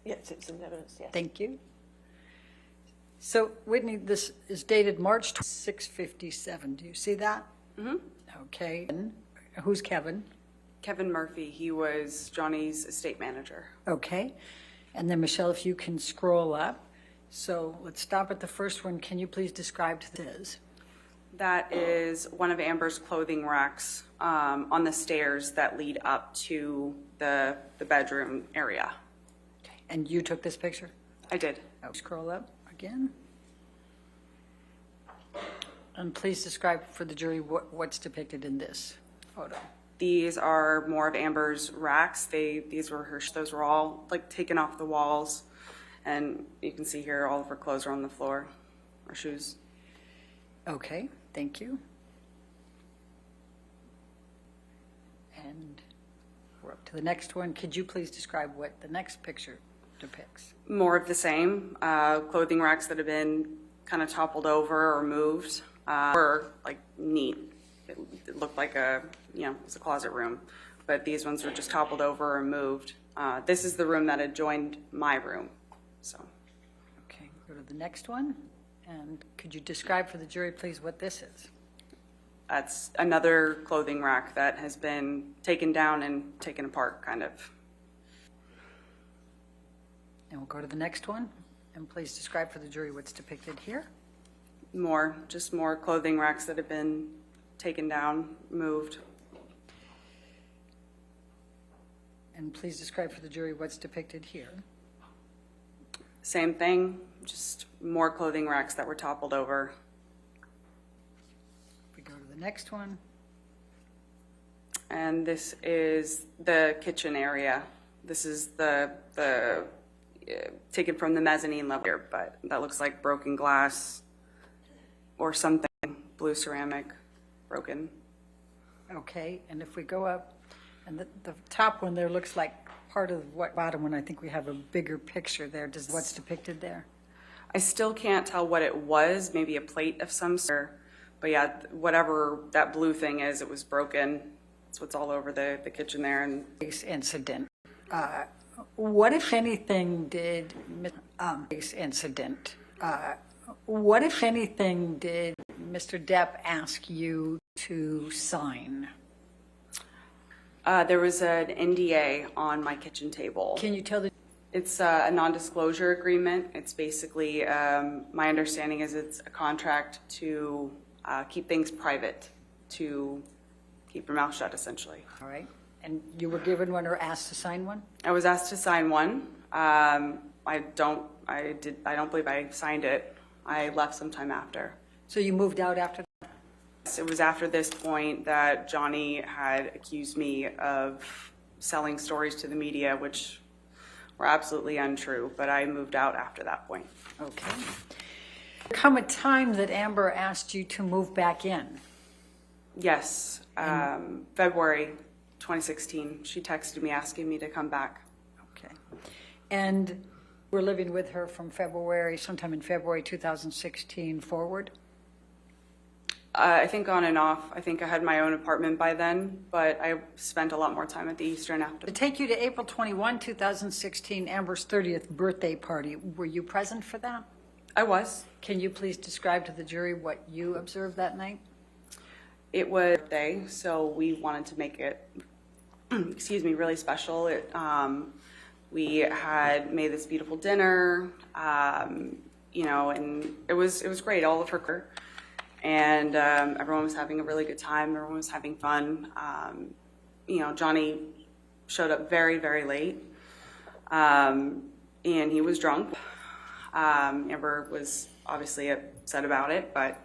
Yes, it's in evidence, yes. Thank you. So, Whitney, this is dated March 6:57. Do you see that? Mm-hmm. Okay. And who's Kevin? Kevin Murphy, he was Johnny's estate manager. Okay. And then, Michelle, if you can scroll up. So let's stop at the first one. Can you please describe to this? That is one of Amber's clothing racks on the stairs that lead up to the bedroom area. Okay. And you took this picture? I did. Oh, scroll up again. And please describe for the jury what's depicted in this photo. These are more of Amber's racks. These were her. Those were all like taken off the walls, and you can see here all of her clothes are on the floor, her shoes. Okay, thank you. And we're up to the next one. Could you please describe what the next picture depicts? More of the same. Clothing racks that have been kind of toppled over or moved were like neat. It looked like it was a closet room, but these ones were just toppled over or moved. This is the room that adjoined my room. So, okay, go to the next one. And could you describe for the jury, please, what this is? That's another clothing rack that has been taken down and taken apart, kind of. And we'll go to the next one. And please describe for the jury what's depicted here. Just more clothing racks that have been taken down, moved. And please describe for the jury what's depicted here. Same thing, just more clothing racks that were toppled over. We go to the next one. And this is the kitchen area. This is the taken from the mezzanine level here, but that looks like broken glass or something, blue ceramic, broken. Okay, and if we go up, and the top one there looks like part of what bottom one, I think we have a bigger picture there. Does what's depicted there? I still can't tell what it was, maybe a plate of some sort. But yeah, whatever that blue thing is, it was broken. That's what's all over the kitchen there. And This incident. What, if anything, did this incident? What, if anything, did Mr. Depp ask you to sign? There was an NDA on my kitchen table. Can you tell the... It's a non-disclosure agreement. It's basically, my understanding is it's a contract to keep things private, to keep your mouth shut, essentially. All right. And you were given one or asked to sign one? I was asked to sign one. I don't believe I signed it. I left sometime after. So you moved out after that? It was after this point that Johnny had accused me of selling stories to the media, which were absolutely untrue, but I moved out after that point. Okay. Come a time that Amber asked you to move back in? Yes, February 2016. She texted me asking me to come back. Okay. And we're living with her from sometime in February 2016 forward? I think on and off. I think I had my own apartment by then, but I spent a lot more time at the Eastern after. To take you to April 21, 2016, Amber's 30th birthday party. Were you present for that? I was. Can you please describe to the jury what you observed that night? It was birthday, so we wanted to make it, really special. We had made this beautiful dinner, and it was great. All of her, and everyone was having a really good time. Everyone was having fun. Johnny showed up very, very late, and he was drunk. Amber was obviously upset about it, but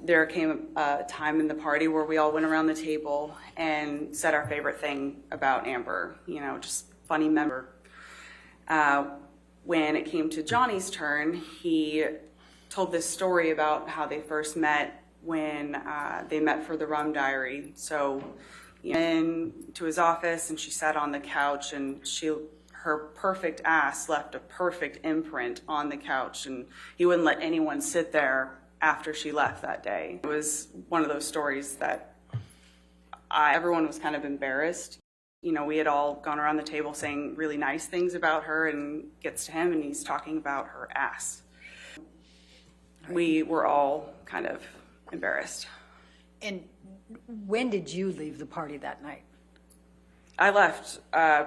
there came a time in the party where we all went around the table and said our favorite thing about Amber, just funny member. When it came to Johnny's turn, he told this story about how they first met when they met for the Rum Diary. So he went to his office and she sat on the couch and her perfect ass left a perfect imprint on the couch, and he wouldn't let anyone sit there after she left that day. It was one of those stories that everyone was kind of embarrassed. You know, we had all gone around the table saying really nice things about her, and gets to him and he's talking about her ass. We were all kind of embarrassed. And when did you leave the party that night? I left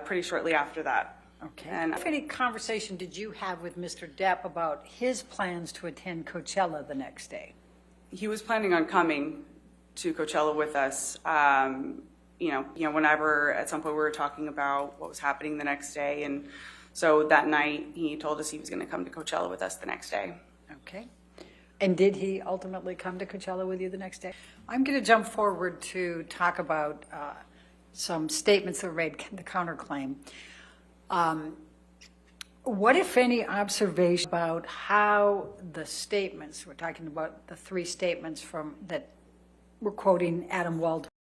pretty shortly after that. Okay. And What any conversation did you have with Mr. Depp about his plans to attend Coachella the next day? he was planning on coming to Coachella with us. Whenever at some point we were talking about what was happening the next day, and so that night he told us he was going to come to Coachella with us the next day. Okay. And did he ultimately come to Coachella with you the next day? I'm going to jump forward to talk about some statements that were made, the counterclaim. What, if any, observation about how the statements, we're talking about the three statements from that we're quoting Adam Waldman,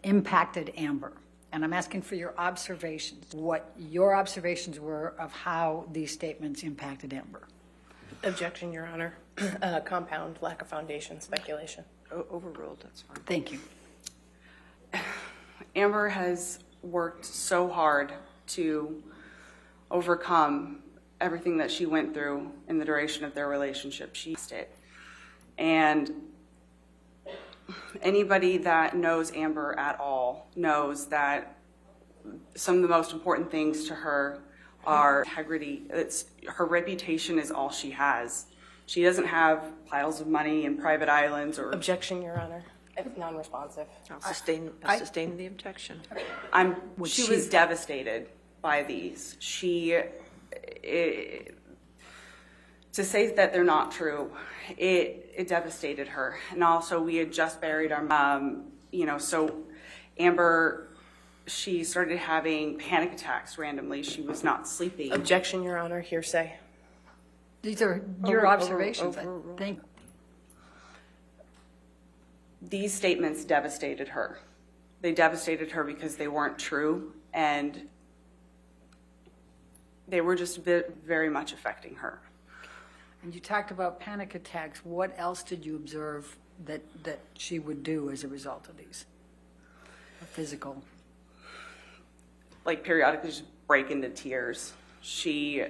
impacted Amber? And I'm asking for your observations, what your observations were of how these statements impacted Amber. Objection, Your Honor. Compound, lack of foundation, speculation. Overruled, that's fine. Thank you. Amber has worked so hard to overcome everything that she went through in the duration of their relationship. She did. And anybody that knows Amber at all knows that some of the most important things to her are integrity. Her reputation is all she has. She doesn't have piles of money and private islands or... Objection, Your Honor. It's non-responsive. I'll sustain the objection. She was devastated by these. To say that they're not true, it devastated her. And also, we had just buried our so Amber, she started having panic attacks randomly. She was not sleeping. Objection, Your Honor. Hearsay. These are your observations. Thank you. These statements devastated her. They devastated her because they weren't true, and they were just very much affecting her. And you talked about panic attacks. What else did you observe that she would do as a result of these? Physical. Like periodically just break into tears. She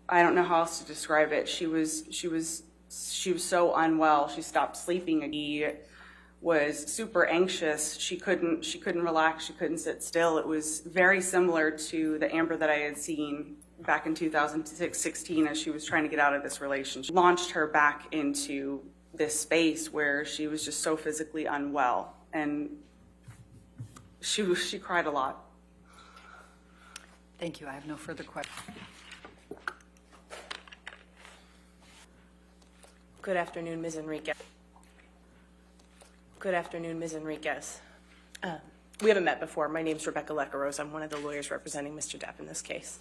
I don't know how else to describe it. She was so unwell. She stopped sleeping. She was super anxious. She couldn't relax. She couldn't sit still. It was very similar to the Amber that I had seen back in 2016 as she was trying to get out of this relationship. Launched her back into this space where she was just so physically unwell, and she cried a lot. Thank you. I have no further questions. Good afternoon, Ms. Enriquez. Good afternoon, Ms. Enriquez. We haven't met before. My name's Rebecca Lecaros. I'm one of the lawyers representing Mr. Depp in this case.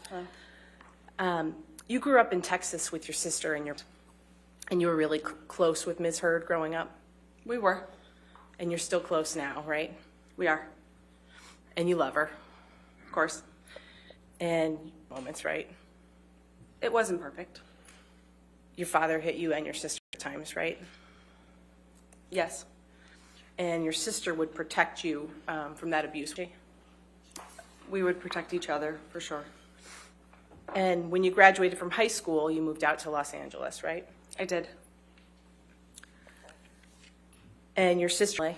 You grew up in Texas with your sister, and you were really close with Ms. Heard growing up? We were. And you're still close now, right? We are. And you love her? Of course. And moments, right? It wasn't perfect. Your father hit you and your sister at times, right? Yes. And your sister would protect you from that abuse? We would protect each other, for sure. And when you graduated from high school, you moved out to Los Angeles, right? I did. And your sister?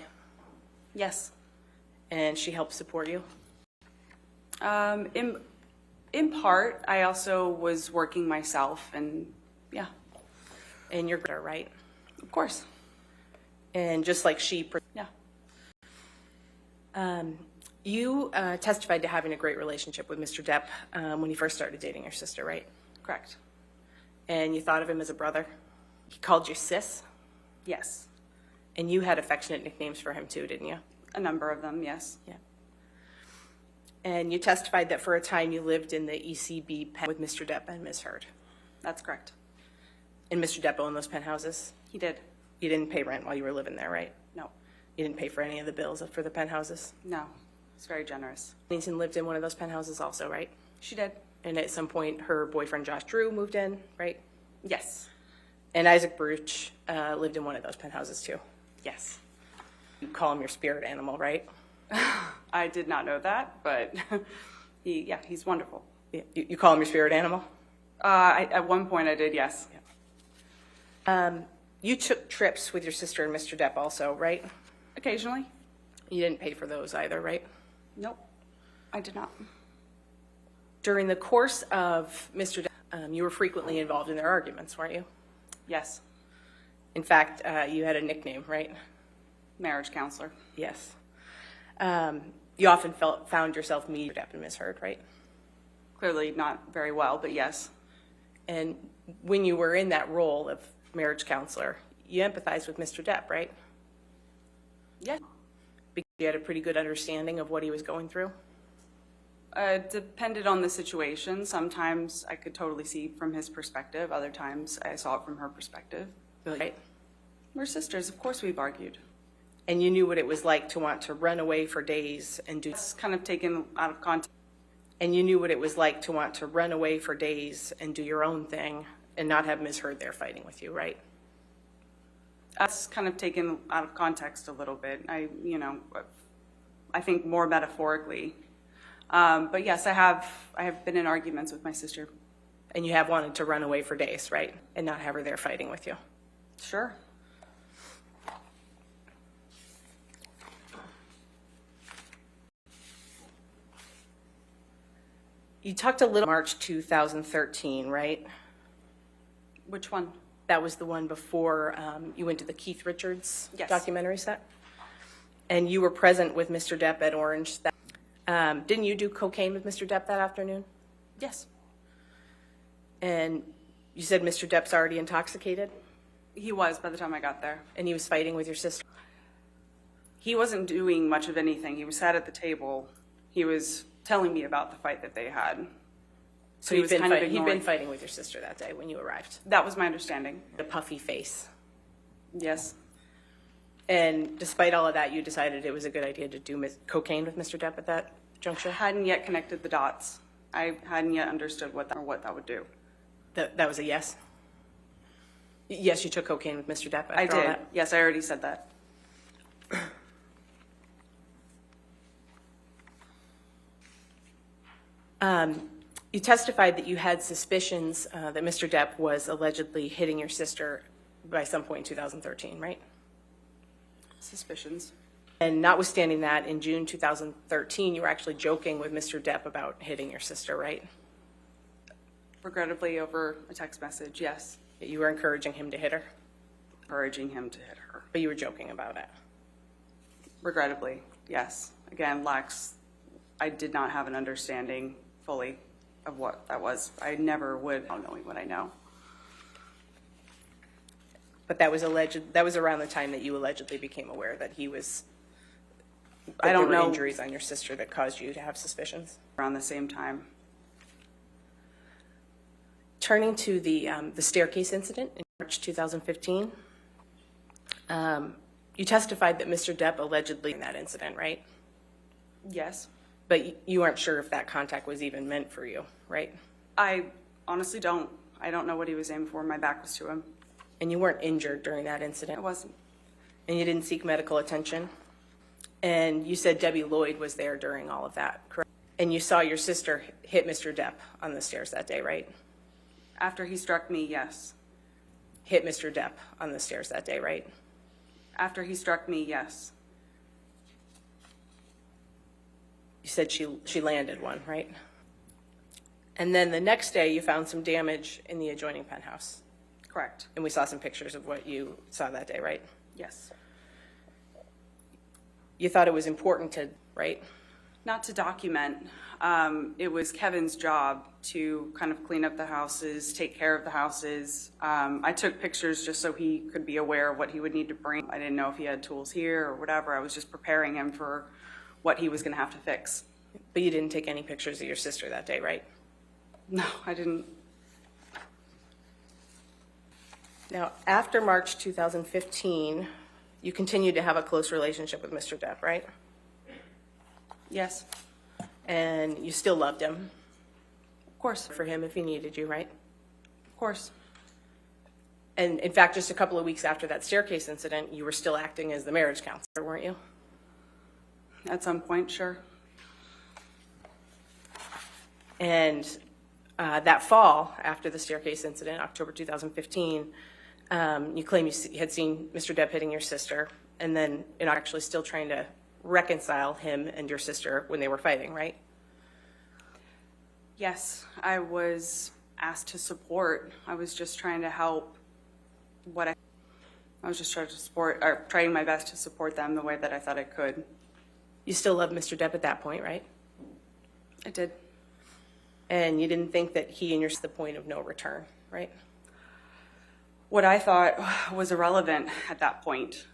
Yes. And she helped support you? In part, I also was working myself, and yeah. And you're good, right? Of course. And just like she... Yeah. You testified to having a great relationship with Mr. Depp when he first started dating your sister, right? Correct. And you thought of him as a brother? He called you sis? Yes. And you had affectionate nicknames for him too, didn't you? A number of them, yes. Yeah. And you testified that for a time you lived in the ECB pen with Mr. Depp and Ms. Heard. That's correct. And Mr. Depp owned those penthouses? He did. You didn't pay rent while you were living there, right? No. You didn't pay for any of the bills for the penthouses? No. It's very generous. Pennington lived in one of those penthouses also, right? She did. And at some point her boyfriend Josh Drew moved in, right? Yes. And Isaac Bruch lived in one of those penthouses too? Yes. You call him your spirit animal, right? I did not know that, but he's wonderful. You call him your spirit animal? At one point I did, yes. You took trips with your sister and Mr. Depp also, right? Occasionally. You didn't pay for those either, right? Nope, I did not. During the course of Mr. Depp, you were frequently involved in their arguments, weren't you? Yes. In fact, you had a nickname, right? Marriage counselor. Yes. You often found yourself meeting Depp and Ms. Heard, right? Clearly not very well, but yes. And when you were in that role of marriage counselor, you empathized with Mr. Depp, right? Yes. Because you had a pretty good understanding of what he was going through? Depended on the situation. Sometimes I could totally see from his perspective. Other times I saw it from her perspective. Right. We're sisters. Of course we've argued. And you knew what it was like to want to run away for days and do... It's kind of taken out of context. And you knew what it was like to want to run away for days and do your own thing and not have Ms. Heard there fighting with you, right? That's kind of taken out of context a little bit. I think more metaphorically. But yes, I have been in arguments with my sister. And you have wanted to run away for days, right? And not have her there fighting with you. Sure. You talked a little March 2013, right? Which one? That was the one before you went to the Keith Richards Yes. documentary set? And you were present with Mr. Depp at Orange. Didn't you do cocaine with Mr. Depp that afternoon? Yes. And you said Mr. Depp's already intoxicated? He was by the time I got there. And he was fighting with your sister? He wasn't doing much of anything. He was sat at the table. He was telling me about the fight that they had. So he'd been fighting with your sister that day when you arrived? That was my understanding. The puffy face? Yes. And despite all of that, you decided it was a good idea to do cocaine with Mr. Depp at that juncture? I hadn't yet connected the dots. I hadn't yet understood what that would do. That was a yes? Yes, you took cocaine with Mr. Depp after I did. all that? Yes, I already said that. You testified that you had suspicions that Mr. Depp was allegedly hitting your sister by some point in 2013, right? Suspicions. And notwithstanding that, in June 2013, you were actually joking with Mr. Depp about hitting your sister, right? Regrettably, over a text message, yes. You were encouraging him to hit her? Encouraging him to hit her. But you were joking about it? Regrettably, yes. Again, I did not have an understanding fully of what that was. I never would, knowing what I know. But that was around the time that you allegedly became aware that he was... I don't know. There were injuries on your sister that caused you to have suspicions? Around the same time. Turning to the staircase incident in March 2015, you testified that Mr. Depp allegedly in that incident, right? Yes. But you aren't sure if that contact was even meant for you, right? I honestly don't. I don't know what he was aiming for. My back was to him. And you weren't injured during that incident? I wasn't. And you didn't seek medical attention? And you said Debbie Lloyd was there during all of that, correct? And you saw your sister hit Mr. Depp on the stairs that day, right? After he struck me, yes. Hit Mr. Depp on the stairs that day, right? After he struck me, yes. You said she landed one, right? And then the next day you found some damage in the adjoining penthouse. Correct. And we saw some pictures of what you saw that day, right? Yes. You thought it was important to, right? Not to document. It was Kevin's job to kind of clean up the houses, take care of the houses. I took pictures just so he could be aware of what he would need to bring. I didn't know if he had tools here or whatever. I was just preparing him for what he was going to have to fix. But you didn't take any pictures of your sister that day, right? No, I didn't. Now, after March 2015, you continued to have a close relationship with Mr. Depp, right? Yes. And you still loved him? Of course. For him if he needed you, right? Of course. And in fact, just a couple of weeks after that staircase incident, you were still acting as the marriage counselor, weren't you? At some point, sure. And that fall, after the staircase incident, October 2015, you claim you had seen Mr. Depp hitting your sister, and then you're actually still trying to reconcile him and your sister when they were fighting, right? Yes, I was asked to support. I was just trying to help I was just trying to support, or trying my best to support them the way that I thought I could. You still loved Mr. Depp at that point, right? I did. And you didn't think that he and yours the point of no return, right? What I thought was irrelevant at that point.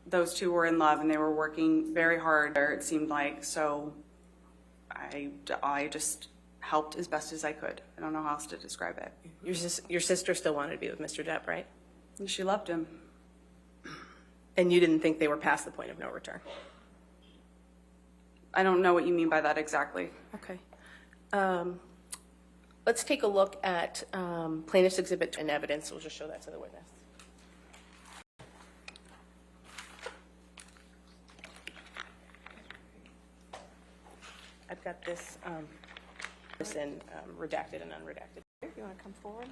Those two were in love and they were working very hard there, it seemed like, so I just helped as best as I could. I don't know how else to describe it. Your sister still wanted to be with Mr. Depp, right? And she loved him. And you didn't think they were past the point of no return? I don't know what you mean by that exactly. Okay. Let's take a look at plaintiff's exhibit and evidence. We'll just show that to the witness. I've got this in redacted and unredacted. If you want to come forward.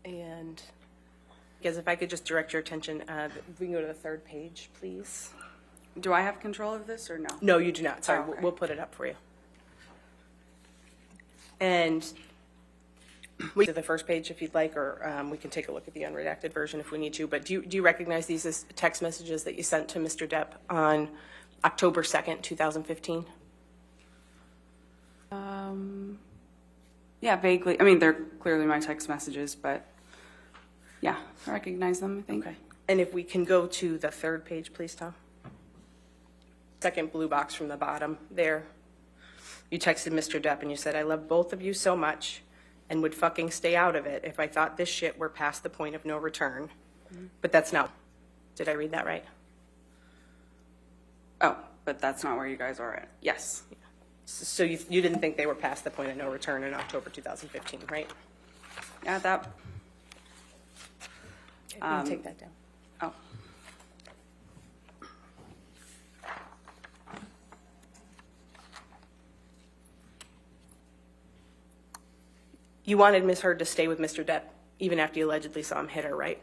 And guys, if I could just direct your attention, we can go to the third page, please. Do I have control of this or no? No, you do not. Sorry, Oh, okay. we'll put it up for you. And we do the first page if you'd like, or we can take a look at the unredacted version if we need to. But do you recognize these as text messages that you sent to Mr. Depp on October 2nd, 2015? Yeah, vaguely. I mean, they're clearly my text messages, but yeah, I recognize them, I think. Okay. And if we can go to the third page, please, Tom. Second blue box from the bottom there. You texted Mr. Depp and you said, "I love both of you so much and would fucking stay out of it if I thought this shit were past the point of no return." But that's not. Did I read that right? Oh, but that's not where you guys are at. Yes. So you didn't think they were past the point of no return in October 2015, right? Yeah, that. You can take that down. Oh. You wanted Ms. Heard to stay with Mr. Depp even after you allegedly saw him hit her, right?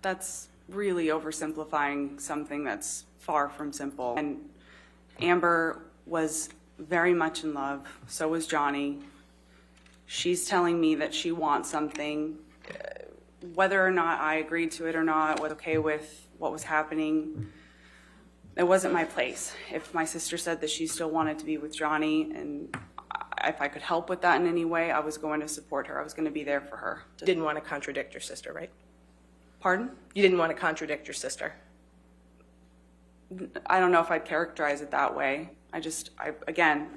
That's really oversimplifying something that's far from simple. And Amber was very much in love. So was Johnny. She's telling me that she wants something. whether or not I agreed to it or not, was okay with what was happening, it wasn't my place. If my sister said that she still wanted to be with Johnny, and if I could help with that in any way, I was going to support her. I was going to be there for her. You didn't want to contradict your sister, right? Pardon? You didn't want to contradict your sister. I don't know if I'd characterize it that way. I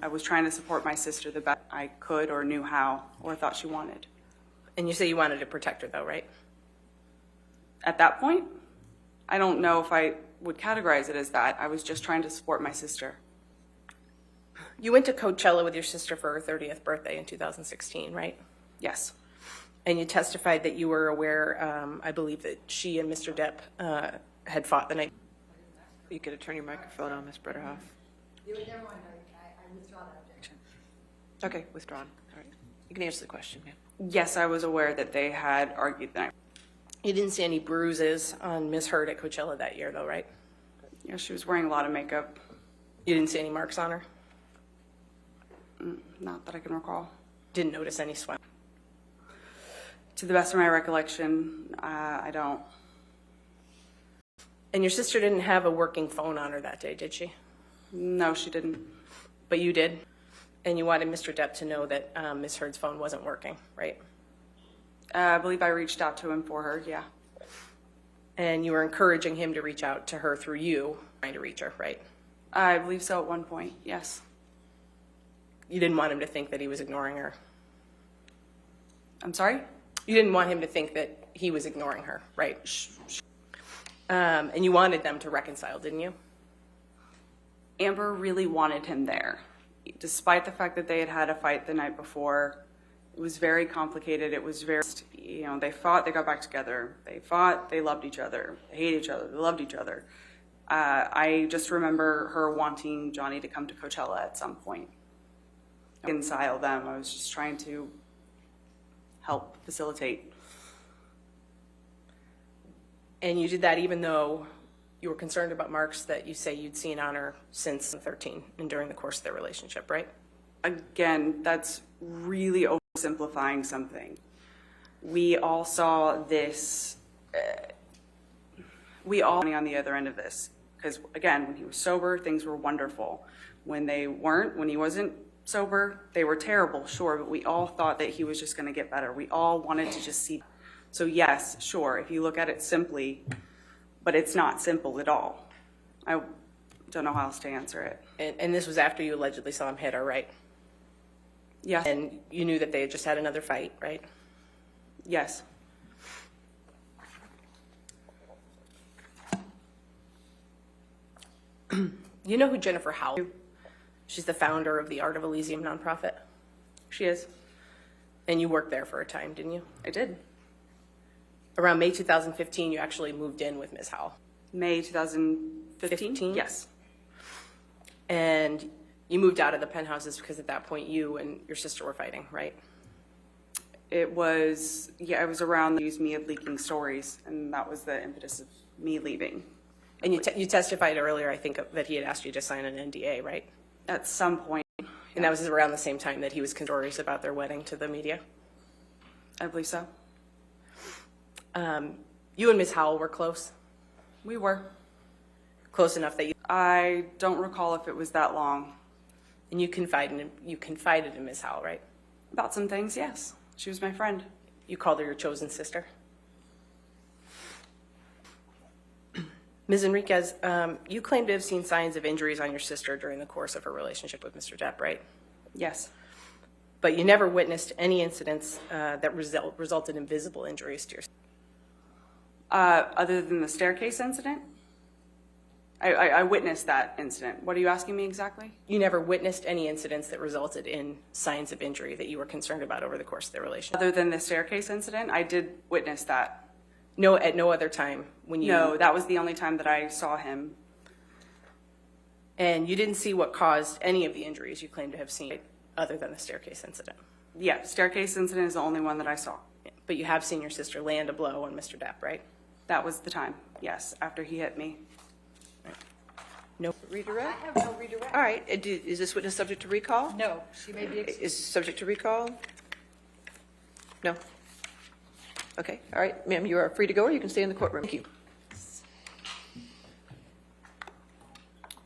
was trying to support my sister the best I could or knew how or thought she wanted. And you say you wanted to protect her, though, right? At that point, I don't know if I would categorize it as that. I was just trying to support my sister. You went to Coachella with your sister for her 30th birthday in 2016, right? Yes. And you testified that you were aware, I believe, that she and Mr. Depp had fought the night. You could turn your microphone on, Ms. Bretterhoff. Never mind, I withdraw that objection. Okay, withdrawn. All right. You can answer the question, ma'am. Yes, I was aware that they had argued that. You didn't see any bruises on Ms. Heard at Coachella that year, though, right? Yeah, she was wearing a lot of makeup. You didn't see any marks on her? Not that I can recall. Didn't notice any swelling? To the best of my recollection, I don't. And your sister didn't have a working phone on her that day, did she? No, she didn't. But you did? And you wanted Mr. Depp to know that Ms. Heard's phone wasn't working, right? I believe I reached out to him for her, yeah. And you were encouraging him to reach out to her through you, trying to reach her, right? I believe so at one point, yes. You didn't want him to think that he was ignoring her. I'm sorry? You didn't want him to think that he was ignoring her, right? And you wanted them to reconcile, didn't you? Amber really wanted him there. Despite the fact that they had had a fight the night before, it was very complicated. It was very, they fought, they got back together. They fought, they loved each other. They hated each other, they loved each other. I just remember her wanting Johnny to come to Coachella at some point. Reconcile them. I was just trying to help facilitate. And you did that even though you were concerned about marks that you say you'd seen on her since 2013 and during the course of their relationship, right? Again, that's really oversimplifying something. We all saw this, we all on the other end of this. Because again, when he was sober, things were wonderful. When he wasn't sober, they were terrible, sure, but we all thought that he was just going to get better. We all wanted to just see. So yes, sure, if you look at it simply, but it's not simple at all. I don't know how else to answer it. And this was after you allegedly saw him hit her, right? Yes. And you knew that they had just had another fight, right? Yes. You know who Jennifer Howell is? She's the founder of the Art of Elysium nonprofit. She is. And you worked there for a time, didn't you? I did. Around May 2015, you actually moved in with Ms. Howell. May 2015? Yes. And you moved out of the penthouses because at that point you and your sister were fighting, right? It was around the news me of leaking stories, and that was the impetus of me leaving. And you testified earlier, I think, that he had asked you to sign an NDA, right? At some point. And that was around the same time that he was stories about their wedding to the media? I believe so. You and Ms. Howell were close? We were. Close enough that you... I don't recall if it was that long. And you confided in Ms. Howell, right? About some things, yes. She was my friend. You called her your chosen sister? Ms. Enriquez, you claim to have seen signs of injuries on your sister during the course of her relationship with Mr. Depp, right? Yes. But you never witnessed any incidents that resulted in visible injuries to your sister? Other than the staircase incident? I witnessed that incident. What are you asking me exactly? You never witnessed any incidents that resulted in signs of injury that you were concerned about over the course of their relationship? Other than the staircase incident, I did witness that. No, at no other time when you... No, that was the only time that I saw him. And you didn't see what caused any of the injuries you claim to have seen other than the staircase incident? Yeah, staircase incident is the only one that I saw. But you have seen your sister land a blow on Mr. Depp, right? That was the time, yes, after he hit me. No redirect? I have no redirect. All right. Is this witness subject to recall? No, she may be excused. Is subject to recall? No. Okay, all right, ma'am, you are free to go, or you can stay in the courtroom. Thank you.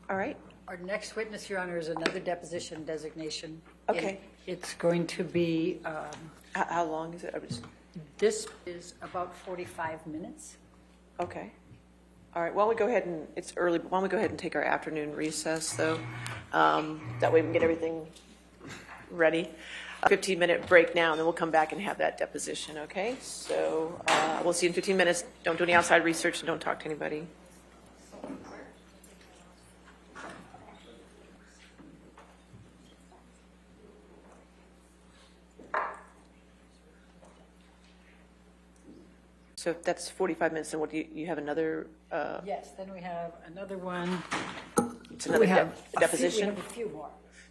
All right. Our next witness, Your Honor, is another deposition designation. Okay. It's going to be, How long is it? this is about 45 minutes. Okay. All right, why don't we go ahead and, it's early, but why don't we go ahead and take our afternoon recess, though? That way we can get everything ready. A 15-minute break now, and then we'll come back and have that deposition, okay? So we'll see you in 15 minutes. Don't do any outside research and don't talk to anybody. So if that's 45 minutes, and what do you have another? Yes, then we have another one. It's another We have deposition? We have a few more.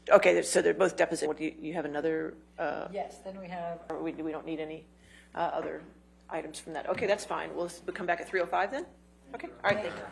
Okay, so they're both deposition. What do you have another? Yes, then we have. Or we don't need any other items from that. Okay, that's fine. We'll come back at 3:05 then? Okay, all right, thank you.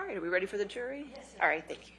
right, are we ready for the jury? Yes. All right, thank you.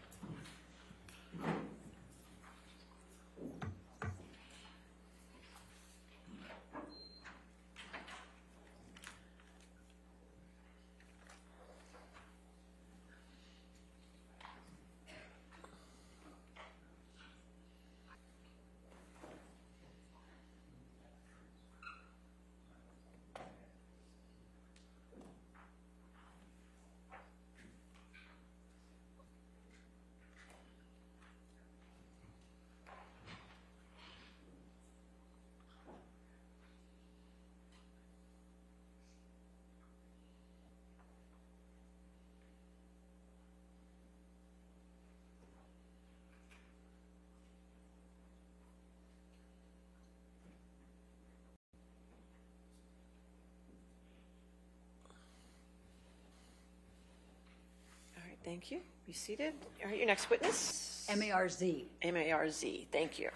Thank you. Be seated. All right, your next witness. M-A-R-Z. M-A-R-Z. Thank you.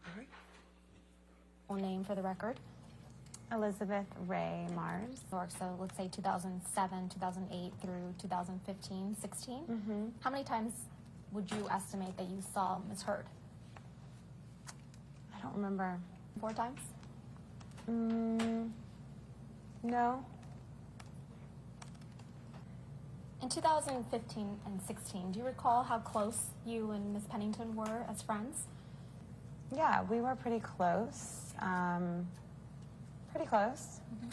All right. Full name for the record. Elizabeth Ray Mars. So let's say 2007, 2008 through 2015, 16. Mm-hmm. How many times would you estimate that you saw Ms. Heard? I don't remember. 4 times? No. In 2015 and 16, do you recall how close you and Ms. Pennington were as friends? Yeah, we were pretty close. Pretty close. Mm-hmm.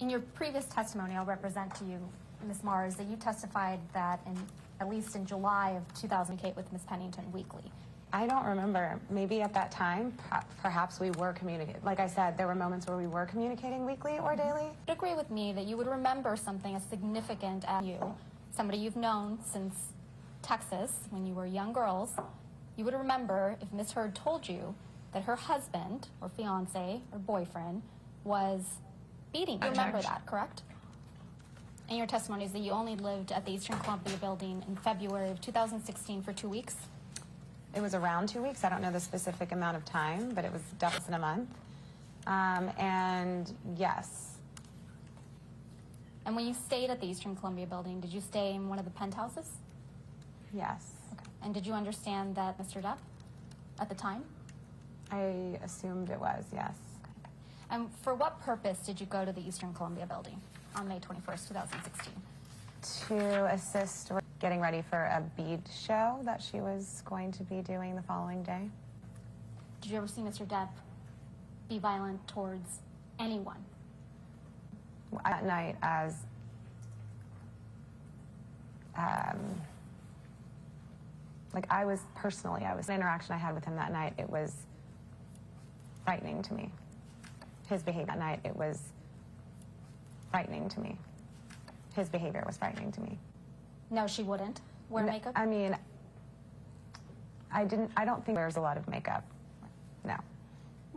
In your previous testimony, I'll represent to you, Ms. Mars, that you testified that at least in July of 2008 with Ms. Pennington weekly. I don't remember. Maybe at that time, perhaps we were communicating. Like I said, there were moments where we were communicating weekly or daily. Would you agree with me that you would remember something as significant as you, somebody you've known since Texas when you were young girls, you would remember if Ms. Heard told you that her husband or fiance or boyfriend was beating you. You remember that, correct? And your testimony is that you only lived at the Eastern Columbia building in February of 2016 for 2 weeks? It was around 2 weeks. I don't know the specific amount of time, but it was definitely a month. And yes. And when you stayed at the Eastern Columbia building, did you stay in one of the penthouses? Yes. Okay. And did you understand that Mr. Depp at the time? I assumed it was, yes. Okay. And for what purpose did you go to the Eastern Columbia building on May 21st, 2016? To assist with getting ready for a bead show that she was going to be doing the following day. Did you ever see Mr. Depp be violent towards anyone? That night, as like I was the interaction I had with him that night, it was frightening to me. His behavior that night, it was frightening to me. His behavior was frightening to me. No, she wouldn't wear makeup? I mean, I don't think she wears a lot of makeup. No.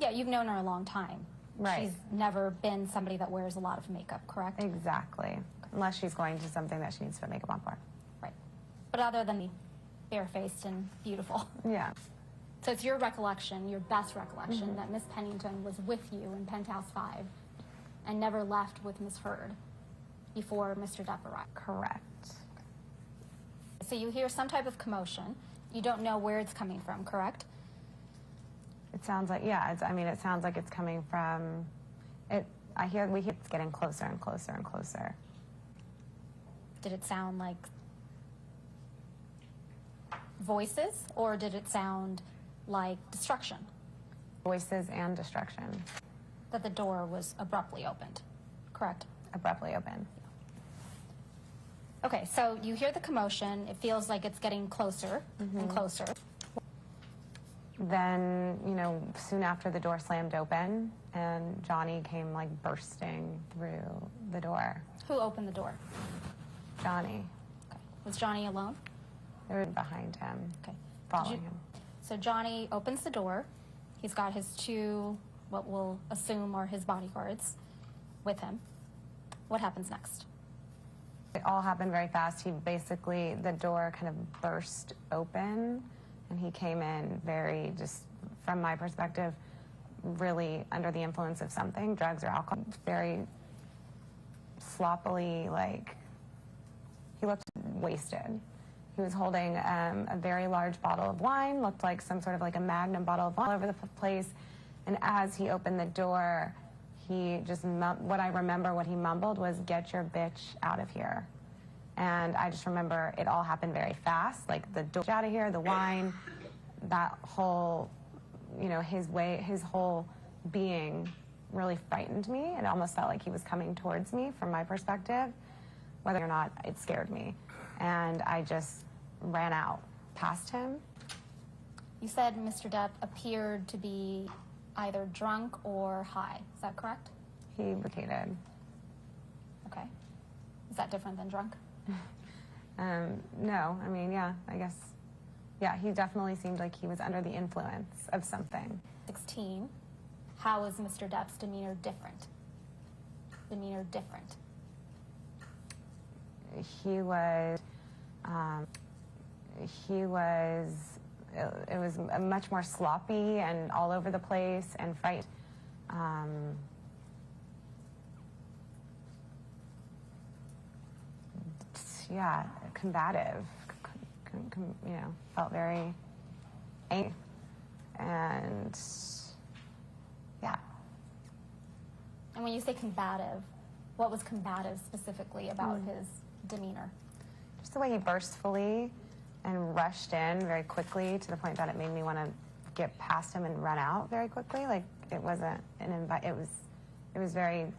Yeah, you've known her a long time. Right. She's never been somebody that wears a lot of makeup, correct? Exactly. Okay. Unless she's going to something that she needs to put makeup on for. Right. But other than barefaced and beautiful. Yeah. So it's your recollection, your best recollection, that Miss Pennington was with you in Penthouse 5 and never left with Miss Heard before Mr. Depp arrived. Correct. So you hear some type of commotion. You don't know where it's coming from, correct? It sounds like, yeah, it sounds like it's coming from, we hear it's getting closer and closer and closer. Did it sound like voices, or did it sound like destruction? Voices and destruction. That the door was abruptly opened, correct? Abruptly opened. Okay, so you hear the commotion. It feels like it's getting closer and closer. Then, soon after the door slammed open and Johnny came like bursting through the door. Who opened the door? Johnny. Okay. Was Johnny alone? They were behind him. Okay. Following him. So Johnny opens the door. He's got his 2, what we'll assume are his bodyguards with him. What happens next? It all happened very fast. The door kind of burst open. And he came in very, just from my perspective, really under the influence of something, drugs or alcohol, very sloppily, He looked wasted. He was holding a very large bottle of wine, looked like some sort of like a Magnum bottle of wine all over the place. And as he opened the door, he just, what I remember what he mumbled was, "Get your bitch out of here." And I just remember it all happened very fast, like the door out of here, the wine, that whole, you know, his whole being really frightened me. It almost felt like he was coming towards me from my perspective. Whether or not, it scared me. And I just ran out past him. You said Mr. Depp appeared to be either drunk or high. Is that correct? He indicated. Okay. Is that different than drunk? No, I mean, yeah, I guess. Yeah, he definitely seemed like he was under the influence of something. 16. How was Mr. Depp's demeanor different? Demeanor different. He was, it was much more sloppy and all over the place and fight. Yeah, combative, you know, felt very angry. And yeah. And when you say combative, what was combative specifically about his demeanor? Just the way he burstfully and rushed in very quickly to the point that it made me want to get past him and run out very quickly. Like it wasn't an invite. It was very,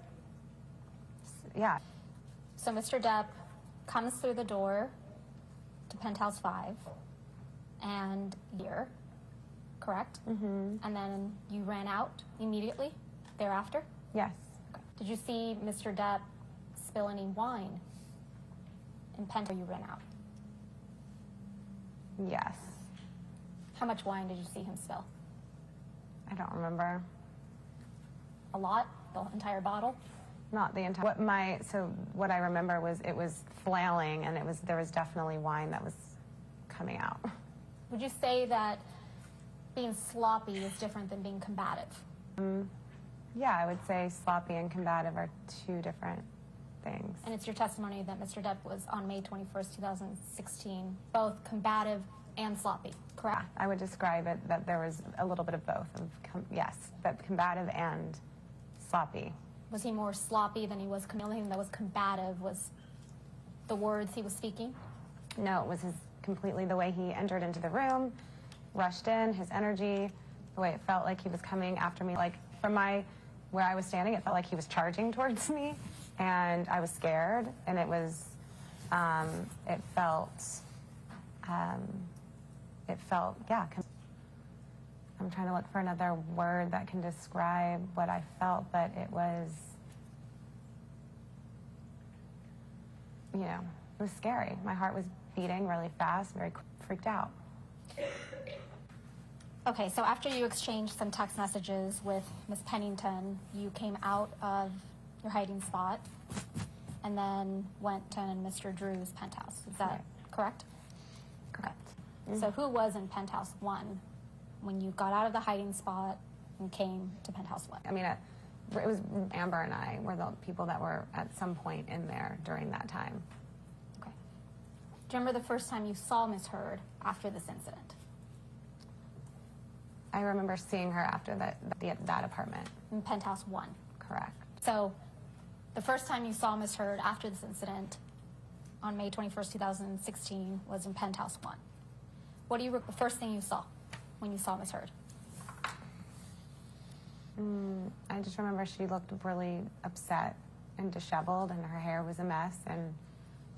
yeah. So Mr. Depp comes through the door to Penthouse 5 and here, correct? Mm-hmm. And then you ran out immediately thereafter? Yes. Okay. Did you see Mr. Depp spill any wine in Penthouse? You ran out? Yes. How much wine did you see him spill? I don't remember. A lot? The entire bottle? Not the entire. What I remember was it was flailing, and there was definitely wine that was coming out. Would you say that being sloppy is different than being combative? Yeah, I would say sloppy and combative are two different things. And it's your testimony that Mr. Depp was on May 21st, 2016, both combative and sloppy, correct? Yeah, I would describe it that there was a little bit of both. Yes, but combative and sloppy. Was he more sloppy than he was? The only thing that was combative was the words he was speaking? No, it was completely the way he entered into the room, rushed in, his energy, the way it felt like he was coming after me. Like from where I was standing, it felt like he was charging towards me, and I was scared, and it felt, yeah. I'm trying to look for another word that can describe what I felt, but it was, you know, it was scary. My heart was beating really fast, very freaked out. Okay, so after you exchanged some text messages with Miss Pennington, you came out of your hiding spot and then went to Mr. Drew's penthouse. Is that correct? Correct. Mm-hmm. So who was in Penthouse 1 when you got out of the hiding spot and came to Penthouse 1? I mean, it was Amber and I were the people that were at some point in there during that time. Okay. Do you remember the first time you saw Miss Heard after this incident? I remember seeing her after that apartment. In Penthouse 1? Correct. So the first time you saw Miss Heard after this incident on May 21st, 2016 was in Penthouse 1. What do you the first thing you saw when you saw Miss Heard? I just remember she looked really upset and disheveled, and her hair was a mess, and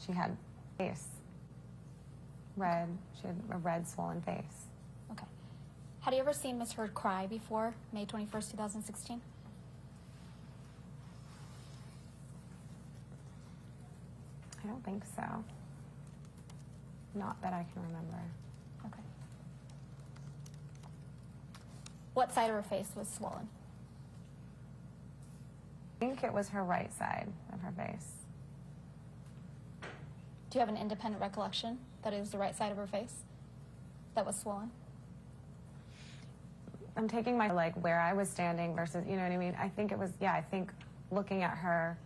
she had face red. She had a red, swollen face. Okay. Had you ever seen Miss Heard cry before May 21st, 2016? I don't think so. Not that I can remember. Okay. What side of her face was swollen? I think it was her right side of her face. Do you have an independent recollection that it was the right side of her face that was swollen? I'm taking my, like, where I was standing versus, you know what I mean? I think it was, yeah, I think looking at her,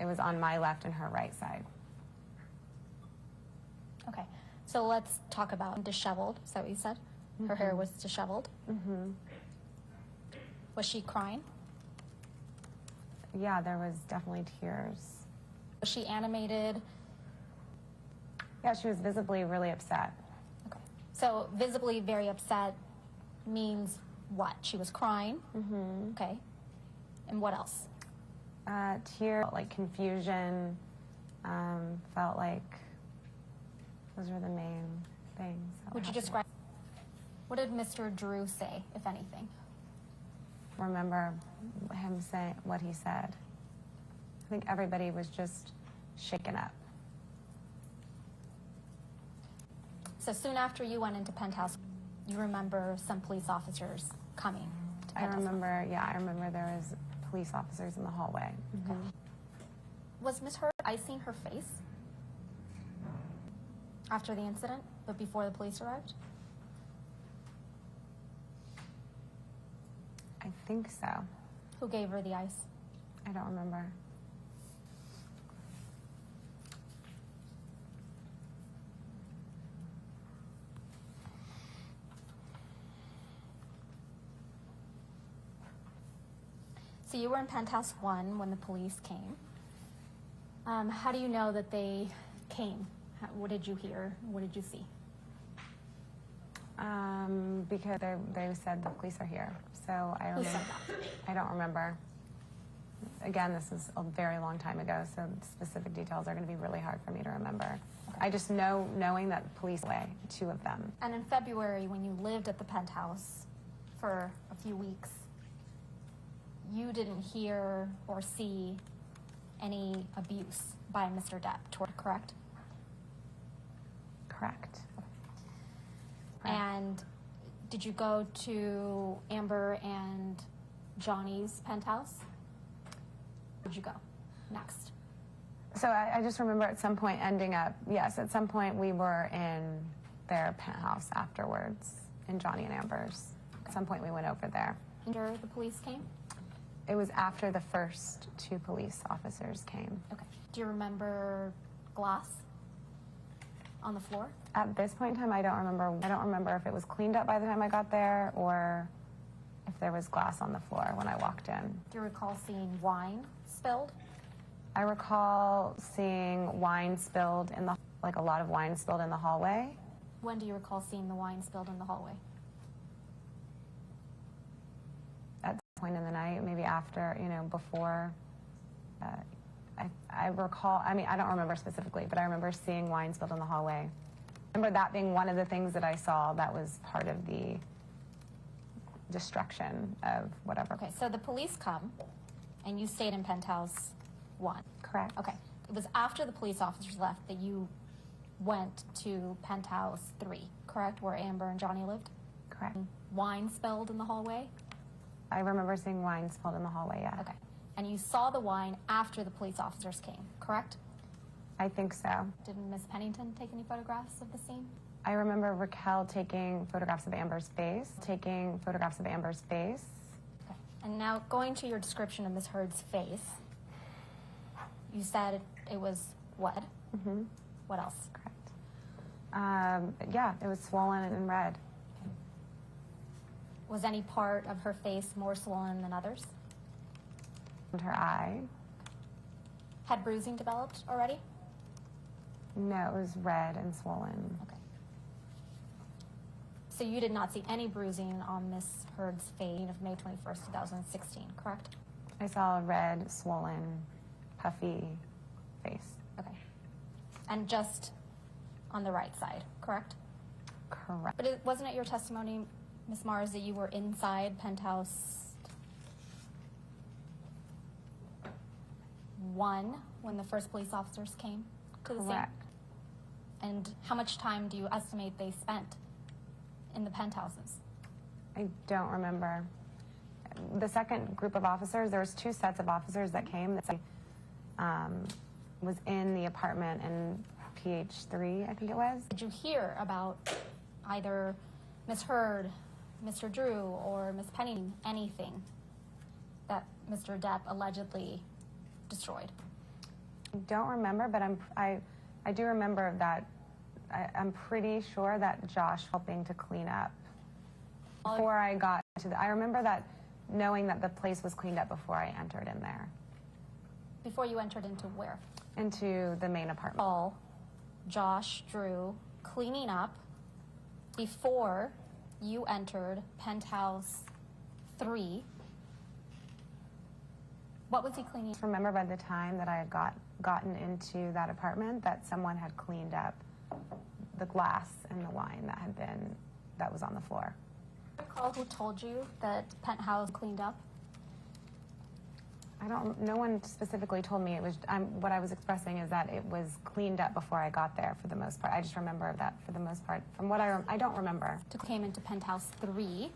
it was on my left and her right side. Okay, so let's talk about disheveled. Is that what you said? Her hair was disheveled. Mm-hmm. Was she crying? Yeah, there was definitely tears. Was she animated? Yeah, she was visibly really upset. Okay. So visibly very upset means what? She was crying. Mm-hmm. Okay. And what else? Tears, like confusion, felt like those were the main things. Would you describe? What did Mr. Drew say, if anything? Remember him saying what he said. I think everybody was just shaken up. So soon after you went into Penthouse, you remember some police officers coming to Penthouse? I remember there was police officers in the hallway. Mm-hmm. Okay. Was Miss Heard icing her face after the incident, but before the police arrived? I think so. Who gave her the ice? I don't remember. So you were in Penthouse 1 when the police came. How do you know that they came? What did you hear? What did you see? Because they said the police are here. So I Who remember. said that? I don't remember. Again, this is a very long time ago, so specific details are going to be really hard for me to remember. Okay. I just knowing that the police away, 2 of them. And in February, when you lived at the Penthouse for a few weeks, you didn't hear or see any abuse by Mr. Depp, correct? Correct. And did you go to Amber and Johnny's penthouse? Where'd you go next? So I just remember at some point ending up, yes, at some point we were in their penthouse afterwards, in Johnny and Amber's. At some point we went over there. After the police came? It was after the first 2 police officers came. Okay. Do you remember glass on the floor? At this point in time, I don't remember. I don't remember if it was cleaned up by the time I got there or if there was glass on the floor when I walked in. Do you recall seeing wine spilled? I recall seeing wine spilled in the, like a lot of wine spilled in the hallway. When do you recall seeing the wine spilled in the hallway? At some point in the night, maybe after, before. I recall, I don't remember specifically, but I remember seeing wine spilled in the hallway. I remember that being one of the things that I saw that was part of the destruction of whatever. Okay, so the police come, and you stayed in Penthouse 1. Correct. Okay. It was after the police officers left that you went to Penthouse 3, correct, where Amber and Johnny lived? Correct. Wine spilled in the hallway? I remember seeing wine spilled in the hallway, yeah. Okay. And you saw the wine after the police officers came, correct? I think so. Didn't Miss Pennington take any photographs of the scene? I remember Raquel taking photographs of Amber's face. Okay. And now going to your description of Miss Heard's face, you said it was what? Mm-hmm. What else? Correct. Yeah, it was swollen and red. Was any part of her face more swollen than others? And her eye. Had bruising developed already? No, it was red and swollen. Okay. So you did not see any bruising on Miss Heard's face of May 21st, 2016, correct? I saw a red, swollen, puffy face. Okay. And just on the right side, correct? Correct. But wasn't it your testimony, Ms. Mars, that you were inside Penthouse 1 when the first police officers came to the scene? Correct. And how much time do you estimate they spent in the penthouses? I don't remember. The second group of officers, there was 2 sets of officers that came that was in the apartment in PH3, I think it was. Did you hear about either Ms. Heard, Mr. Drew, or Ms. Penny, anything that Mr. Depp allegedly destroyed? I don't remember, but I do remember that I'm pretty sure that Josh helping to clean up before I got to I remember that knowing that the place was cleaned up before I entered in there. Before you entered into where? Into the main apartment. All Josh, Drew, cleaning up before you entered penthouse 3. What was he cleaning? I remember by the time that I had gotten into that apartment that someone had cleaned up the glass and the wine that was on the floor. Do you recall who told you that penthouse cleaned up? No one specifically told me. It was, what I was expressing is that it was cleaned up before I got there for the most part. I just remember that for the most part. From what I don't remember. Came into penthouse 3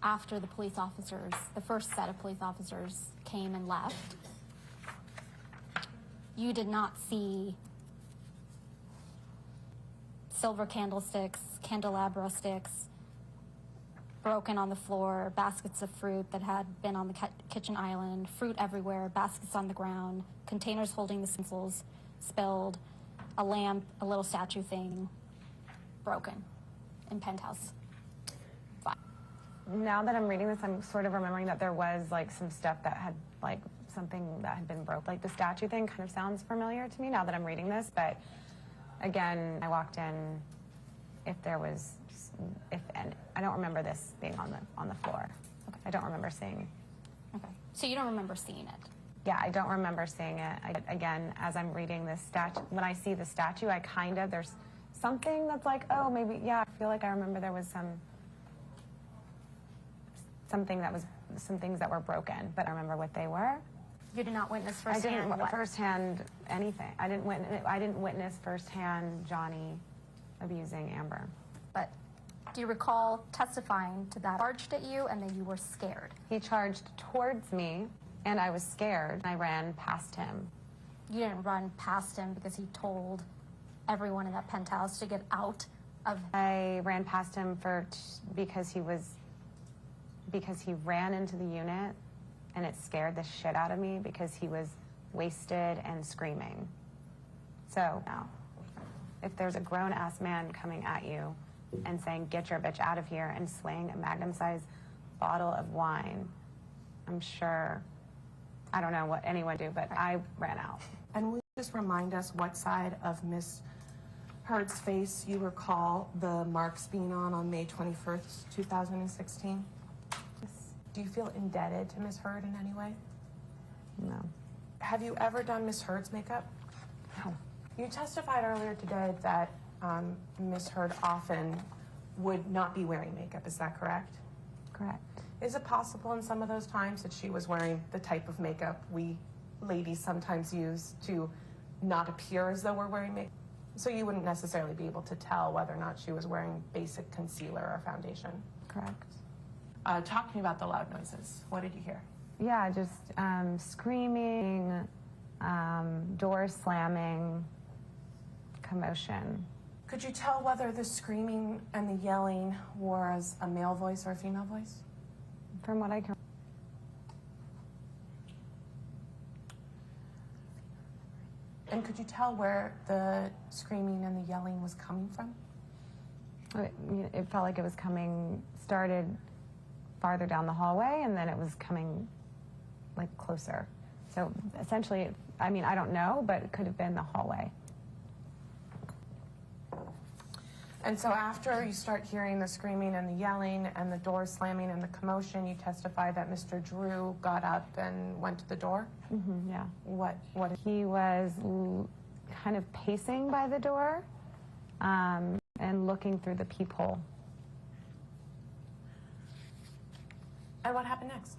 after the police officers, the first set of police officers came and left. You did not see silver candlesticks, candelabra sticks, broken on the floor, baskets of fruit that had been on the kitchen island, fruit everywhere, baskets on the ground, containers holding the stencils spilled, a lamp, a little statue thing, broken in penthouse 5. Now that I'm reading this, I'm sort of remembering that there was like some stuff that had like something that had been broke. Like the statue thing kind of sounds familiar to me now that I'm reading this, but again, I walked in and I don't remember this being on the floor. Okay. I don't remember seeing. Okay. So you don't remember seeing it? Yeah, I don't remember seeing it. Again, as I'm reading this statue, when I see the statue, there's something that's like, oh, maybe, yeah, I feel like I remember there was some things that were broken, but I remember what they were. You did not witness firsthand? I didn't witness firsthand anything. I didn't witness firsthand Johnny abusing Amber. But do you recall testifying to that? Charged at you and then you were scared? He charged towards me and I was scared. I ran past him. You didn't run past him because he told everyone in that penthouse to get out of... I ran past him because he ran into the unit and it scared the shit out of me because he was wasted and screaming. So now, if there's a grown-ass man coming at you and saying, get your bitch out of here, and swaying a Magnum-sized bottle of wine, I'm sure, I don't know what anyone would do, but I ran out. And will you just remind us what side of Miss Heard's face you recall the marks being on May 21st, 2016? Do you feel indebted to Miss Heard in any way? No. Have you ever done Miss Heard's makeup? No. You testified earlier today that Miss Heard often would not be wearing makeup. Is that correct? Correct. Is it possible in some of those times that she was wearing the type of makeup we ladies sometimes use to not appear as though we're wearing makeup? So you wouldn't necessarily be able to tell whether or not she was wearing basic concealer or foundation? Correct. Talk to me about the loud noises. What did you hear? Yeah, just screaming, doors slamming, commotion. Could you tell whether the screaming and the yelling was a male voice or a female voice? From what I can... And could you tell where the screaming and the yelling was coming from? It felt like it was started farther down the hallway, and then it was coming like closer. So essentially, I mean, I don't know, but it could have been the hallway. And so after you start hearing the screaming and the yelling and the door slamming and the commotion, you testify that Mr. Drew got up and went to the door? Mm-hmm, yeah. What? He was kind of pacing by the door and looking through the peephole. And what happened next?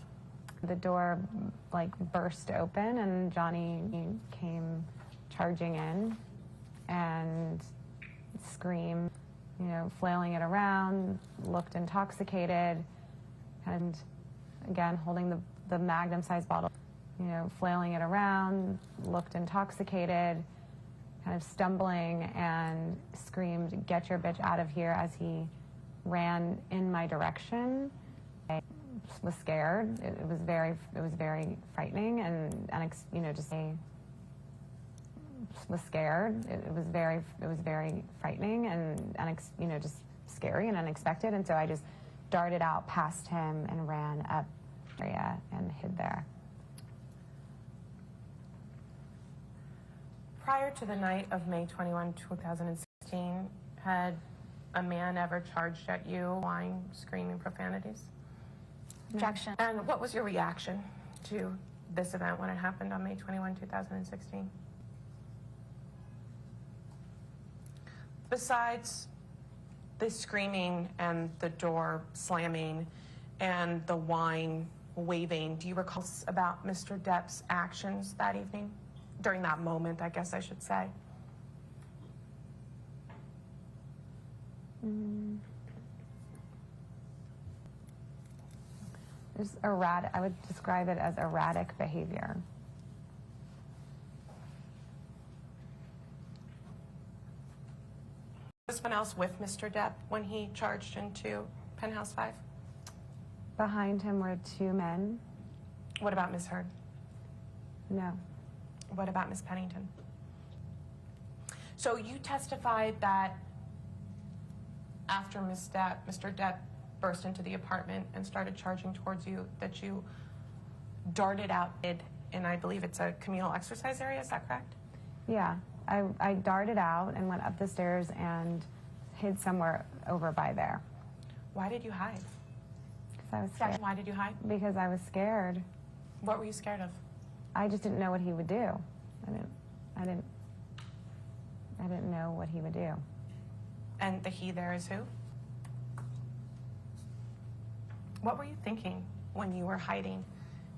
The door like burst open and Johnny came charging in and screamed, you know, flailing it around, looked intoxicated, and again holding the Magnum-sized bottle, you know, flailing it around, looked intoxicated, kind of stumbling, and screamed, "Get your bitch out of here," as he ran in my direction. I was scared. It was very frightening, and you know, just was scared. It was very frightening and just scary and unexpected. And so I just darted out past him and ran up the area and hid there. Prior to the night of May 21, 2016, had a man ever charged at you, whining, screaming profanities? Objection. And what was your reaction to this event when it happened on May 21, 2016? Besides the screaming and the door slamming and the wine waving, do you recall about Mr. Depp's actions that evening? During that moment, I guess I should say. Just erratic. I would describe it as erratic behavior. Was someone else with Mr. Depp when he charged into Penthouse 5? Behind him were two men. What about Ms. Heard? No. What about Ms. Pennington? So you testified that after Mr. Depp burst into the apartment and started charging towards you, that you darted out and I believe it's a communal exercise area, is that correct? Yeah. I darted out and went up the stairs and hid somewhere over by there. Why did you hide? Because I was scared. Why did you hide? Because I was scared. What were you scared of? I just didn't know what he would do. I didn't know what he would do. And the he there is who? What were you thinking when you were hiding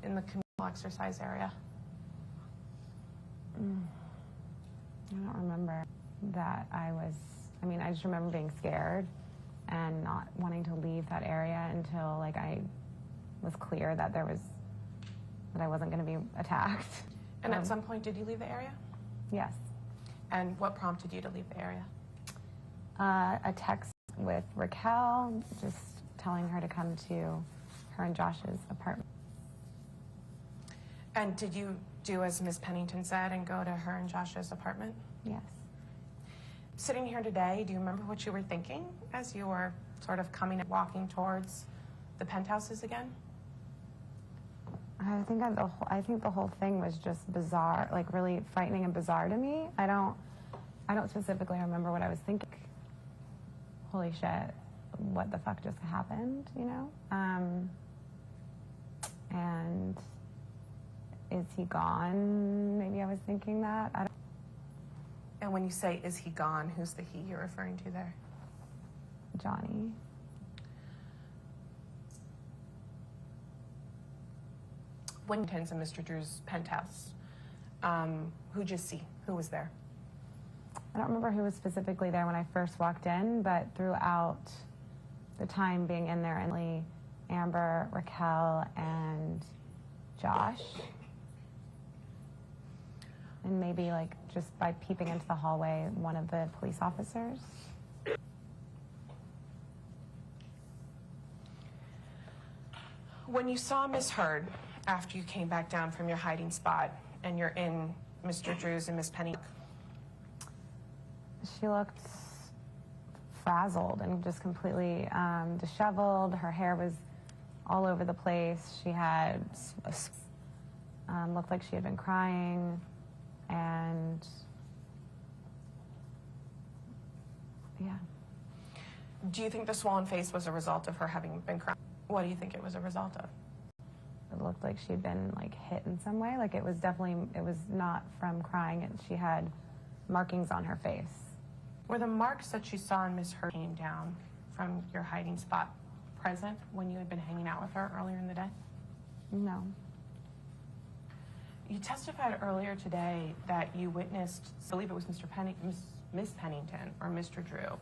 in the communal exercise area? I don't remember that I just remember being scared and not wanting to leave that area until I was clear that I wasn't going to be attacked. And at some point, did you leave the area? Yes. And what prompted you to leave the area? A text with Raquel, just telling her to come to her and Josh's apartment. And did you do as Ms. Pennington said and go to her and Josh's apartment? Yes. Sitting here today, do you remember what you were thinking as you were sort of walking towards the penthouses again? I think the whole thing was just bizarre, really frightening and bizarre to me. I don't specifically remember what I was thinking. Holy shit, what the fuck just happened, and is he gone? Maybe I was thinking that. And when you say, is he gone, who's the he you're referring to there? Johnny. When you attended Mr. Drew's penthouse, who'd you see? Who was there? I don't remember who was specifically there when I first walked in, but throughout the time being in there, Amber, Raquel, and Josh. And maybe just by peeping into the hallway, one of the police officers. When you saw Ms. Heard after you came back down from your hiding spot and you're in Mr. Drew's and Ms. Penny, she looked frazzled and just completely disheveled. Her hair was all over the place. She had looked like she had been crying, and yeah. Do you think the swollen face was a result of her having been crying? What do you think it was a result of? It looked like she'd been hit in some way. It was not from crying. She had markings on her face. Were the marks that you saw in Ms. Heard came down from your hiding spot present when you had been hanging out with her earlier in the day? No. You testified earlier today that you witnessed, I believe it was Ms. Pennington or Mr. Drew,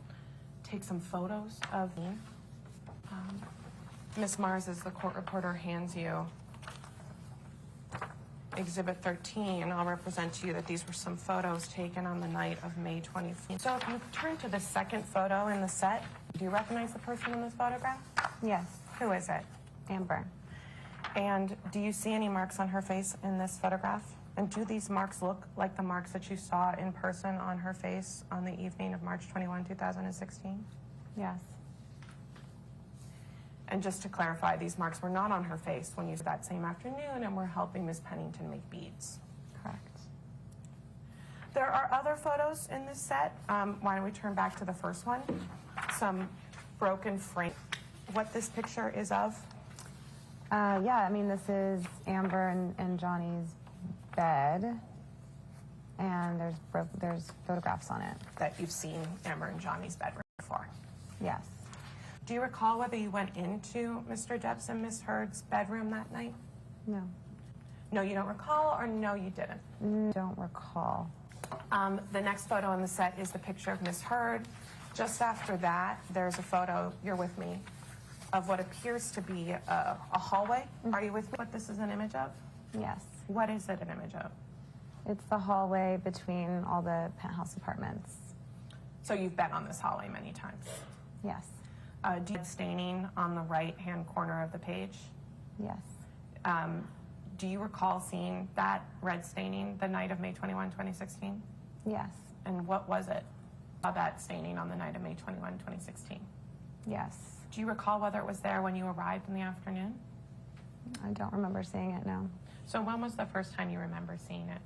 take some photos of me. Ms. Mars, as the court reporter hands you Exhibit 13, I'll represent to you that these were some photos taken on the night of May 24th. So if you turn to the second photo in the set, do you recognize the person in this photograph? Yes. Who is it? Amber. And do you see any marks on her face in this photograph? And do these marks look like the marks that you saw in person on her face on the evening of March 21, 2016? Yes. And just to clarify, these marks were not on her face when you that same afternoon and were helping Ms. Pennington make beads. Correct. There are other photos in this set. Why don't we turn back to the first one? Some broken frame. What this picture is of? Yeah, I mean, this is Amber and Johnny's bed, and there's photographs on it. That you've seen Amber and Johnny's bedroom before? Yes. Do you recall whether you went into Mr. Depp's and Ms. Heard's bedroom that night? No. No, you don't recall, or no, you didn't? Don't recall. The next photo on the set is the picture of Ms. Heard. Just after that, there's a photo, you're with me, of what appears to be a hallway. Are you with me? What this is an image of? Yes. What is it an image of? It's the hallway between all the penthouse apartments. So you've been on this hallway many times? Yes. Do you have staining on the right-hand corner of the page? Yes. Do you recall seeing that red staining the night of May 21, 2016? Yes. And what was it? That staining on the night of May 21, 2016? Yes. Do you recall whether it was there when you arrived in the afternoon? I don't remember seeing it, no. So when was the first time you remember seeing it?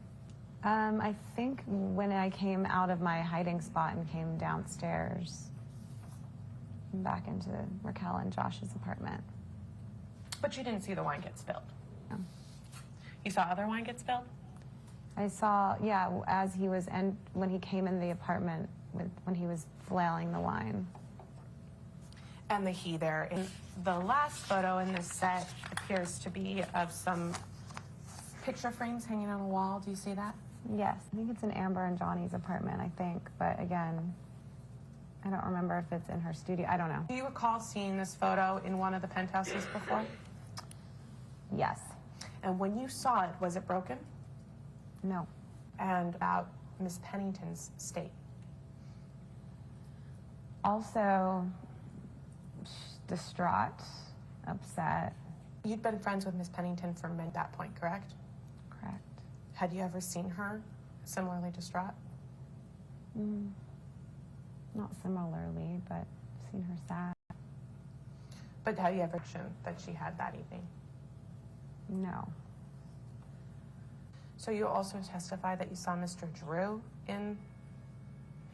I think when I came out of my hiding spot and came downstairs back into Raquel and Josh's apartment. But you didn't see the wine get spilled? No. You saw other wine get spilled? I saw, yeah, as he was, and when he came in the apartment, when he was flailing the wine. And the he there. In the last photo in this set appears to be of some picture frames hanging on a wall. Do you see that? Yes, I think it's in Amber and Johnny's apartment, I think. But again, I don't remember if it's in her studio. I don't know. Do you recall seeing this photo in one of the penthouses before? Yes. And when you saw it, was it broken? No. And about Miss Pennington's state? Also distraught, upset. You'd been friends with Miss Pennington from that point, correct? Correct. Had you ever seen her similarly distraught? Not similarly, but seen her sad. But have you ever seen that she had that evening? No. So you also testify that you saw Mr. Drew in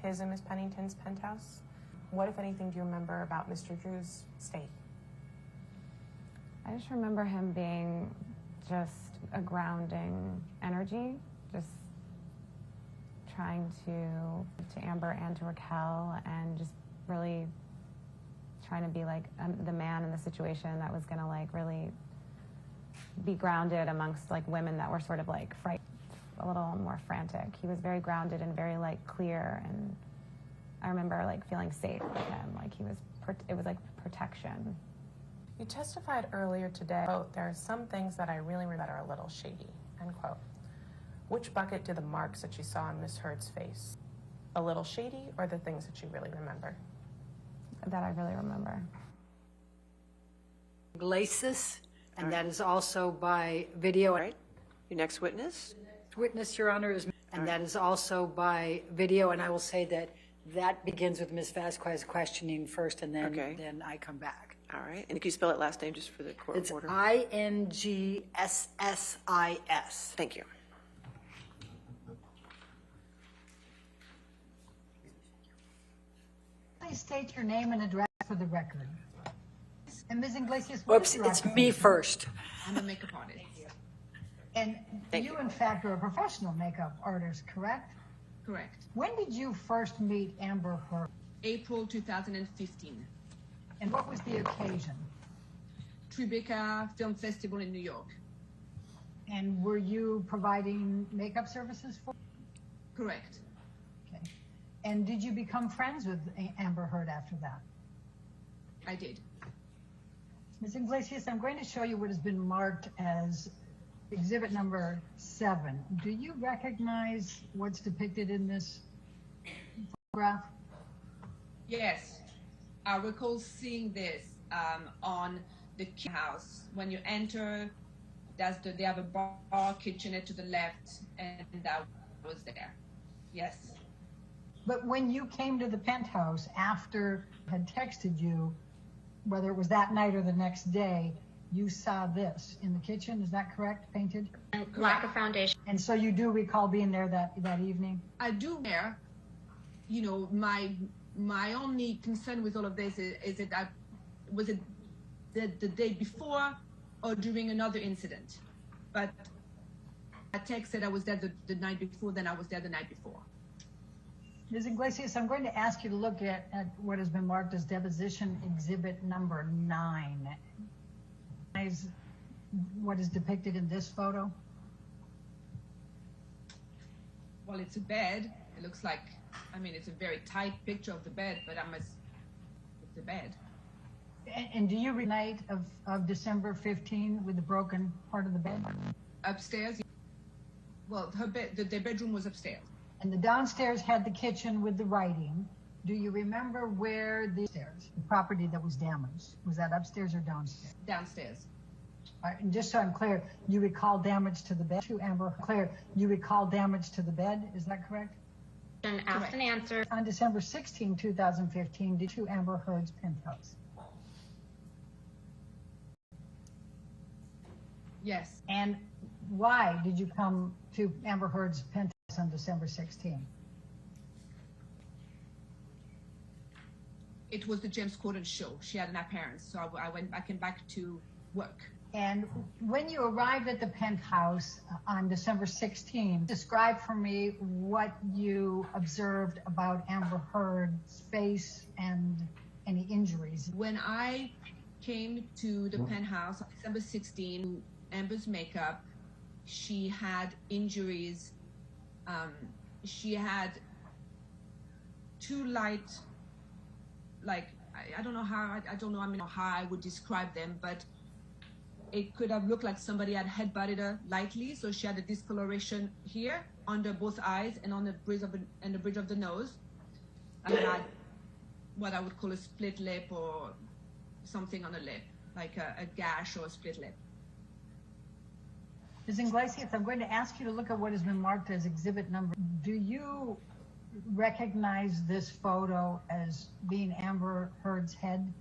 his and Miss Pennington's penthouse? What, if anything, do you remember about Mr. Drew's state? I just remember him being just a grounding energy, just trying to Amber and to Raquel, and just really trying to be like the man in the situation that was gonna like really be grounded amongst like women that were sort of like a little more frantic. He was very grounded and very like clear, and I remember like feeling safe with him. Like it was like protection. You testified earlier today, quote, there are some things that I really remember that are a little shady, end quote. Which bucket do the marks that you saw on Miss Heard's face? A little shady, or the things that you really remember? That I really remember. Glacis, and that is also by video. All right. Your next witness? Witness, Your Honor, and that is also by video, and I will say that begins with Ms. Vasquez questioning first, and then I come back. All right. And can you spell that last name just for the court It's order? Ingssis. Thank you. Please state your name and address for the record. And Ms. Iglesias, Whoops, it's me first. I'm a makeup artist. And you, in fact, are a professional makeup artist, correct? Correct. When did you first meet Amber Heard? April 2015. And what was the occasion? Tribeca Film Festival in New York. And were you providing makeup services for? Correct. Okay. And did you become friends with Amber Heard after that? I did. Ms. Iglesias, I'm going to show you what has been marked as exhibit number 7. Do you recognize what's depicted in this photograph? Yes. I recall seeing this on the house. When you enter They have a bar, kitchenette to the left, and that was there. Yes. But when you came to the penthouse after had texted you, whether it was that night or the next day, you saw this in the kitchen. Is that correct? Painted? And lack of foundation. And so you do recall being there that evening? I do there. You know, my only concern with all of this is that was it the day before or during another incident. But I texted I was there the night before, then I was there the night before. Ms. Iglesias, I'm going to ask you to look at what has been marked as deposition exhibit number 9. Is what is depicted in this photo? Well, it's a bed. It looks like, I mean, it's a very tight picture of the bed, but it's a bed. And do you night of December 15 with the broken part of the bed? Upstairs? Well, her bed, the bedroom was upstairs. And the downstairs had the kitchen with the writing. Do you remember where the property that was damaged? Was that upstairs or downstairs? Downstairs. All right, and just so I'm clear, you recall damage to the bed? To Amber, clear, you recall damage to the bed, is that correct? And asked and answered. On December 16, 2015, did you Amber Heard's penthouse? Yes. And why did you come to Amber Heard's penthouse on December 16? It was the James Corden show. She had an appearance, so I came back to work. And when you arrived at the penthouse on December 16, describe for me what you observed about Amber Heard's face and any injuries. When I came to the penthouse on December 16, Amber's makeup, she had injuries. She had two light, like, I don't know how, how I would describe them, but it could have looked like somebody had headbutted her lightly. So she had a discoloration here under both eyes and on the bridge of the nose. I had what I would call a split lip or something on the lip, like a gash or a split lip. Ms. Iglesias, I'm going to ask you to look at what has been marked as exhibit number. Do you recognize this photo as being Amber Heard's head?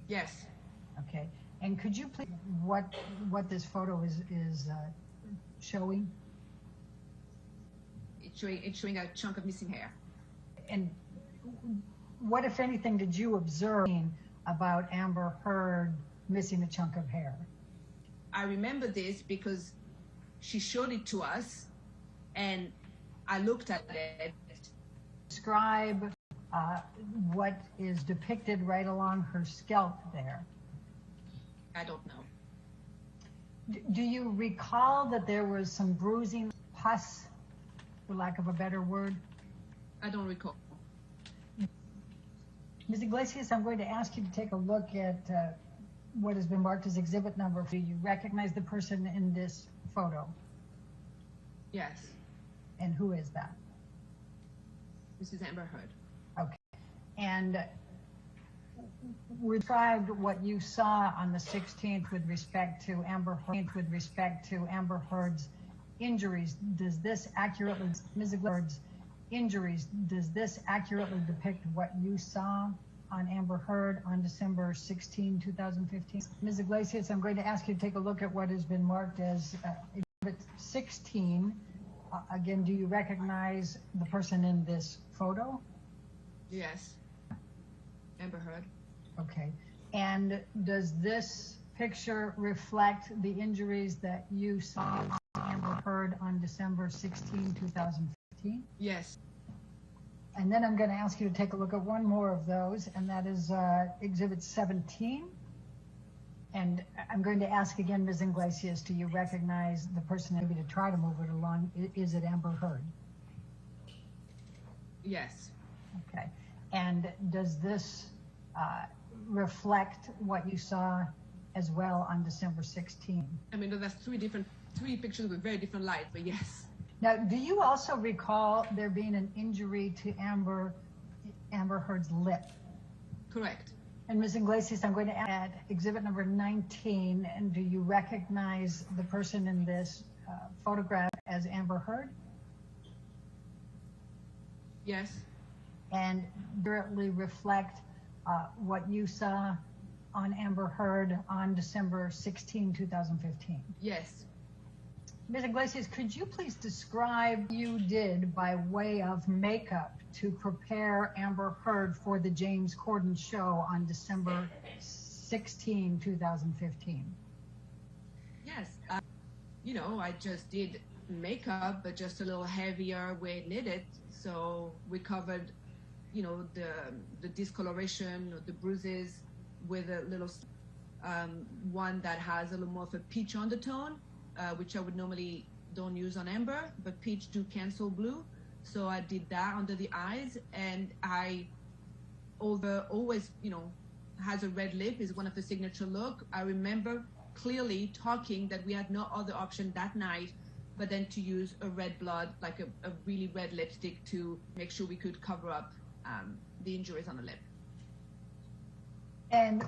Yes. Okay. And could you please what this photo is showing? It's showing a chunk of missing hair. And what, if anything, did you observe about Amber Heard missing a chunk of hair? I remember this because she showed it to us, and I looked at it. Describe what is depicted right along her scalp there. I don't know. Do you recall that there was some bruising, pus, for lack of a better word? I don't recall. Ms. Iglesias, I'm going to ask you to take a look at what has been marked as exhibit number. Do you recognize the person in this photo? Yes. And who is that? This is Amber Heard. Okay. And describe what you saw on the 16th with respect to Amber Heard's injuries. Does this accurately, Ms. Heard's injuries, does this accurately depict what you saw on Amber Heard on December 16, 2015? Ms. Iglesias, I'm going to ask you to take a look at what has been marked as exhibit 16. Again, do you recognize the person in this photo? Yes. Amber Heard. Okay. And does this picture reflect the injuries that you saw on Amber Heard on December 16, 2015? Yes. And then I'm going to ask you to take a look at one more of those, and that is exhibit 17. And I'm going to ask again, Ms. Iglesias, do you recognize the person, maybe to try to move it along? Is it Amber Heard? Yes. Okay. And does this reflect what you saw as well on December 16? I mean, that's three pictures with very different light, but yes. Now, do you also recall there being an injury to Amber Heard's lip? Correct. And Ms. Iglesias, I'm going to add exhibit number 19. And do you recognize the person in this photograph as Amber Heard? Yes. And directly reflect what you saw on Amber Heard on December 16, 2015? Yes. Ms. Iglesias, could you please describe what you did by way of makeup to prepare Amber Heard for the James Corden show on December 16, 2015? Yes. You know, I just did makeup, but just a little heavier where it needed. So we covered, you know, the discoloration, the bruises with a little one that has a little more of a peach undertone, which I would normally don't use on Amber, but peach do cancel blue. So I did that under the eyes, and I always, you know, has a red lip is one of the signature look. I remember clearly talking that we had no other option that night but then to use a red blood, like a really red lipstick to make sure we could cover up the injuries on the lip. And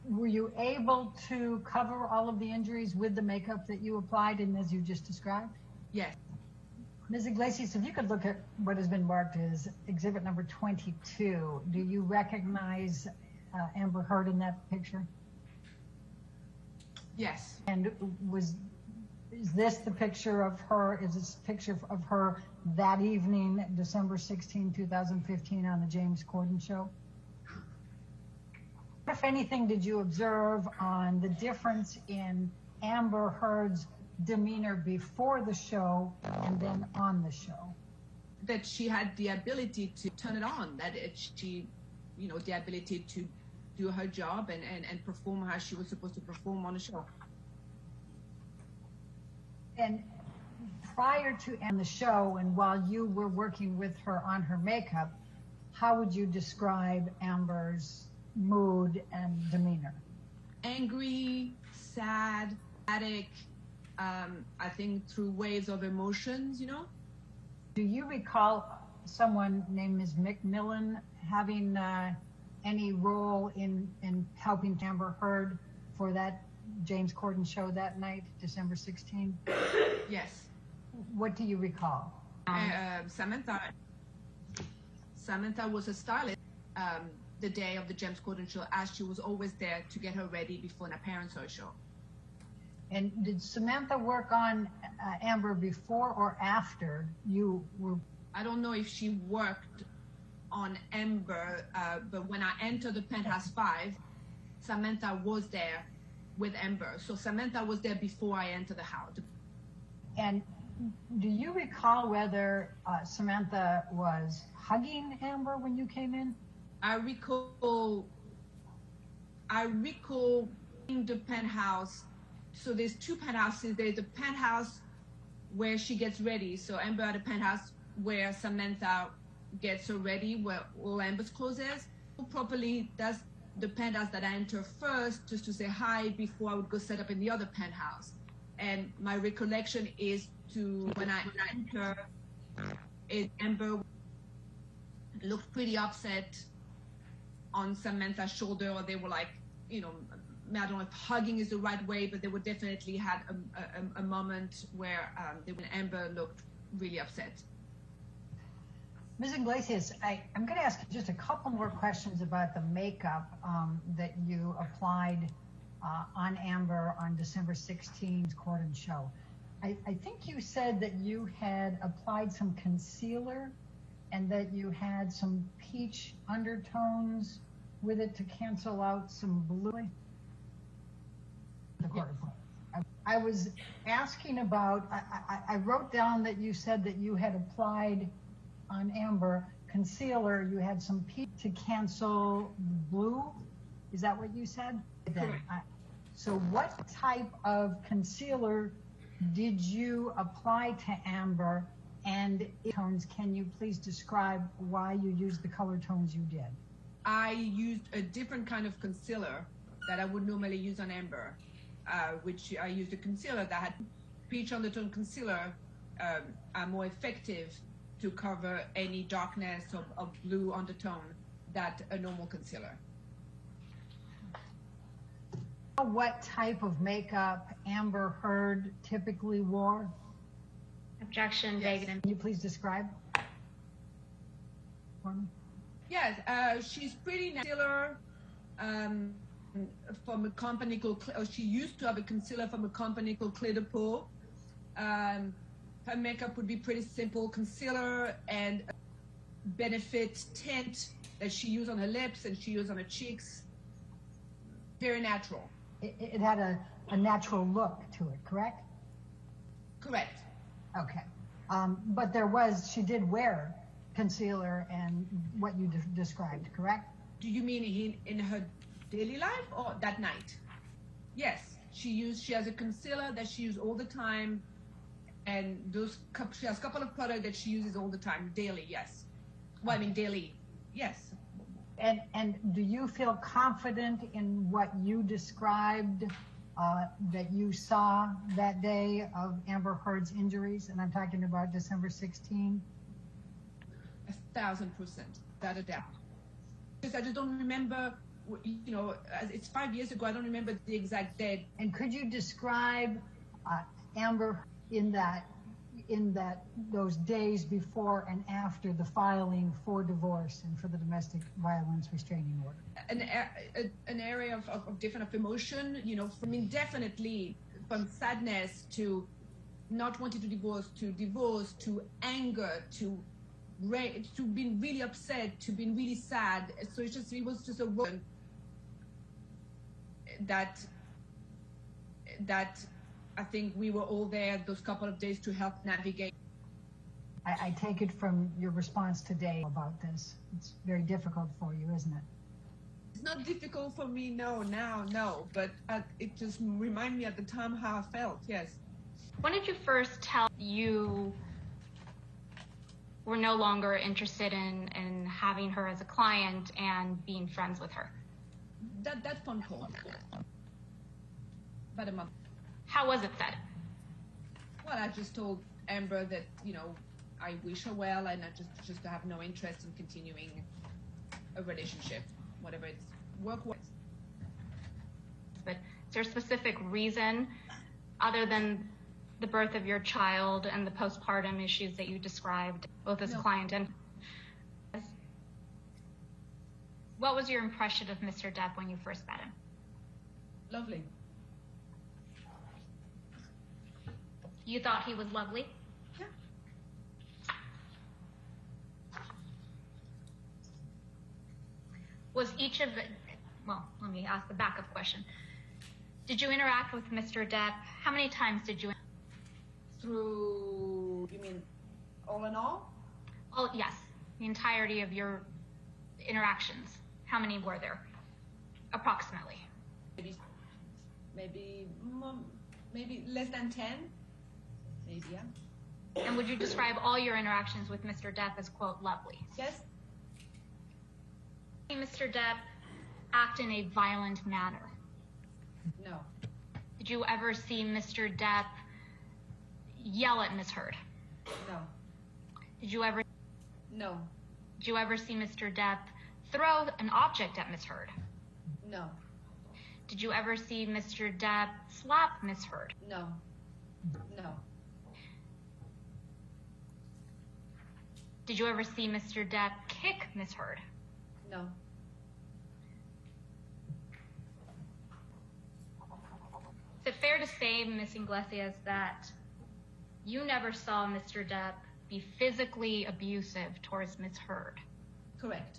were you able to cover all of the injuries with the makeup that you applied and as you just described? Yes. Ms. Iglesias, if you could look at what has been marked as exhibit number 22, do you recognize Amber Heard in that picture? Yes. And is this the picture of her, is this a picture of her that evening, December 16, 2015 on the James Corden show? What, if anything, did you observe on the difference in Amber Heard's demeanor before the show and then on the show? That she had the ability to turn it on, that she, you know, the ability to do her job and perform how she was supposed to perform on the show. And prior to end the show and while you were working with her on her makeup, how would you describe Amber's mood and demeanor? Angry, sad, addict, I think through waves of emotions, you know. Do you recall someone named Ms. McMillan having any role in helping Amber Heard for that James Corden show that night, December 16? Yes. What do you recall? Samantha was a stylist the day of the James Corden show, as she was always there to get her ready before an appearance or a show. And did Samantha work on Amber before or after you were? I don't know if she worked on Amber, but when I entered the Penthouse 5, Samantha was there with Amber. So Samantha was there before I entered the house. And do you recall whether Samantha was hugging Amber when you came in? I recall in the penthouse. So there's two penthouses. There's the penthouse where she gets ready. So Amber at the penthouse where Samantha gets her ready, where all Amber's clothes is. Properly, that's the penthouse that I enter first, just to say hi before I would go set up in the other penthouse. And my recollection is to when I enter, Amber looked pretty upset on Samantha's shoulder, or they were like, you know, I don't know if hugging is the right way, but they would definitely had a moment where Amber looked really upset. Ms. Iglesias, I'm going to ask just a couple more questions about the makeup that you applied on Amber on December 16th Corden show. I think you said that you had applied some concealer and that you had some peach undertones with it to cancel out some blue. I was asking about, I wrote down that you said that you had applied on Amber concealer, you had some peach to cancel blue. Is that what you said? So what type of concealer did you apply to Amber, and tones? Can you please describe why you used the color tones you did? I used a different kind of concealer that I would normally use on Amber, which I used a concealer that had peach undertone concealer, are more effective to cover any darkness of blue undertone than a normal concealer. What type of makeup Amber Heard typically wore? Objection, Yes. Can you please describe for me? Yes, she's pretty concealer from a company called, she used to have a concealer from a company called Clear. Her makeup would be pretty simple, concealer and benefit tint that she used on her lips and she used on her cheeks. Very natural. It had a natural look to it, correct? Correct. Okay. But she did wear concealer and what you described, correct? Do you mean in her daily life or that night? Yes, she has a concealer that she uses all the time, and she has a couple of products that she uses all the time, daily, yes. Well, I mean daily, yes. And do you feel confident in what you described that you saw that day of Amber Heard's injuries? And I'm talking about December 16. 1,000%, without a doubt. Because I just don't remember, it's 5 years ago, I don't remember the exact date. And could you describe Amber in those days before and after the filing for divorce and for the domestic violence restraining order? An area of different emotion, definitely from sadness to not wanting to divorce to anger to being really upset to being really sad. So it was just a road that I think we were all there those couple of days to help navigate. I take it from your response today about this. It's very difficult for you, isn't it? It's not difficult for me, no, but it just reminded me at the time how I felt, yes. When did you first tell you were no longer interested in having her as a client and being friends with her? That phone call. About a month. How was it said? Well, I just told Amber that, I wish her well and I just have no interest in continuing a relationship, whatever it's work-wise. But is there a specific reason other than the birth of your child and the postpartum issues that you described, both as client and... What was your impression of Mr. Depp when you first met him? Lovely. You thought he was lovely? Yeah. Was each of the... Well, let me ask the backup question. Did you interact with Mr. Depp? How many times did you... Through, you mean all in all? Oh, yes. The entirety of your interactions. How many were there? Approximately. Maybe less than 10. Maybe, yeah. And would you describe all your interactions with Mr. Depp as, quote, lovely? Yes. Mr. Depp act in a violent manner? No. Did you ever see Mr. Depp yell at Ms. Heard? No. Did you ever... No. Did you ever see Mr. Depp throw an object at Ms. Heard? No. Did you ever see Mr. Depp slap Ms. Heard? No. No. Did you ever see Mr. Depp kick Ms. Heard? No. Is it fair to say, Ms. Iglesias, that you never saw Mr. Depp be physically abusive towards Ms. Heard? Correct.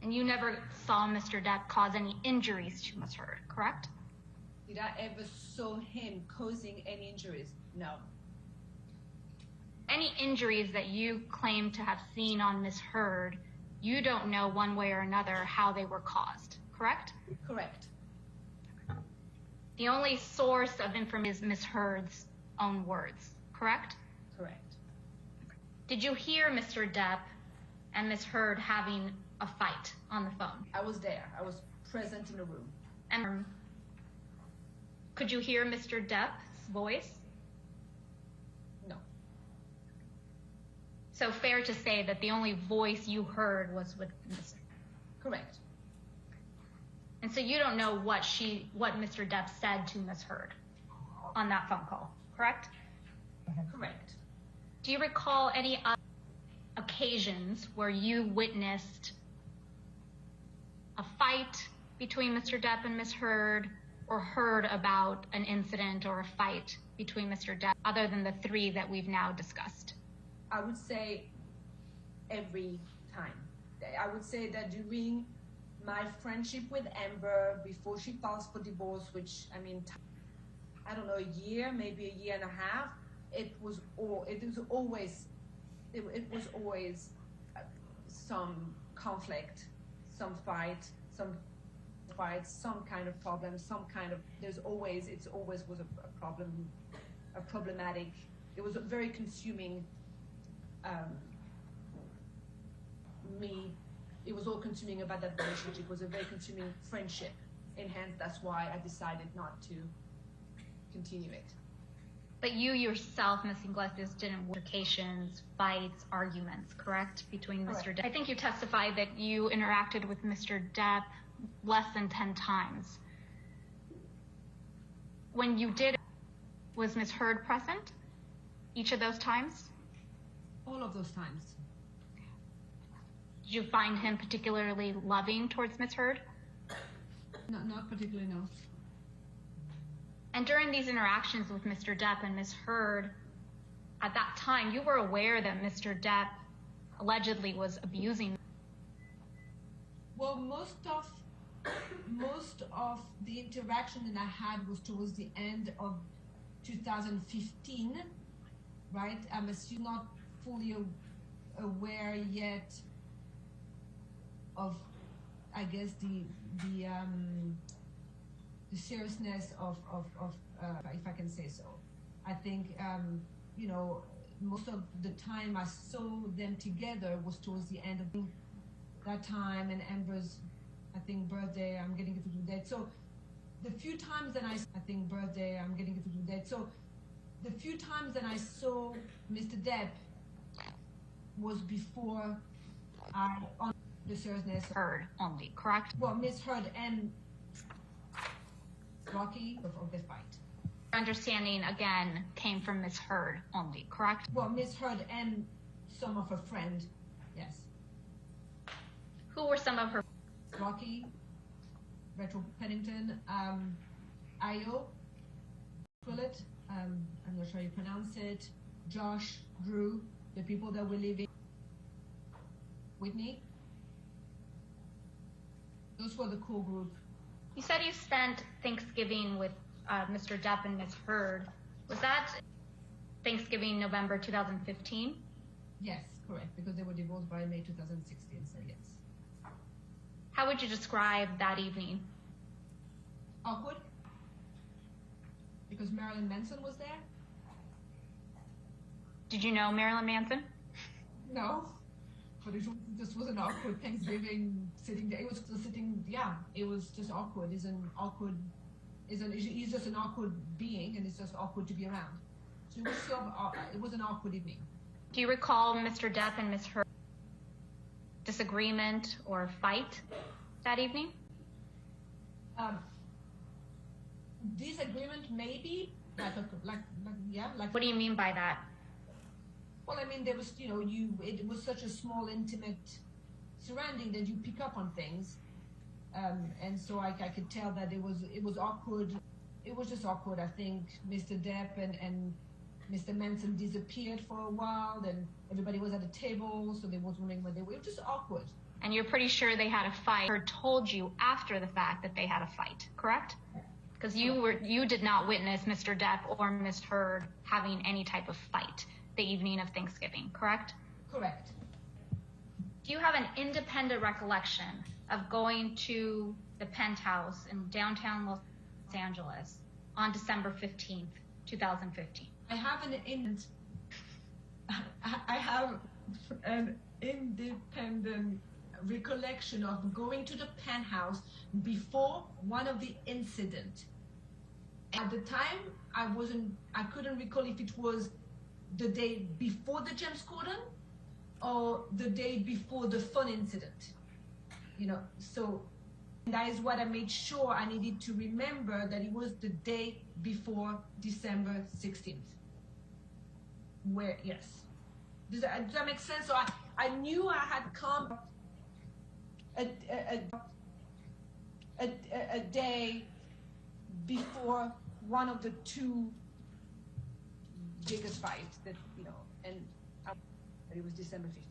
And you never saw Mr. Depp cause any injuries to Ms. Heard, correct? Did I ever saw him causing any injuries? No. Any injuries that you claim to have seen on Ms. Heard, you don't know one way or another how they were caused, correct? Correct. The only source of information is Ms. Heard's own words, correct? Correct. Did you hear Mr. Depp and Ms. Heard having a fight on the phone? I was there. I was present in the room. And could you hear Mr. Depp's voice? No. So fair to say that the only voice you heard was with Ms. Correct. And so you don't know what Mr. Depp said to Ms. Heard on that phone call, correct? Correct. Do you recall any other occasions where you witnessed a fight between Mr. Depp and Ms. Heard, or heard about an incident or a fight between Mr. Depp, other than the three that we've now discussed? I would say every time. I would say that during my friendship with Amber, before she files for divorce, which, I mean, I don't know, a year, maybe a year and a half, it was always some conflict, some fight, some kind of problem, it's always was a problem, a problematic. It was a very consuming. It was all consuming about that relationship. It was a very consuming friendship, and hence that's why I decided not to continue it. But you yourself, Ms. Iglesias, didn't altercations, fights, arguments, correct, between Mr. Depp? I think you testified that you interacted with Mr. Depp less than 10 times. When you did, was Ms. Heard present each of those times? All of those times. Did you find him particularly loving towards Ms. Heard? No, not particularly, no. And during these interactions with Mr. Depp and Ms. Heard, at that time, you were aware that Mr. Depp allegedly was abusing. Well, most of the interaction that I had was towards the end of 2015, right? I'm assuming not fully aware yet of, I guess, the seriousness of if I can say so. I think, most of the time I saw them together was towards the end of that time, and Amber's, I think, birthday, I'm getting it to do that. So the few times that the few times that I saw Mr. Depp was before on the seriousness. Heard only, correct? Well, Miss Heard and Rocky of the fight. Understanding, again, came from Ms. Heard only, correct? Well, Miss Heard and some of her friends, yes. Who were some of her? Rocky, Rachel Pennington, Io, Quillet, I'm not sure how you pronounce it, Josh, Drew, the people that were living, Whitney. Those were the core group. You said you spent Thanksgiving with Mr. Depp and Ms. Heard. Was that Thanksgiving November 2015? Yes, correct, because they were divorced by May 2016, so yes. How would you describe that evening? Awkward, because Marilyn Manson was there. Did you know Marilyn Manson? No, but it just was an awkward Thanksgiving sitting there. It was just sitting, yeah, it was just awkward. He's just an awkward being, and it's just awkward to be around. So it was an awkward evening. Do you recall Mr. Depp and Ms. Heard disagreement or fight that evening? Disagreement, maybe. What do you mean by that? Well, I mean, there was, it was such a small, intimate surrounding that you pick up on things. And so I could tell that it was awkward. It was just awkward. I think Mr. Depp and Mr. Manson disappeared for a while, then everybody was at a table, so they was wondering where they were. It was just awkward. And you're pretty sure they had a fight, or told you after the fact that they had a fight, correct? Because you did not witness Mr. Depp or Ms. Heard having any type of fight the evening of Thanksgiving, correct? Correct. Do you have an independent recollection of going to the penthouse in downtown Los Angeles on December 15th, 2015? I have an independent recollection of going to the penthouse before one of the incidents. At the time, I couldn't recall if it was the day before the James Corden or the day before the fun incident. So And that is what I made sure I needed to remember, that it was the day before December 16th. Where, yes. Does that make sense? So I knew I had come a day before one of the two biggest fights that, and it was December 15th.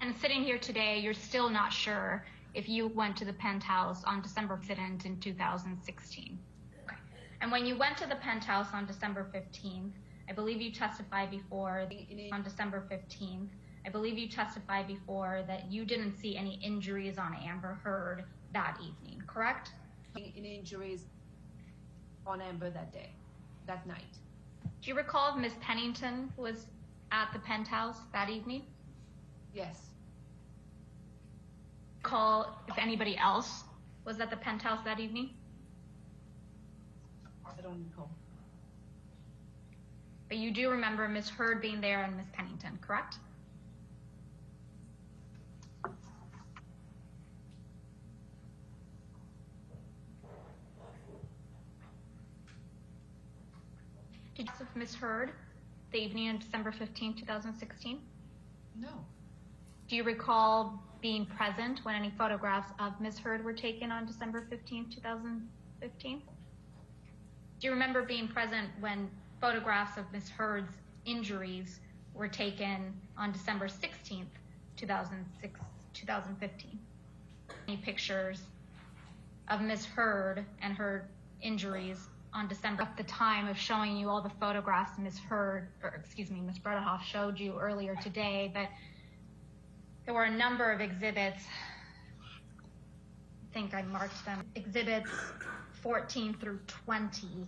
And sitting here today, you're still not sure if you went to the penthouse on December 15th in 2016. Okay. And when you went to the penthouse on December 15th, I believe you testified before on December 15th, I believe you testified before that you didn't see any injuries on Amber Heard that evening, correct? Any injuries on Amber that night. Do you recall if Miss Pennington was at the penthouse that evening? Yes. Recall if anybody else was at the penthouse that evening? I don't recall. But you do remember Miss Heard being there and Miss Pennington, correct? Did you see Miss Heard the evening of December 15, 2016? No. Do you recall being present when any photographs of Miss Heard were taken on December 15, 2015? Do you remember being present when photographs of Miss Heard's injuries were taken on December 16th, 2015? Any pictures of Miss Heard and her injuries on December, at the time of showing you all the photographs Miss Bredehoff showed you earlier today, that there were a number of exhibits. I think I marked them. Exhibits 14 through 20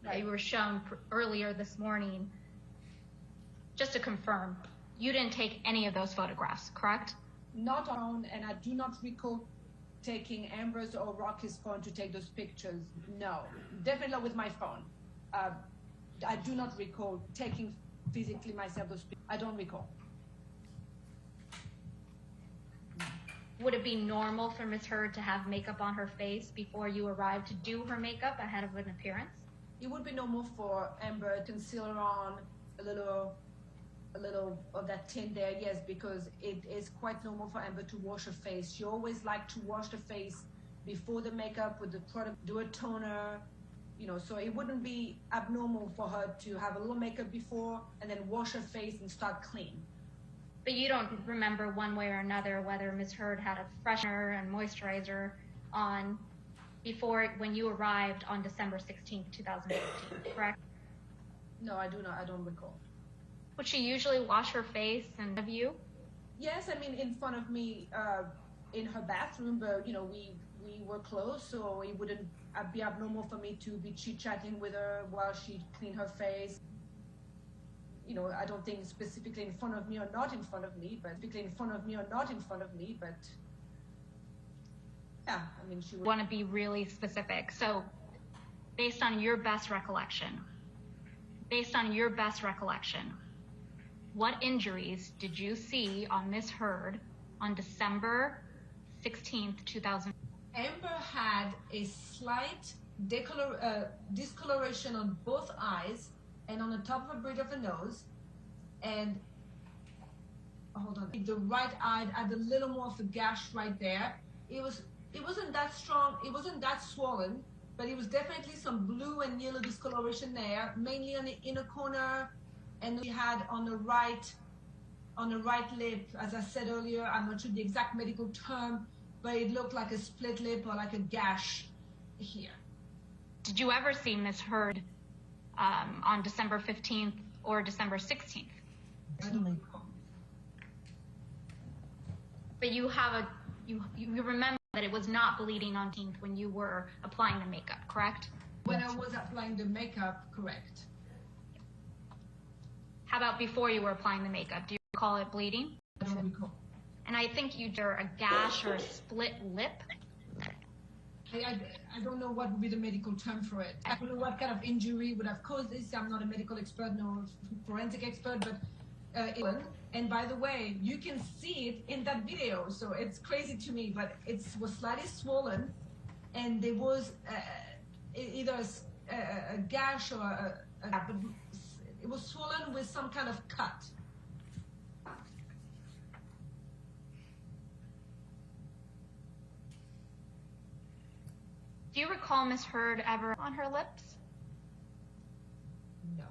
that you were shown earlier this morning. Just to confirm, you didn't take any of those photographs, correct? Not on, and I do not recall taking Amber's or Rocky's phone to take those pictures. No, definitely not with my phone. I do not recall taking physically myself those pictures. I don't recall. Would it be normal for Miss Heard to have makeup on her face before you arrived to do her makeup ahead of an appearance? It would be normal for Amber to concealer on, a little of that tint there, yes, because it is quite normal for Amber to wash her face. She always liked to wash the face before the makeup with the product, do a toner, so it wouldn't be abnormal for her to have a little makeup before and then wash her face and start clean. But you don't remember one way or another whether Miss Heard had a freshener and moisturizer on before, when you arrived on December 16th, 2015, correct? No, I do not. I don't recall. Would she usually wash her face and have you? Yes, I mean, in front of me in her bathroom, but, we were close, so it wouldn't be abnormal for me to be chit-chatting with her while she cleaned her face. I don't think specifically in front of me or not in front of me, but yeah, I mean, she would want to be really specific. So based on your best recollection, what injuries did you see on Miss Heard on December 16th, 2000? Amber had a slight discoloration on both eyes and on the top of the bridge of her nose, and hold on, the right eye had a little more of a gash right there. It wasn't that strong, it wasn't that swollen, but it was definitely some blue and yellow discoloration there, mainly on the inner corner, and we had on the right lip, as I said earlier. I'm not sure the exact medical term, but it looked like a split lip or like a gash here. Did you ever see Miss Heard on December 15th or December 16th? I don't recall. But you remember that it was not bleeding on 15th when you were applying the makeup, correct? When I was applying the makeup, correct. How about before you were applying the makeup? Do you recall it bleeding? I don't recall. And I think you did a gash or a split lip. I don't know what would be the medical term for it. I don't know what kind of injury would have caused this. I'm not a medical expert, no forensic expert, but And by the way, you can see it in that video, so it's crazy to me, but it was slightly swollen, and there was either a gash or but it was swollen with some kind of cut. Do you recall Miss Heard ever on her lips? No.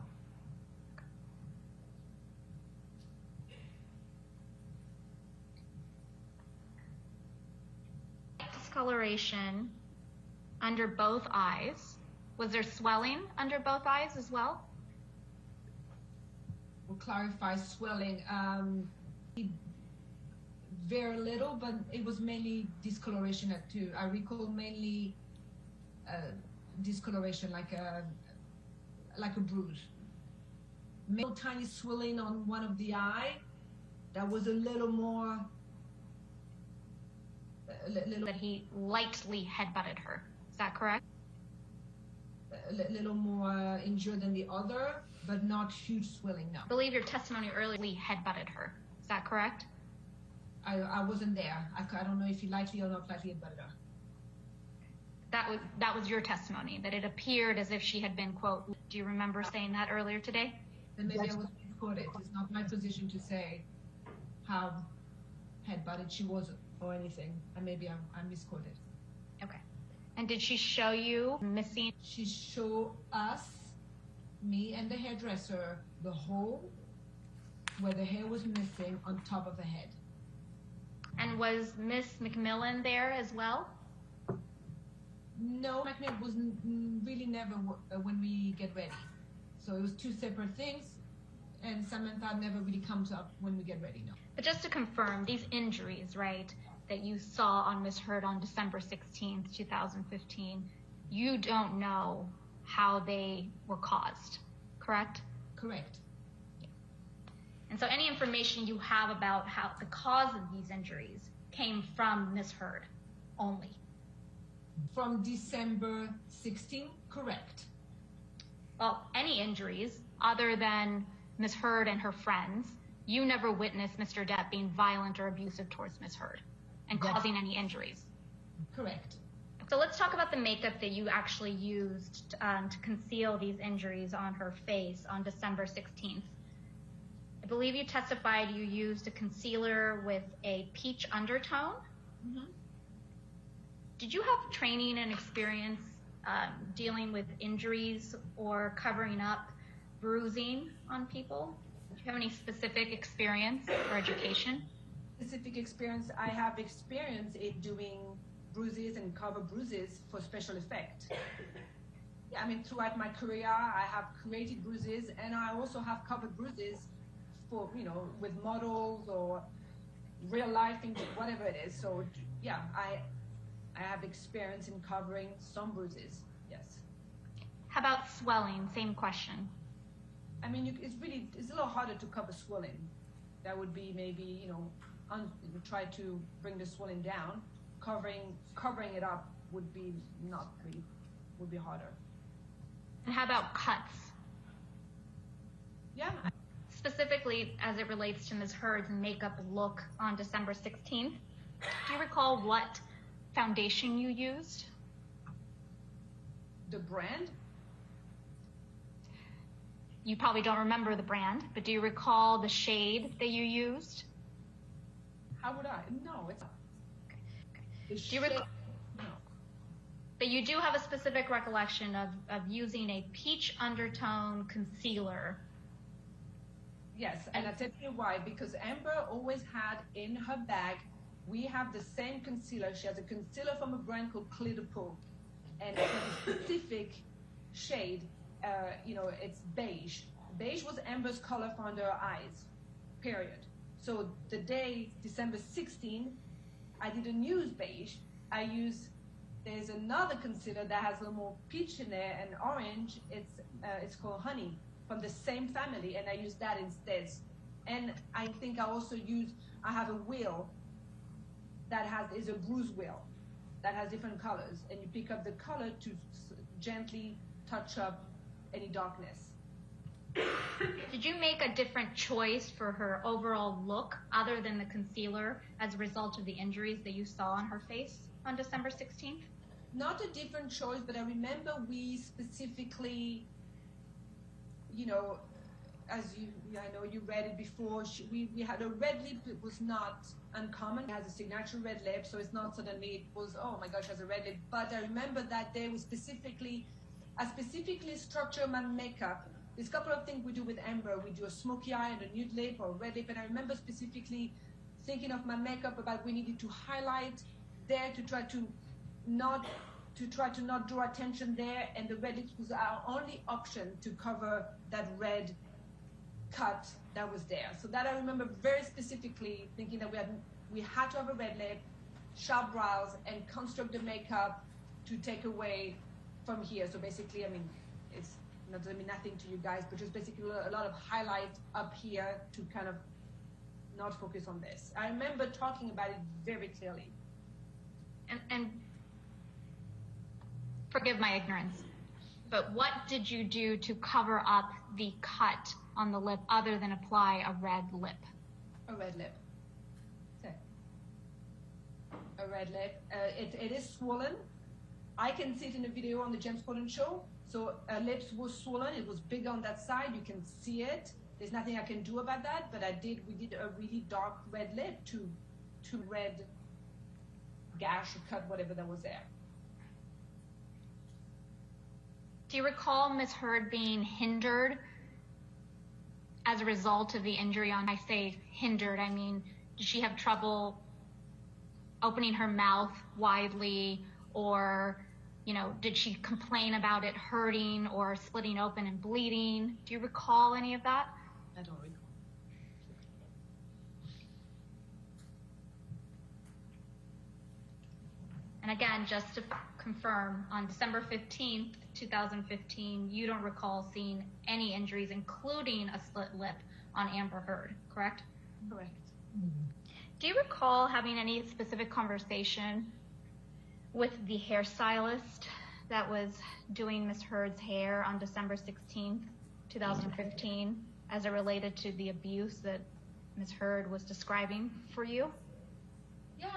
Discoloration under both eyes. Was there swelling under both eyes as well? We'll clarify swelling. Very little, but it was mainly discoloration too. I recall mainly discoloration, like a bruise. Maybe tiny swelling on one of the eye. That was a little more. That he lightly headbutted her. Is that correct? A little more injured than the other, but not huge swelling, no. I believe your testimony earlier, he headbutted her. Is that correct? I wasn't there. I don't know if he lightly or not lightly headbutted her. That was your testimony, that it appeared as if she had been, quote, do you remember saying that earlier today? Then maybe I was misquoted. It's not my position to say how headbutted she was or anything. And maybe I'm misquoted. Okay. And did she show you missing? She showed us, me and the hairdresser, the hole where the hair was missing on top of the head. And was Miss McMillan there as well? No, McMillan was really never when we get ready. So it was two separate things, and Samantha never really comes up when we get ready, no. But just to confirm, these injuries, right, that you saw on Miss Heard on December 16th, 2015, you don't know how they were caused, correct? Correct. And so any information you have about how the cause of these injuries came from Miss Heard only? From December 16th, correct. Well, any injuries other than Miss Heard and her friends, you never witnessed Mr. Depp being violent or abusive towards Miss Heard and causing any injuries. Correct. So let's talk about the makeup that you actually used to conceal these injuries on her face on December 16th. I believe you testified you used a concealer with a peach undertone. Mm-hmm. Did you have training and experience dealing with injuries or covering up bruising on people? Do you have any specific experience or education? Specific experience, I have experience in doing bruises and cover bruises for special effect. Yeah, I mean, throughout my career, I have created bruises, and I also have covered bruises for, you know, with models or real life things, whatever it is. So yeah, I have experience in covering some bruises, yes. How about swelling? Same question. I mean, it's a little harder to cover swelling. That would be maybe, you know, try to bring the swelling down. Covering it up would be would be harder. And how about cuts? Yeah. Specifically as it relates to Ms. Heard's makeup look on December 16th, do you recall what foundation you used? The brand? You probably don't remember the brand, but do you recall the shade that you used? How would I? No, it's not. Do you recall? No. But you do have a specific recollection of using a peach undertone concealer. Yes, and I'll tell you why. Because Amber always had in her bag, we have the same concealer. She has a concealer from a brand called Clear to Pull. And it's a specific shade, you know, it's beige. Beige was Amber's color for under her eyes, period. So the day, December 16, I didn't use beige. There's another concealer that has a little more peach in there and orange. It's called Honey, from the same family, and I used that instead. And I think I have a wheel that is a bruise wheel that has different colors, and you pick up the color to gently touch up any darkness. Did you make a different choice for her overall look other than the concealer as a result of the injuries that you saw on her face on December 16th? Not a different choice, but I remember we specifically, you know, as you, I know you read it before, we had a red lip that was not uncommon. It has a signature red lip, so it's not suddenly it was, oh my gosh, she has a red lip. But I remember that day I specifically structured my makeup. There's a couple of things we do with Amber. We do a smoky eye and a nude lip or a red lip, and I remember specifically thinking of my makeup about we needed to highlight there to try to not draw attention there, and the red lips was our only option to cover that red cut that was there. So that I remember very specifically thinking that we had to have a red lip, sharp brows, and construct the makeup to take away from here. So basically, I mean, it's not doesn't mean nothing to you guys, but just basically a lot of highlight up here to kind of not focus on this. I remember talking about it very clearly. And forgive my ignorance, but what did you do to cover up the cut on the lip other than apply a red lip? A red lip. Okay. A red lip. It is swollen. I can see it in the video on the James Corden show. So her lips was swollen. It was big on that side. You can see it. There's nothing I can do about that, but we did a really dark red lip to red gash or cut, whatever that was there. Do you recall Ms. Heard being hindered as a result of the injury on, I say hindered, I mean, did she have trouble opening her mouth widely, or, you know, did she complain about it hurting or splitting open and bleeding? Do you recall any of that? I don't recall. And again, just to confirm, on December 15th, 2015, you don't recall seeing any injuries, including a split lip on Amber Heard, correct? Correct. Do you recall having any specific conversation with the hairstylist that was doing Ms. Heard's hair on December 16th, 2015, as it related to the abuse that Ms. Heard was describing for you? Yeah,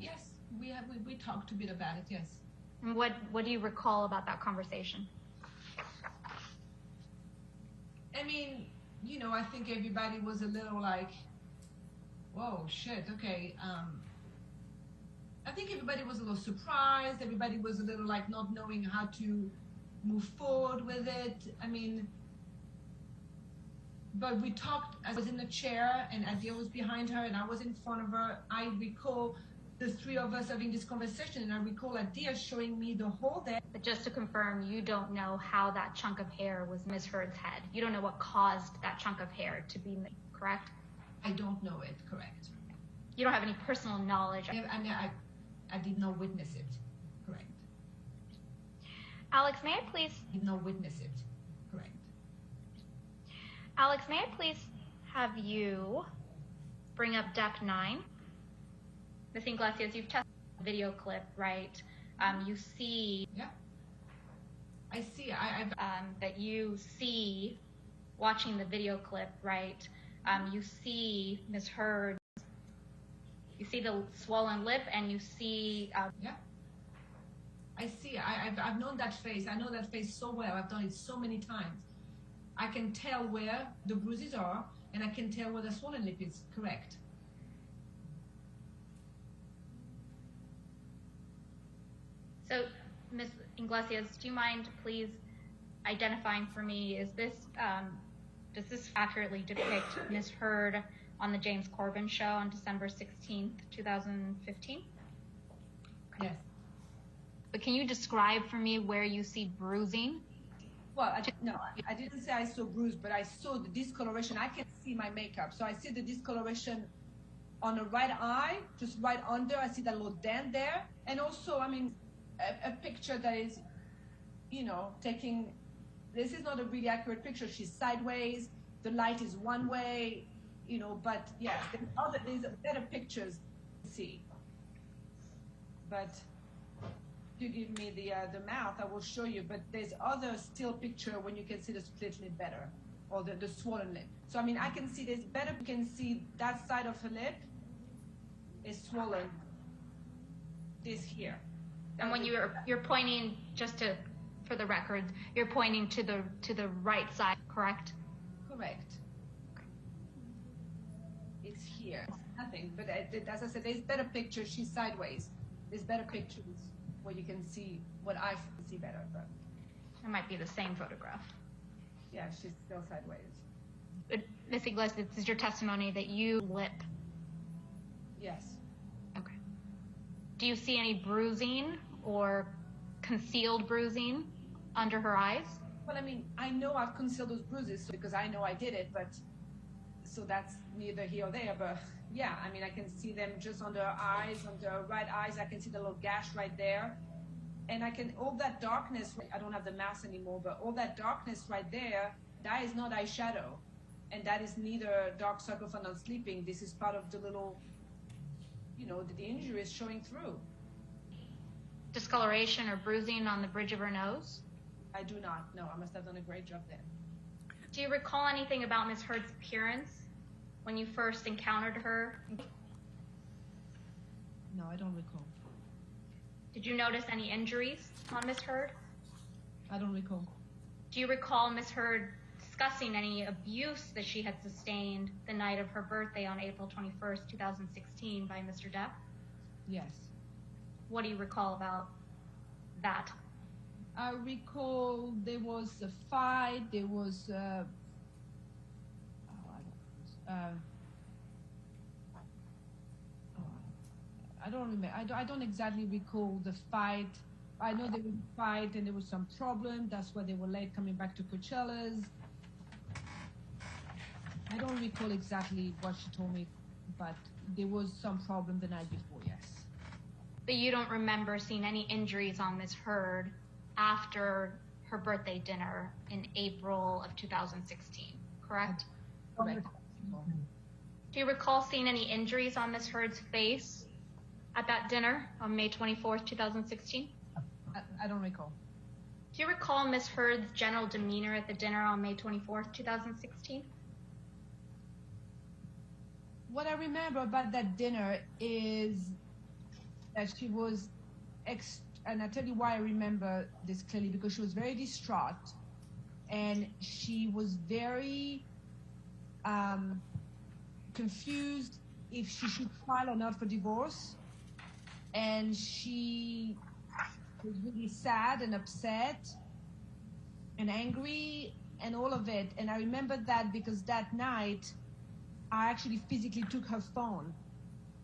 yes, we talked a bit about it, yes. And what do you recall about that conversation? I mean, you know, I think everybody was a little like, whoa, shit, okay. I think everybody was a little surprised. Everybody was a little like not knowing how to move forward with it. I mean, but we talked. I was in the chair and Adia was behind her and I was in front of her. I recall the three of us having this conversation, and I recall Adia showing me the hole there. But just to confirm, you don't know how that chunk of hair was Ms. Heard's head. You don't know what caused that chunk of hair to be made, correct? I don't know it, correct. You don't have any personal knowledge. I did not witness it, correct. Alex, may I please? Did not witness it, correct. Alex, may I please have you bring up Deck 9? Ms. Iglesias, you've tested the video clip, right? You see. Yeah. I see. That you see, watching the video clip, right? You see Ms. Heard. You see the swollen lip, and you see. Yeah. I see. I've known that face. I know that face so well. I've done it so many times. I can tell where the bruises are, and I can tell where the swollen lip is. Correct. So, Ms. Iglesias, do you mind please identifying for me, is this, does this accurately depict Ms. Heard on the James Corden show on December 16th, 2015? Yes. But can you describe for me where you see bruising? Well, I didn't say I saw bruise, but I saw the discoloration. I can see my makeup. So I see the discoloration on the right eye, just right under. I see that little dent there. And also, I mean, a picture that is, you know, taking, this is not a really accurate picture. She's sideways, the light is one way, you know, but yes, there's better pictures to see. But if you give me the mouth, I will show you, but there's other still picture when you can see the split lip better or the swollen lip. So I mean, I can see this better. You can see that side of her lip is swollen. This here. And when you're pointing, for the record, you're pointing to the right side, correct? Correct. It's here. It's nothing. But as I said, there's better pictures. She's sideways. There's better pictures where you can see what I see better. But it might be the same photograph. Yeah, she's still sideways. But Ms. Iglesias, this is your testimony that you lip. Yes. Okay. Do you see any bruising or concealed bruising under her eyes? Well, I mean, I know I've concealed those bruises because I know I did it, but so that's neither here or there. But yeah, I mean, I can see them just under her eyes, under her right eyes. I can see the little gash right there. And I can, all that darkness, I don't have the mask anymore, but all that darkness right there, that is not eyeshadow. And that is neither dark circle for not sleeping. This is part of the little, you know, the injury is showing through. Discoloration or bruising on the bridge of her nose? I do not. No, I must have done a great job then. Do you recall anything about Ms. Heard's appearance when you first encountered her? No, I don't recall. Did you notice any injuries on Ms. Heard? I don't recall. Do you recall Ms. Heard discussing any abuse that she had sustained the night of her birthday on April 21st, 2016 by Mr. Depp? Yes. What do you recall about that? I recall there was a fight, there was I don't remember. I don't exactly recall the fight. I know there was a fight and there was some problem. That's why they were late coming back to Coachella's. I don't recall exactly what she told me, but there was some problem the night before, yes. But you don't remember seeing any injuries on Ms. Heard after her birthday dinner in April of 2016, correct? Correct. Do you recall seeing any injuries on Ms. Heard's face at that dinner on May 24th, 2016? I don't recall. Do you recall Ms. Heard's general demeanor at the dinner on May 24th, 2016? What I remember about that dinner is that she was, and I'll tell you why I remember this clearly, because she was very distraught and she was very confused if she should file or not for divorce. And she was really sad and upset and angry and all of it. And I remember that because that night I actually physically took her phone.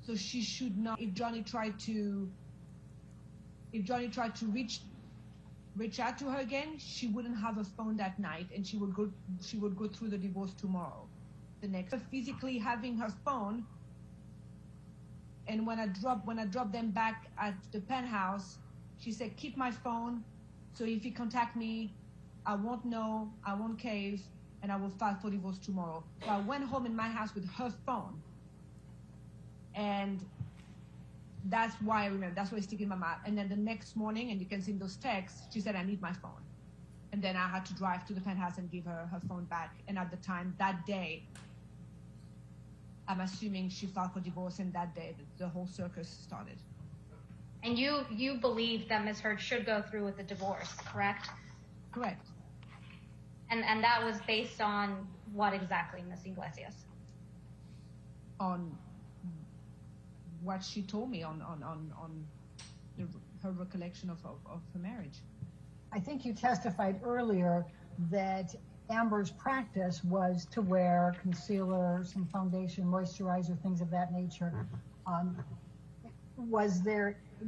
So she should not, if Johnny tried to reach out to her again, she wouldn't have a phone that night and she would go through the divorce tomorrow. The next, physically having her phone. And when I dropped them back at the penthouse, she said, keep my phone, so if you contact me, I won't know, I won't cave, and I will file for divorce tomorrow. So I went home in my house with her phone. And that's why I remember, that's why it's sticking in my mind. And then the next morning, and you can see in those texts, she said, I need my phone. And then I had to drive to the penthouse and give her her phone back. And at the time, that day, I'm assuming she filed for divorce, and that day the whole circus started. And you believe that Ms. Heard should go through with the divorce, correct? Correct. And that was based on what exactly, Ms. Iglesias? On what she told me on her recollection of her marriage. I think you testified earlier that Amber's practice was to wear concealer, some foundation, moisturizer, things of that nature.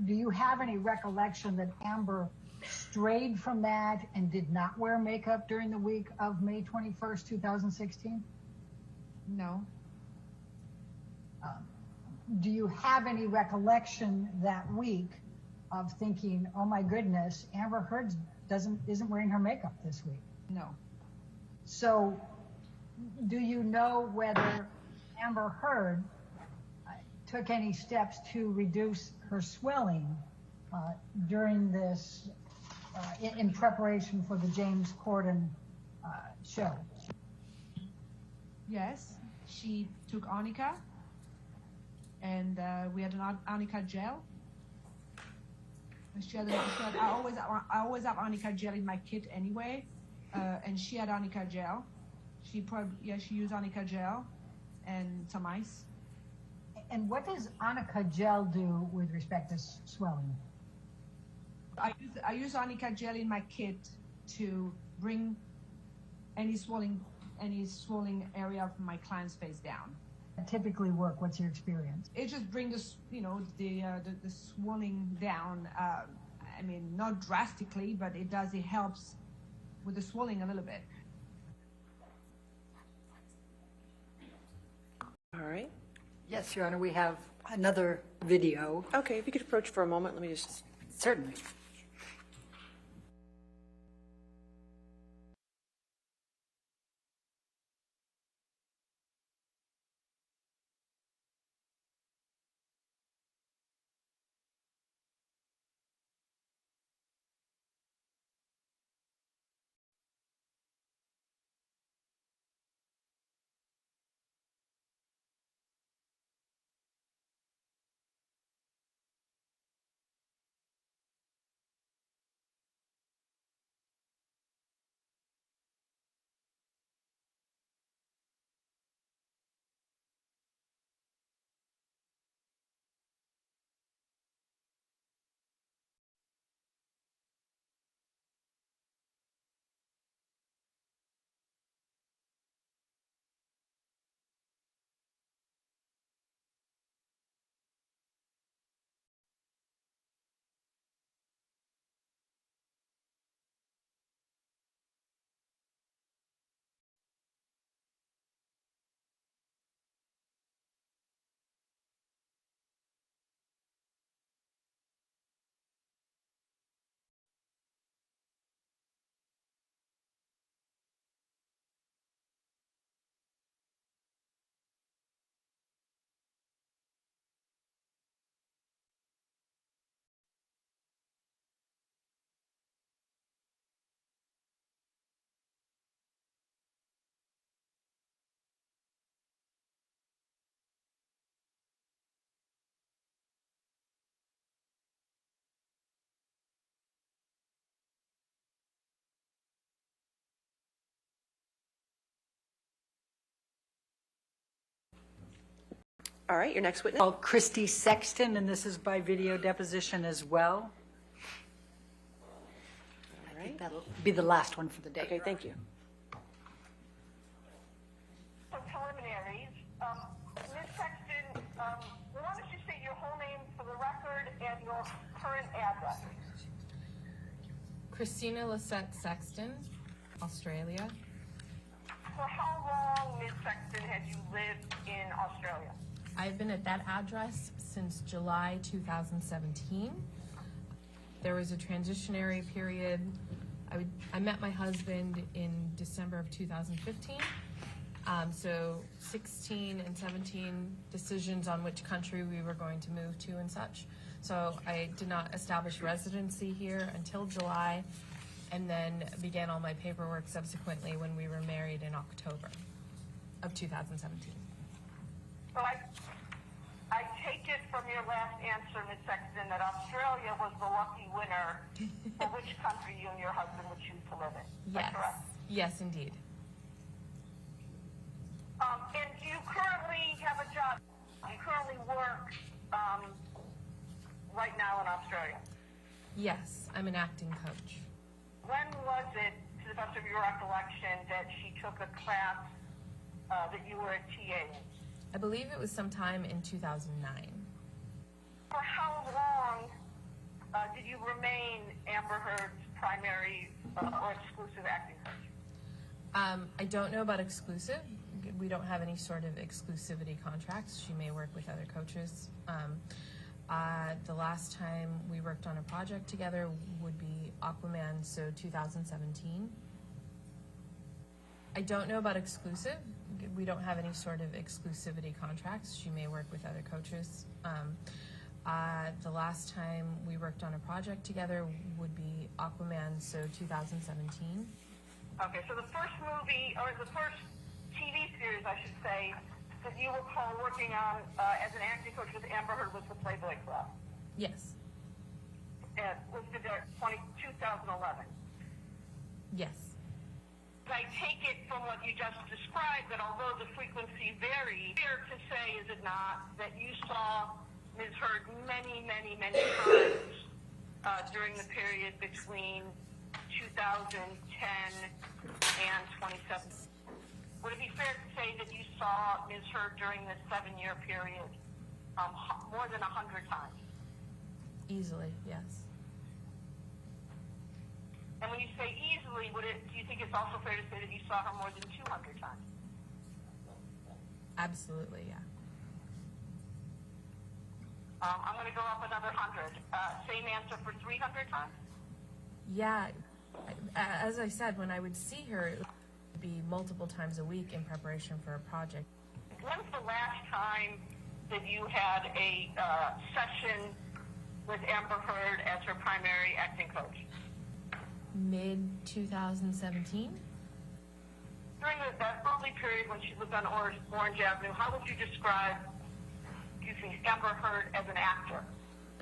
Do you have any recollection that Amber strayed from that and did not wear makeup during the week of May 21st, 2016? No. Do you have any recollection that week of thinking, oh my goodness, Amber Heard isn't wearing her makeup this week? No. So do you know whether Amber Heard took any steps to reduce her swelling during this, in preparation for the James Corden show? Yes, she took arnica, and we had an arnica gel. I always have arnica gel in my kit anyway, and she had arnica gel. She used arnica gel and some ice. And what does arnica gel do with respect to swelling? I use arnica gel in my kit to bring any swelling area of my client's face down. Typically work, what's your experience? It just brings the swelling down. I mean, not drastically, but it helps with the swelling a little bit. All right. Yes, Your Honor, we have another video. Okay, if you could approach for a moment, let me just... Certainly. All right, your next witness. Called Christy Sexton, and this is by video deposition as well. I think that'll be the last one for the day. Okay, thank you. Some preliminaries. Ms. Sexton, why don't you state your whole name for the record and your current address? Christina Lisette Sexton, Australia. For how long, Ms. Sexton, had you lived in Australia? I've been at that address since July 2017. There was a transitionary period. I met my husband in December of 2015. So 16 and 17 decisions on which country we were going to move to and such. So I did not establish residency here until July, and then began all my paperwork subsequently when we were married in October of 2017. So I take it from your last answer, Ms. Sexton, that Australia was the lucky winner for which country you and your husband would choose to live in. Is that correct? Yes, indeed. And do you currently have a job? Do you currently work right now in Australia? Yes, I'm an acting coach. When was it, to the best of your recollection, that she took a class that you were a TA in? I believe it was sometime in 2009. For how long did you remain Amber Heard's primary or exclusive acting coach? I don't know about exclusive. We don't have any sort of exclusivity contracts. She may work with other coaches. The last time we worked on a project together would be Aquaman, so 2017. I don't know about exclusive. We don't have any sort of exclusivity contracts. She may work with other coaches. The last time we worked on a project together would be Aquaman, so 2017. Okay, so the first movie, or the first TV series, I should say, that you recall working on as an acting coach with Amber Heard was the Playboy Club. Yes. Listed there 2011. Yes. I take it from what you just described that although the frequency varied, fair to say, is it not, that you saw Ms. Heard many, many, many times during the period between 2010 and 2017. Would it be fair to say that you saw Ms. Heard during this 7-year period more than 100 times? Easily, yes. And when you say easily, do you think it's also fair to say that you saw her more than 200 times? Absolutely, yeah. I'm going to go up another 100. Same answer for 300 times? Yeah. As I said, when I would see her, it would be multiple times a week in preparation for a project. When's the last time that you had a session with Amber Heard as her primary acting coach? Mid-2017? During that early period when she lived on Orange Avenue, how would you describe, Amber Heard as an actor?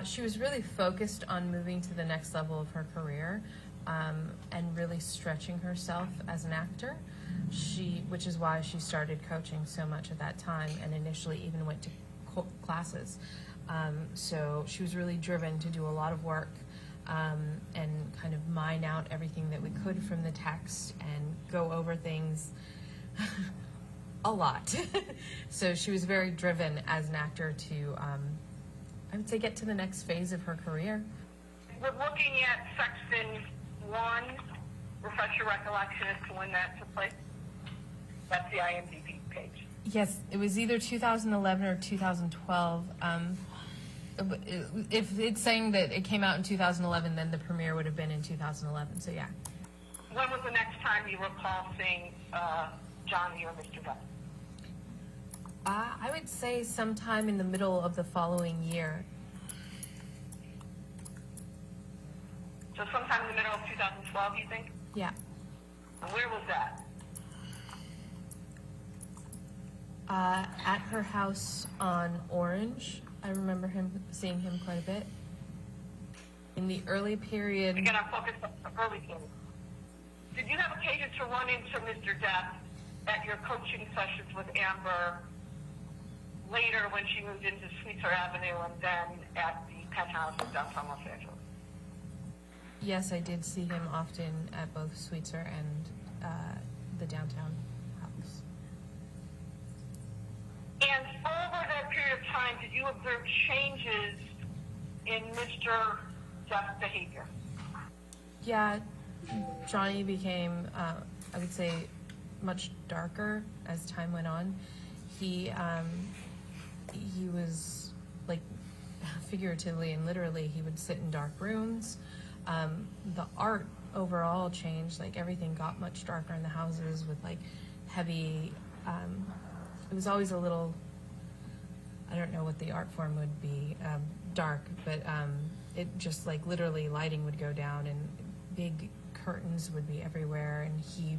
She was really focused on moving to the next level of her career and really stretching herself as an actor, which is why she started coaching so much at that time and initially even went to classes. So she was really driven to do a lot of work and kind of mine out everything that we could from the text and go over things a lot. So she was very driven as an actor to, I would say, get to the next phase of her career. We're looking at Section 1. Refresh your recollection as to when that took place. That's the IMDb page. Yes, it was either 2011 or 2012. If it's saying that it came out in 2011, then the premiere would have been in 2011, so yeah. When was the next time you recall seeing Johnny or Mr. Depp? I would say sometime in the middle of the following year. So sometime in the middle of 2012, you think? Yeah. And where was that? At her house on Orange. I remember seeing him quite a bit. In the early period... Again, I'm focused on the early period. Did you have occasion to run into Mr. Depp at your coaching sessions with Amber later when she moved into Sweetser Avenue and then at the penthouse in downtown Los Angeles? Yes, I did see him often at both Sweetser and the downtown house. And over that period of time, did you observe changes in Mr. Depp's behavior? Yeah, Johnny became, I would say, much darker as time went on. He was, like, figuratively and literally, he would sit in dark rooms. The art overall changed, like everything got much darker in the houses with like heavy, it was always a little, I don't know what the art form would be, dark, but it just like literally lighting would go down and big curtains would be everywhere, and he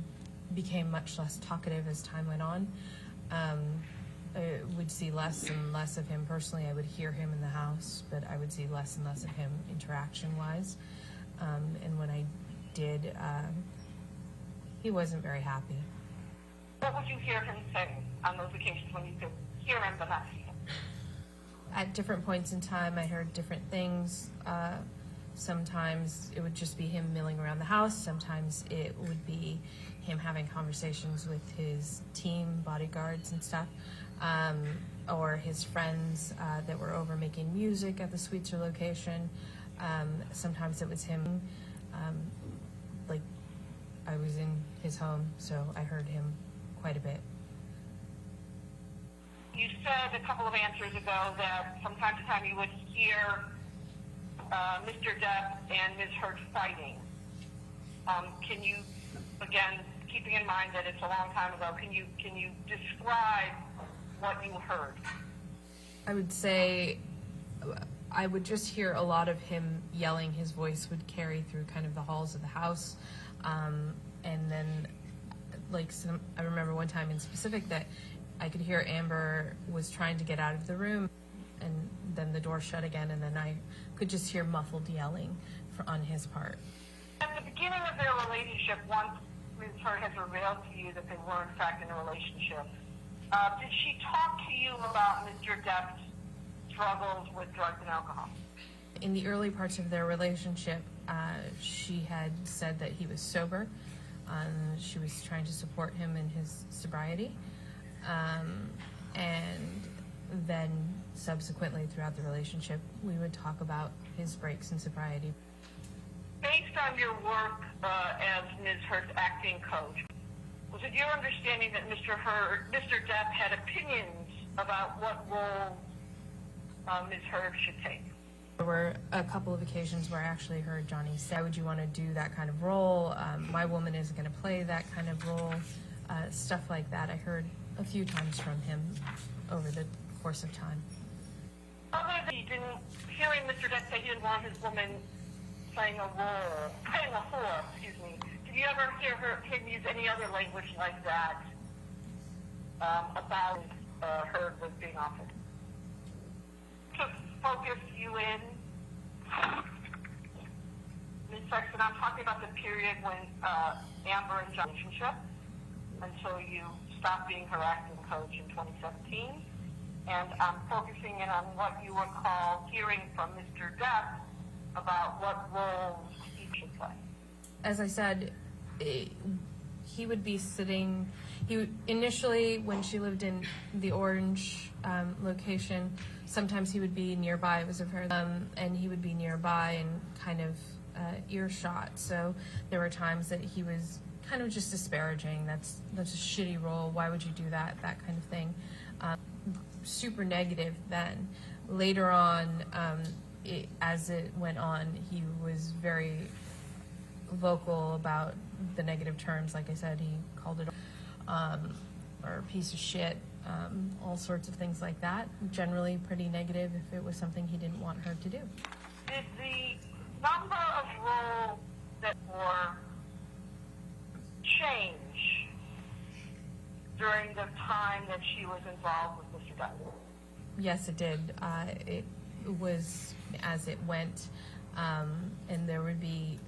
became much less talkative as time went on. I would see less and less of him personally. I would hear him in the house, but I would see less and less of him interaction-wise. And when I did, he wasn't very happy. What would you hear him say on those occasions when you could hear him but not see him? At different points in time, I heard different things. Sometimes it would just be him milling around the house. Sometimes it would be him having conversations with his team, bodyguards and stuff, or his friends that were over making music at the Sweetser location. Sometimes it was him, like I was in his home, so I heard him quite a bit. You said a couple of answers ago that from time to time you would hear Mr. Depp and Ms. Heard fighting. Can you, again, keeping in mind that it's a long time ago, can you describe what you heard? I would say I would just hear a lot of him yelling. His voice would carry through kind of the halls of the house. And then I remember one time in specific that I could hear Amber was trying to get out of the room, and then the door shut again, and then I could just hear muffled yelling on his part. At the beginning of their relationship, once Ms. Hurd has revealed to you that they were in fact in a relationship, did she talk to you about Mr. Depp's struggles with drugs and alcohol? In the early parts of their relationship, she had said that he was sober. She was trying to support him in his sobriety. And then subsequently throughout the relationship, we would talk about his breaks in sobriety. Based on your work as Ms. Hurd's acting coach, was it your understanding that Mr. Depp had opinions about what role Ms. Hurd should take? There were a couple of occasions where I actually heard Johnny say, "Why would you want to do that kind of role? My woman isn't going to play that kind of role." Stuff like that I heard a few times from him over the course of time. Other than hearing Mr. Depp say he didn't want his woman playing a whore, did you ever hear him use any other language like that about her was being offered? To focus you in, Ms. Sexton, I'm talking about the period when Amber and John's relationship until you stopped being her acting coach in 2017. And I'm focusing in on what you recall hearing from Mr. Depp about what roles he should play. As I said, he would be sitting, initially when she lived in the Orange location, sometimes he would be nearby, it was of her, and he would be nearby and kind of earshot. So there were times that he was kind of just disparaging. That's a shitty role. Why would you do that? That kind of thing. Super negative then. Later on, as it went on, he was very vocal about the negative terms. Like I said, he called it or a piece of shit, all sorts of things like that. Generally pretty negative if it was something he didn't want her to do. Did the number of roles that were change during the time that she was involved with Mr. Depp? Yes, it did. It was as it went, and there would be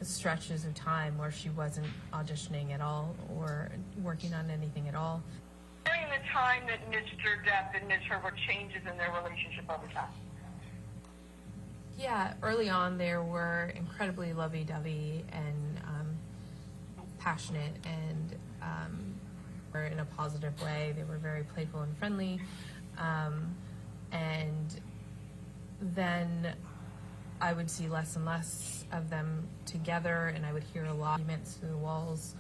stretches of time where she wasn't auditioning at all or working on anything at all. During the time that Mr. Depp and Ms. Hurd were changes in their relationship over time? Yeah, early on they were incredibly lovey-dovey and passionate and were in a positive way. They were very playful and friendly. And then I would see less and less of them together, and I would hear a lot of arguments through the walls.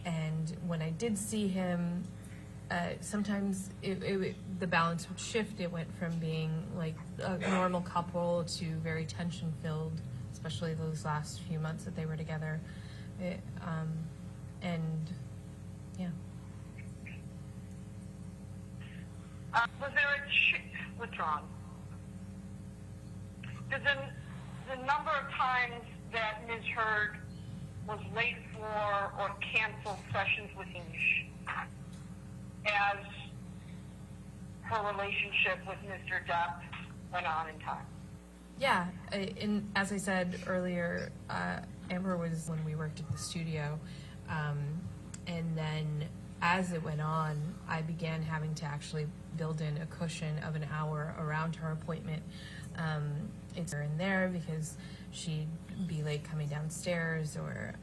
And when I did see him, sometimes the balance would shift. It went from being like a normal couple to very tension-filled, especially those last few months that they were together. And yeah. Was there a withdrawn? Did the number of times that Ms. Hurd was late for or canceled sessions with him as her relationship with Mr. Depp went on in time? Yeah, as I said earlier, Amber was when we worked at the studio, and then as it went on, I began having to actually build in a cushion of an hour around her appointment. It's her in there because she'd be late coming downstairs, or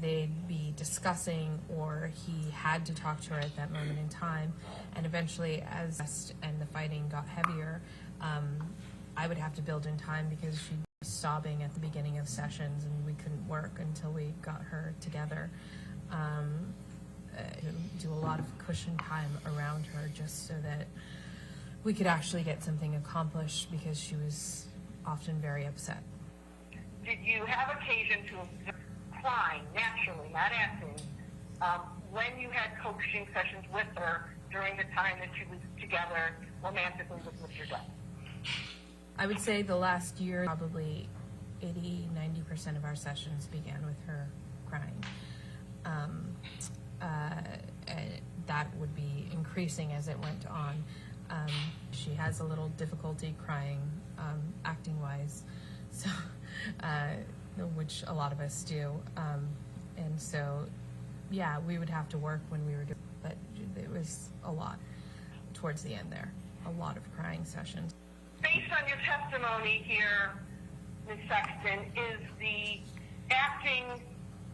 they'd be discussing, or he had to talk to her at that moment in time. And eventually, as and the fighting got heavier, I would have to build in time because she'd be sobbing at the beginning of sessions, and we couldn't work until we got her together. Do a lot of cushion time around her just so that we could actually get something accomplished, because she was often very upset. Did you have occasion to observe crying, naturally, not acting, when you had coaching sessions with her during the time that she was together romantically with Mr. Depp? I would say the last year, probably 80-90% of our sessions began with her crying. crying. That would be increasing as it went on. She has a little difficulty crying, acting-wise, so which a lot of us do. And so, yeah, we would have to work when we were doing, but it was a lot towards the end there, a lot of crying sessions. Based on your testimony here, Ms. Sexton, is the acting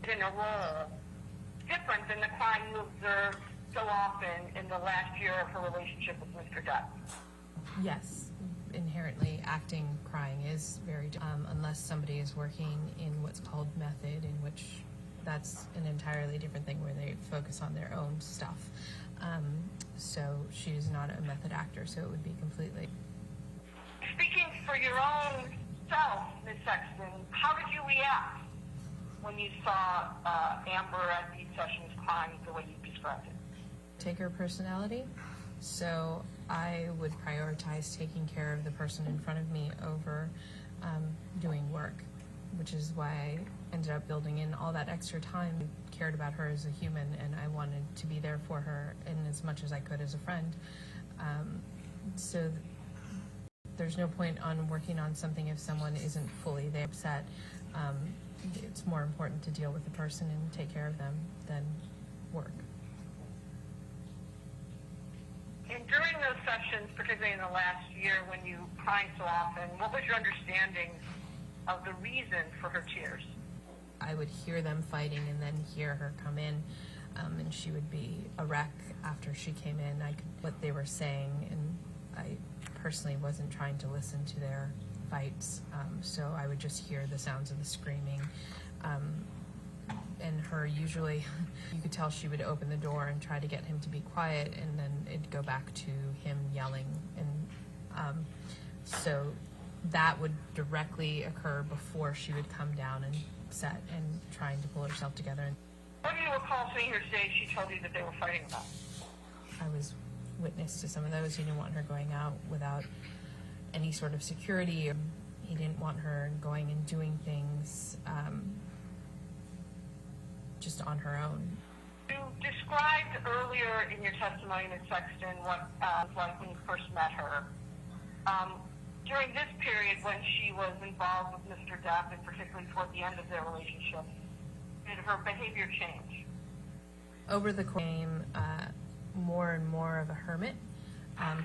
in a role different than the crying you observed so often in the last year of her relationship with Mr. Depp? Yes, inherently acting crying is very unless somebody is working in what's called method, in which that's an entirely different thing where they focus on their own stuff. So she's not a method actor, so it would be completely. Speaking for your own self, Ms. Sexton, how did you react when you saw Amber at these sessions crying the way you described it? Take her personality, so I would prioritize taking care of the person in front of me over doing work, which is why I ended up building in all that extra time. I cared about her as a human, and I wanted to be there for her in as much as I could as a friend. So there's no point on working on something if someone isn't fully there, upset. It's more important to deal with the person and take care of them than work. And during those sessions, particularly in the last year when you cried so often, what was your understanding of the reason for her tears? I would hear them fighting and then hear her come in, and she would be a wreck after she came in. I could what they were saying, and I personally wasn't trying to listen to their fights, so I would just hear the sounds of the screaming. And her, usually, you could tell she would open the door and try to get him to be quiet, and then it'd go back to him yelling. And so that would directly occur before she would come down and upset and trying to pull herself together. What do you recall seeing her say she told you that they were fighting about? I was witness to some of those. He didn't want her going out without any sort of security. He didn't want her going and doing things just on her own. You described earlier in your testimony, Ms. Sexton, what it was like when you first met her. During this period when she was involved with Mr. Depp, and particularly toward the end of their relationship, did her behavior change? Over the course, became more and more of a hermit.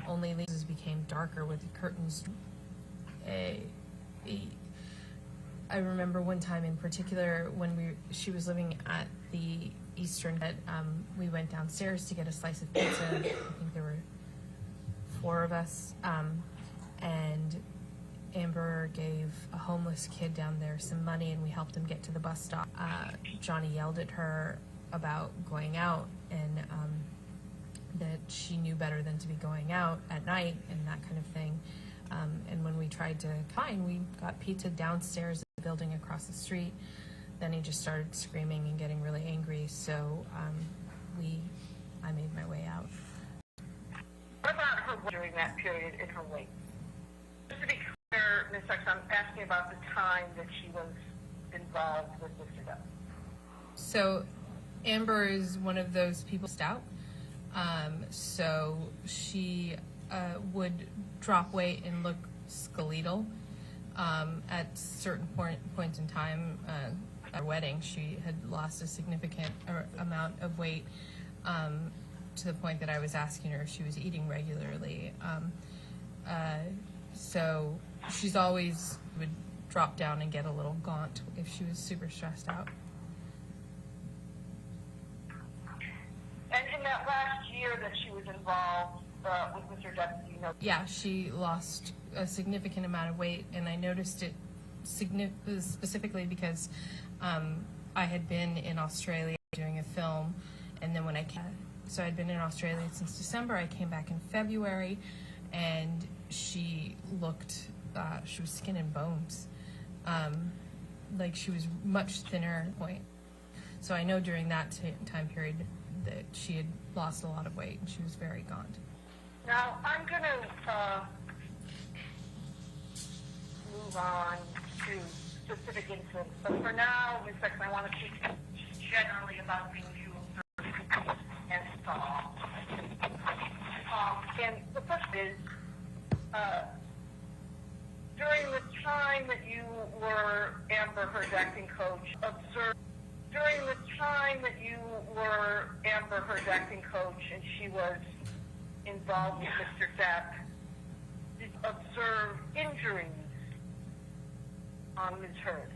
Only leases became darker with the curtains. I remember one time in particular when she was living at the Eastern, we went downstairs to get a slice of pizza. I think there were 4 of us, and Amber gave a homeless kid down there some money, and we helped him get to the bus stop. Johnny yelled at her about going out, and that she knew better than to be going out at night and that kind of thing. And when we tried to we got pizza downstairs in the building across the street. Then he just started screaming and getting really angry, so I made my way out. What about her during that period in her weight? Just to be clear, Ms. Sexton, I'm asking about the time that she was involved with Mr. Depp. So Amber is one of those people stout. So she would drop weight and look skeletal at certain points in time. At her wedding, she had lost a significant amount of weight to the point that I was asking her if she was eating regularly. So she's always would drop down and get a little gaunt if she was super stressed out. And in that last year that she was involved with Mr. Depp, do you know? Yeah, she lost a significant amount of weight, and I noticed it specifically because I had been in Australia doing a film, and then when so I'd been in Australia since December. I came back in February, and she looked, she was skin and bones, like she was much thinner. So I know during that time period that she had lost a lot of weight, and she was very gaunt. Now, I'm going to move on to specific incidents, but for now, Ms. Sexton, I want to keep about things you observed and saw. And the first is, during the time that you were Amber Heard's acting coach, during the time that you were Amber Heard's acting coach and she was involved with Mr. Depp, did you observe injuries on Ms. Heard?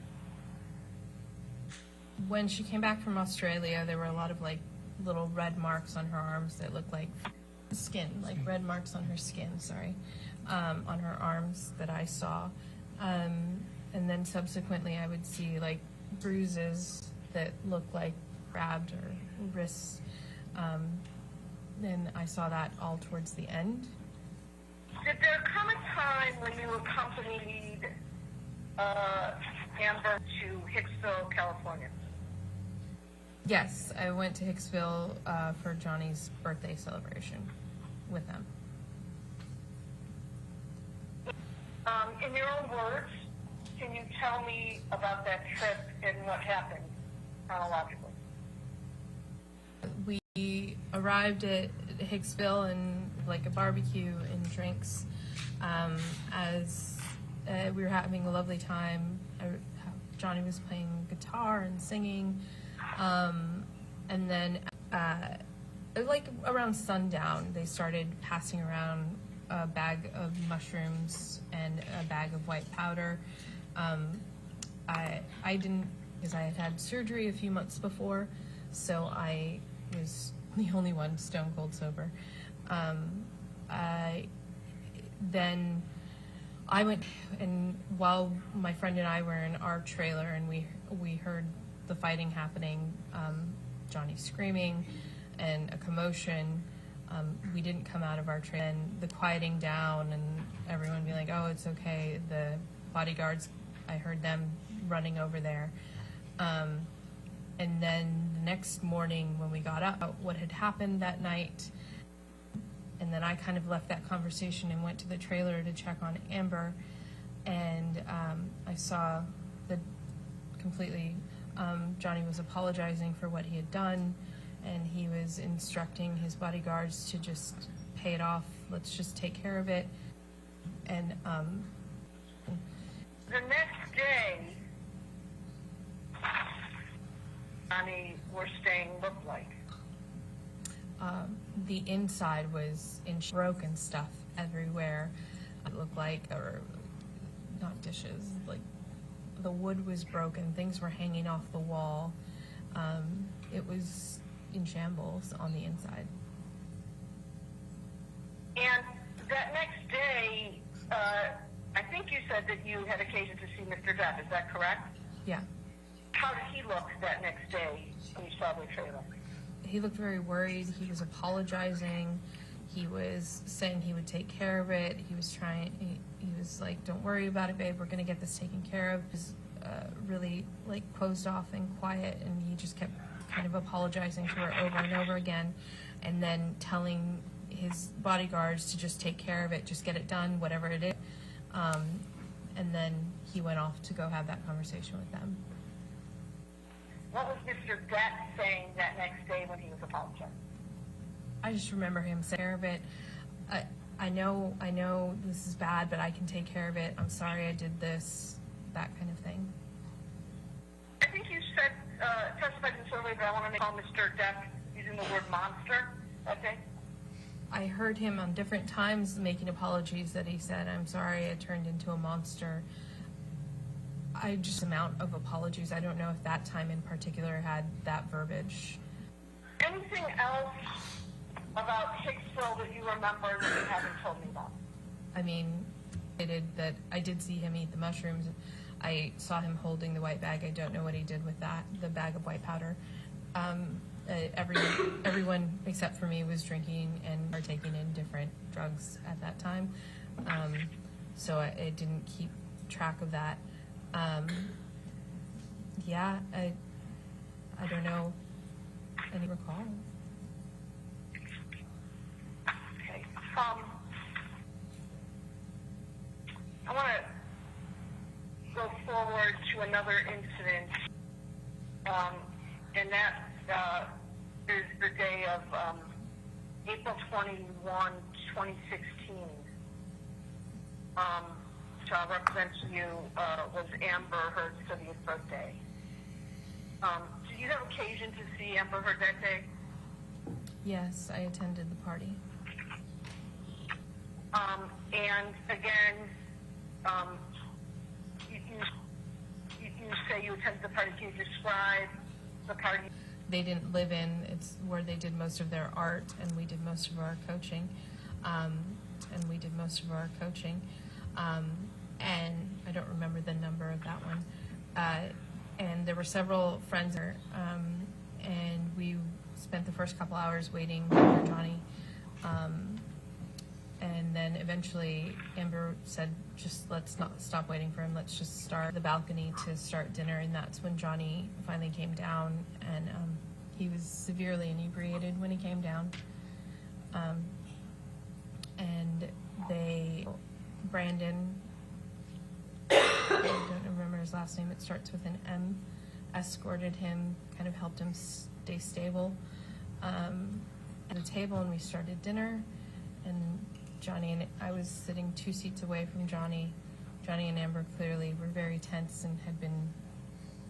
When she came back from Australia, there were a lot of like little red marks on her arms that looked like skin, like red marks on her skin, sorry, on her arms that I saw. And then subsequently I would see like bruises that looked like grabbed or wrists. And I saw that all towards the end. Did there come a time when you accompanied Amber to Hicksville, California? Yes, I went to Hicksville for Johnny's birthday celebration with them. In your own words, can you tell me about that trip and what happened chronologically? We arrived at Hicksville and like a barbecue and drinks as we were having a lovely time. Johnny was playing guitar and singing, and then like around sundown they started passing around a bag of mushrooms and a bag of white powder. I didn't, because I had had surgery a few months before, so I was the only one stone cold sober. Then I went, and while my friend and I were in our trailer and we heard the fighting happening, Johnny screaming and a commotion, we didn't come out of our trailer, and the quieting down and everyone being like, oh, it's okay. The bodyguards, I heard them running over there. And then the next morning when we got up, what had happened that night, and then I kind of left that conversation and went to the trailer to check on Amber, and I saw the completely, Johnny was apologizing for what he had done, and he was instructing his bodyguards to just pay it off, let's just take care of it. And the next day, Johnny were staying looked like? The inside was in broken stuff everywhere. It looked like, or not dishes, like the wood was broken, things were hanging off the wall. It was in shambles on the inside. And that next day, I think you said that you had occasion to see Mr. Depp, is that correct? Yeah. How did he look that next day when you saw the trailer? He looked very worried. He was apologizing. He was saying he would take care of it. He was trying, he was like, don't worry about it, babe. We're going to get this taken care of. He was really like closed off and quiet, and he just kept kind of apologizing to her over and over again, and then telling his bodyguards to just take care of it, just get it done, whatever it is. And then he went off to go have that conversation with them. What was Mr. Depp saying that next day when he was apologizing? I just remember him saying, care of it. I know this is bad, but I can take care of it. I'm sorry I did this, that kind of thing. I think you said, testified in survey, but I want to call Mr. Depp using the word monster that day. I heard him on different times making apologies that he said, I'm sorry I turned into a monster. I just amount of apologies. I don't know if that time in particular had that verbiage. Anything else about Hicksville that you remember that you haven't told me about? I mean, I did see him eat the mushrooms. I saw him holding the white bag. I don't know what he did with that, the bag of white powder. Everyone except for me was drinking and partaking in different drugs at that time. So I didn't keep track of that. Yeah, I don't know any recall. Okay. I want to go forward to another incident, and that is the day of April 21, 2016. So I'll represent to you was Amber Heard's 30th birthday. Did you have occasion to see Amber Heard that day? Yes, I attended the party. And again, you say you attended the party. Can you describe the party? They didn't live in, it's where they did most of their art, and we did most of our coaching. And I don't remember the number of that one. And there were several friends there, and we spent the first couple hours waiting for Johnny. And then eventually Amber said, just let's not stop waiting for him, let's just start the balcony to start dinner. And that's when Johnny finally came down, and he was severely inebriated when he came down. And Brandon, I don't remember his last name, it starts with an M, escorted him, kind of helped him stay stable at a table, and we started dinner. And Johnny and I was sitting 2 seats away from Johnny. Johnny and Amber clearly were very tense and had been,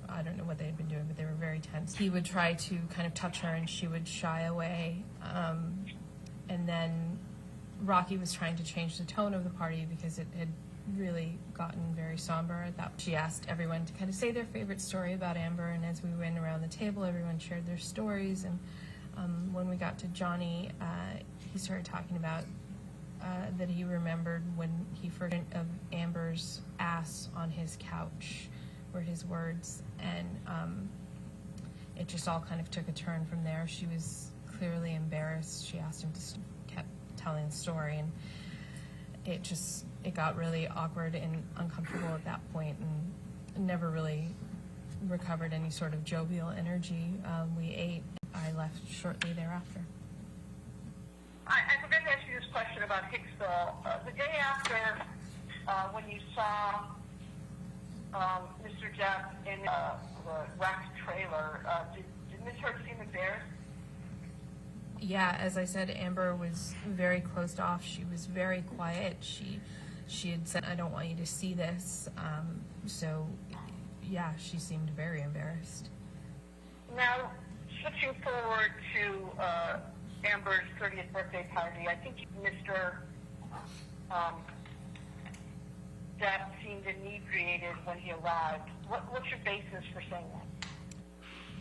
I don't know what they had been doing, but they were very tense. He would try to kind of touch her and she would shy away. And then Rocky was trying to change the tone of the party because it had really gotten very somber at that. She asked everyone to kind of say their favorite story about Amber, and as we went around the table, everyone shared their stories. And when we got to Johnny, he started talking about that he remembered when he first heard of Amber's ass on his couch, were his words, and it just all kind of took a turn from there. She was clearly embarrassed. She asked him to kept telling the story, and it got really awkward and uncomfortable at that point, and never really recovered any sort of jovial energy. We ate. I left shortly thereafter. I forgot to ask you this question about Hicksville. The day after, when you saw Mr. Depp in the wrecked trailer, did Ms. Heard seem embarrassed? Yeah, as I said, Amber was very closed off. She was very quiet. She had said, "I don't want you to see this." So, yeah, she seemed very embarrassed. Now, switching forward to Amber's 30th birthday party, I think Mr. Depp seemed inebriated when he arrived. What's your basis for saying that?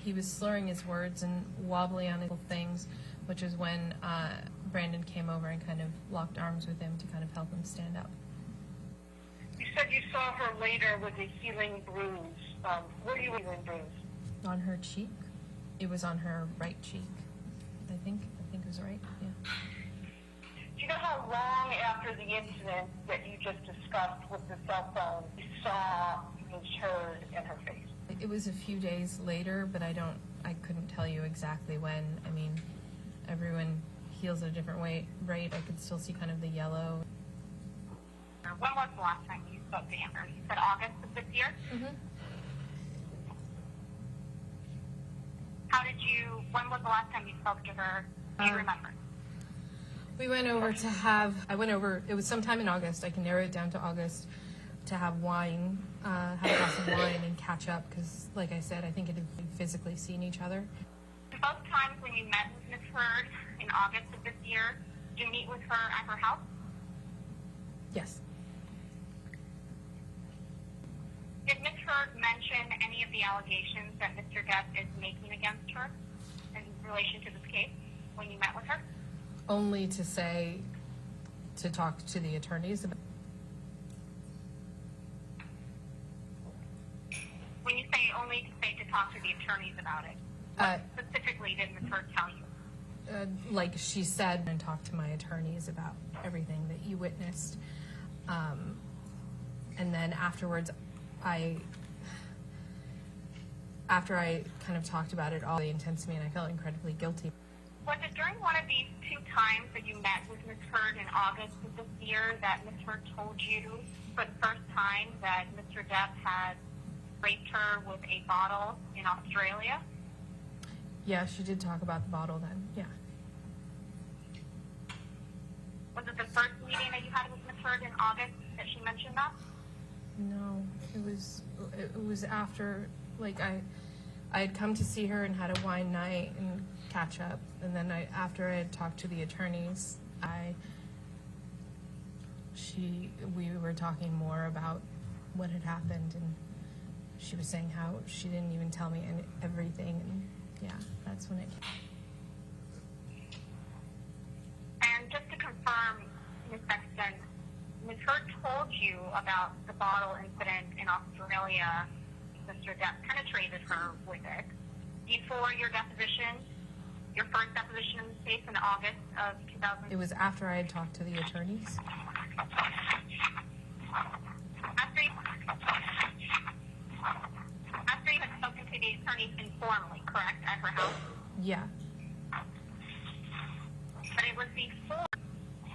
He was slurring his words and wobbly on little things, which is when Brandon came over and kind of locked arms with him to kind of help him stand up. You said you saw her later with a healing bruise. Where do you healing bruise? On her cheek. It was on her right cheek, I think it was right, yeah. Do you know how long after the incident that you just discussed with the cell phone you saw Ms. Heard in her face? It was a few days later, but I couldn't tell you exactly when. I mean, everyone heals at a different rate. I could still see kind of the yellow. When was the last time you spoke to Amber? You said August of this year? Mm-hmm. When was the last time you spoke to her? Do you remember? We went over it was sometime in August. I can narrow it down to August, to have wine, have a glass of wine and catch up, because, like I said, I think it had physically seen each other. Both times when you met with Ms. Heard in August of this year, did you meet with her at her house? Yes. Did Ms. Heard mention any of the allegations that Mr. Depp is making against her in relation to this case when you met with her? Only to talk to the attorneys about. When you say only to talk to the attorneys about it, what specifically did Ms. Heard tell you? Like she said, and talk to my attorneys about everything that you witnessed. And then afterwards, after I kind of talked about it all, really intense to me, and I felt incredibly guilty. Was it during one of these two times that you met with Ms. Heard in August of this year that Ms. Heard told you for the first time that Mr. Depp had raped her with a bottle in Australia? Yeah, she did talk about the bottle then, yeah. Was it the first meeting that you had with Ms. Heard in August that she mentioned that? No, it was after, like, I had come to see her and had a wine night and catch up, and then after I had talked to the attorneys, we were talking more about what had happened, and she was saying how she didn't even tell me everything, and yeah, that's when it came. And just to confirm, Ms. Sexton, Ms. Heard told you about the bottle incident in Australia. Mr. Depp penetrated her with it before your deposition, your first deposition in this case in August of 2000. It was after I had talked to the attorneys. After you had spoken to the attorneys informally, correct, at her house? Yeah. But it was before,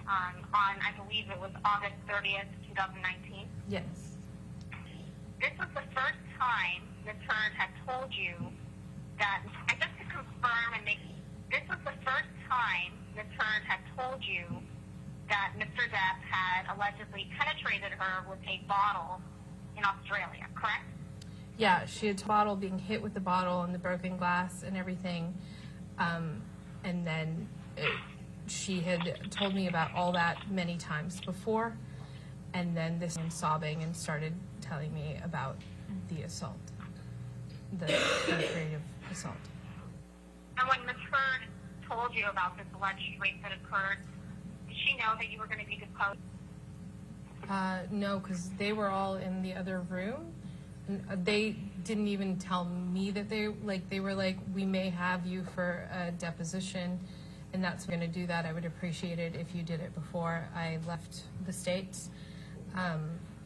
on I believe it was August 30th, 2019. Yes. This was the first time Ms. Heard had told you that, and just to confirm and make, this was the first time Ms. Heard had told you that Mr. Depp had allegedly penetrated her with a bottle in Australia, correct? Yeah, she had a bottle being hit with the bottle and the broken glass and everything. And then she had told me about all that many times before. And then this man sobbing and started telling me about the assault, the penetrative assault. And when Ms. Heard told you about this alleged rape that occurred, did she know that you were going to be deposed? No, because they were all in the other room. They didn't even tell me that they were like, we may have you for a deposition, and that's going to do that. I would appreciate it if you did it before I left the States.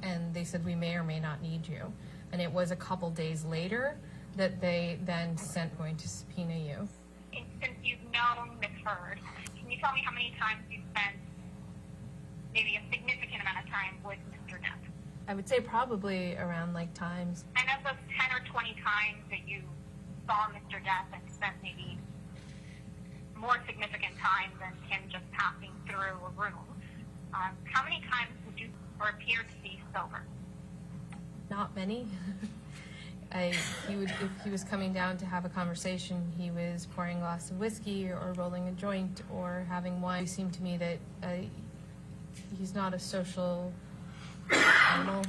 And they said we may or may not need you. And it was a couple days later that they then going to subpoena you. Since you've known Ms. Heard, can you tell me how many times you've spent maybe a significant amount of time with Mr. Depp? I would say probably around like times. And of those 10 or 20 times that you saw Mr. Depp and spent maybe more significant time than him just passing through a room, how many times would you or appear to be sober? Not many. If he was coming down to have a conversation, he was pouring a glass of whiskey or rolling a joint or having wine. It seemed to me that he's not a social animal,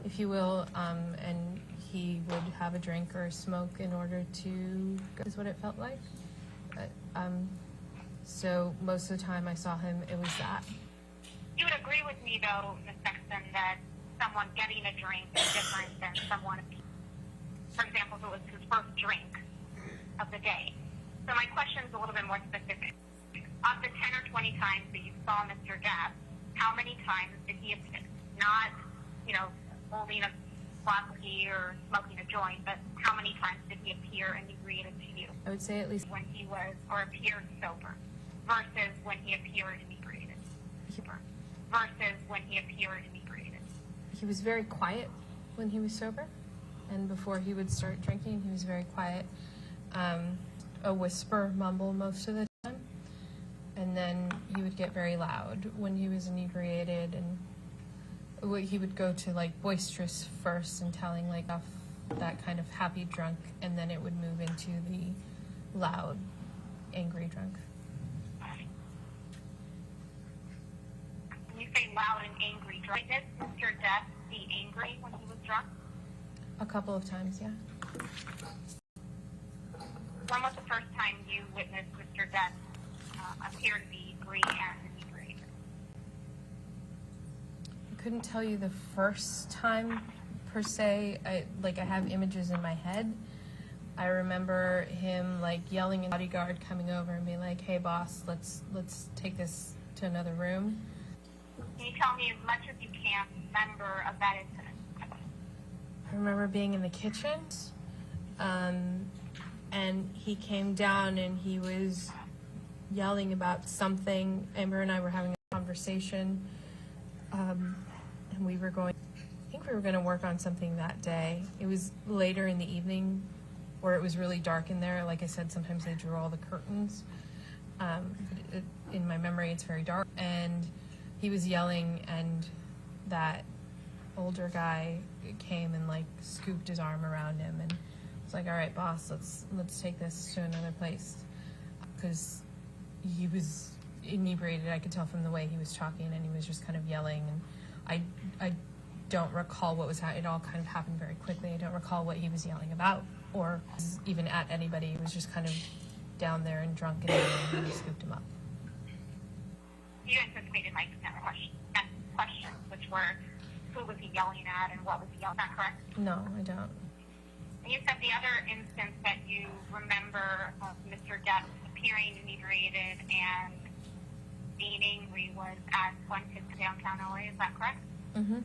if you will, and he would have a drink or a smoke in order to, is what it felt like. So most of the time I saw him, it was that. You would agree with me, though, Ms. Sexton, that someone getting a drink is different than someone, for example, if it was his first drink of the day. So my question is a little bit more specific. Of the 10 or 20 times that you saw Mr. Depp, how many times did he appear? Not, holding a glass of tea or smoking a joint, but how many times did he appear inebriated to you? I would say at least when he was or appeared sober versus when he appeared inebriated. Versus when he appeared inebriated. He was very quiet when he was sober, and before he would start drinking, he was very quiet. A whisper, mumble most of the time, and then he would get very loud when he was inebriated, and he would go to like boisterous first and telling like that kind of happy drunk, and then it would move into the loud, angry drunk. When you say loud and angry drunk, did Mr. Depp be angry when he was drunk? A couple of times, yeah. When was the first time you witnessed Mr. Depp appear to be angry and inebriated? I couldn't tell you the first time per se. I have images in my head. I remember him like yelling at the bodyguard coming over and being like, "Hey boss, let's take this to another room." Can you tell me as much as you can remember of that incident? I remember being in the kitchen, and he came down and he was yelling about something. Amber and I were having a conversation, and I think we were going to work on something that day. It was later in the evening, or it was really dark in there. Like I said, sometimes they drew all the curtains. In my memory, it's very dark. And he was yelling, and that older guy came and like scooped his arm around him and was like, "All right, boss, let's take this to another place," because he was inebriated. I could tell from the way he was talking, and he was just kind of yelling. And I don't recall what was happening. It all kind of happened very quickly. I don't recall what he was yelling about or even at anybody. He was just kind of down there and drunk and yelling, and we scooped him up. You anticipated my next questions, which were who was he yelling at and what was he yelling at, correct? No, I don't. And you said the other instance that you remember of Mr. Depp appearing inebriated and being angry was at Fuentes downtown LA, is that correct? Mm-hmm.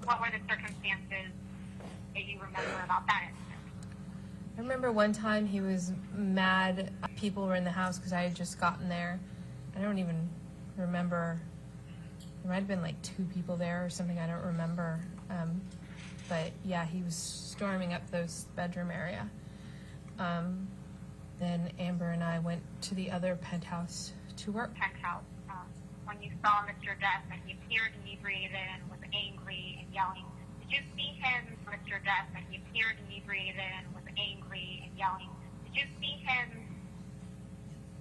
What were the circumstances that you remember about that instance? I remember one time he was mad. People were in the house because I had just gotten there. I don't even remember. There might have been like 2 people there or something. I don't remember. But yeah, he was storming up those bedroom area. Then Amber and I went to the other penthouse to work. Penthouse. When you saw Mr. Depp and he appeared inebriated and was angry and yelling, did you see him, Mr. Depp, and he appeared inebriated and was angry and yelling? Did you see him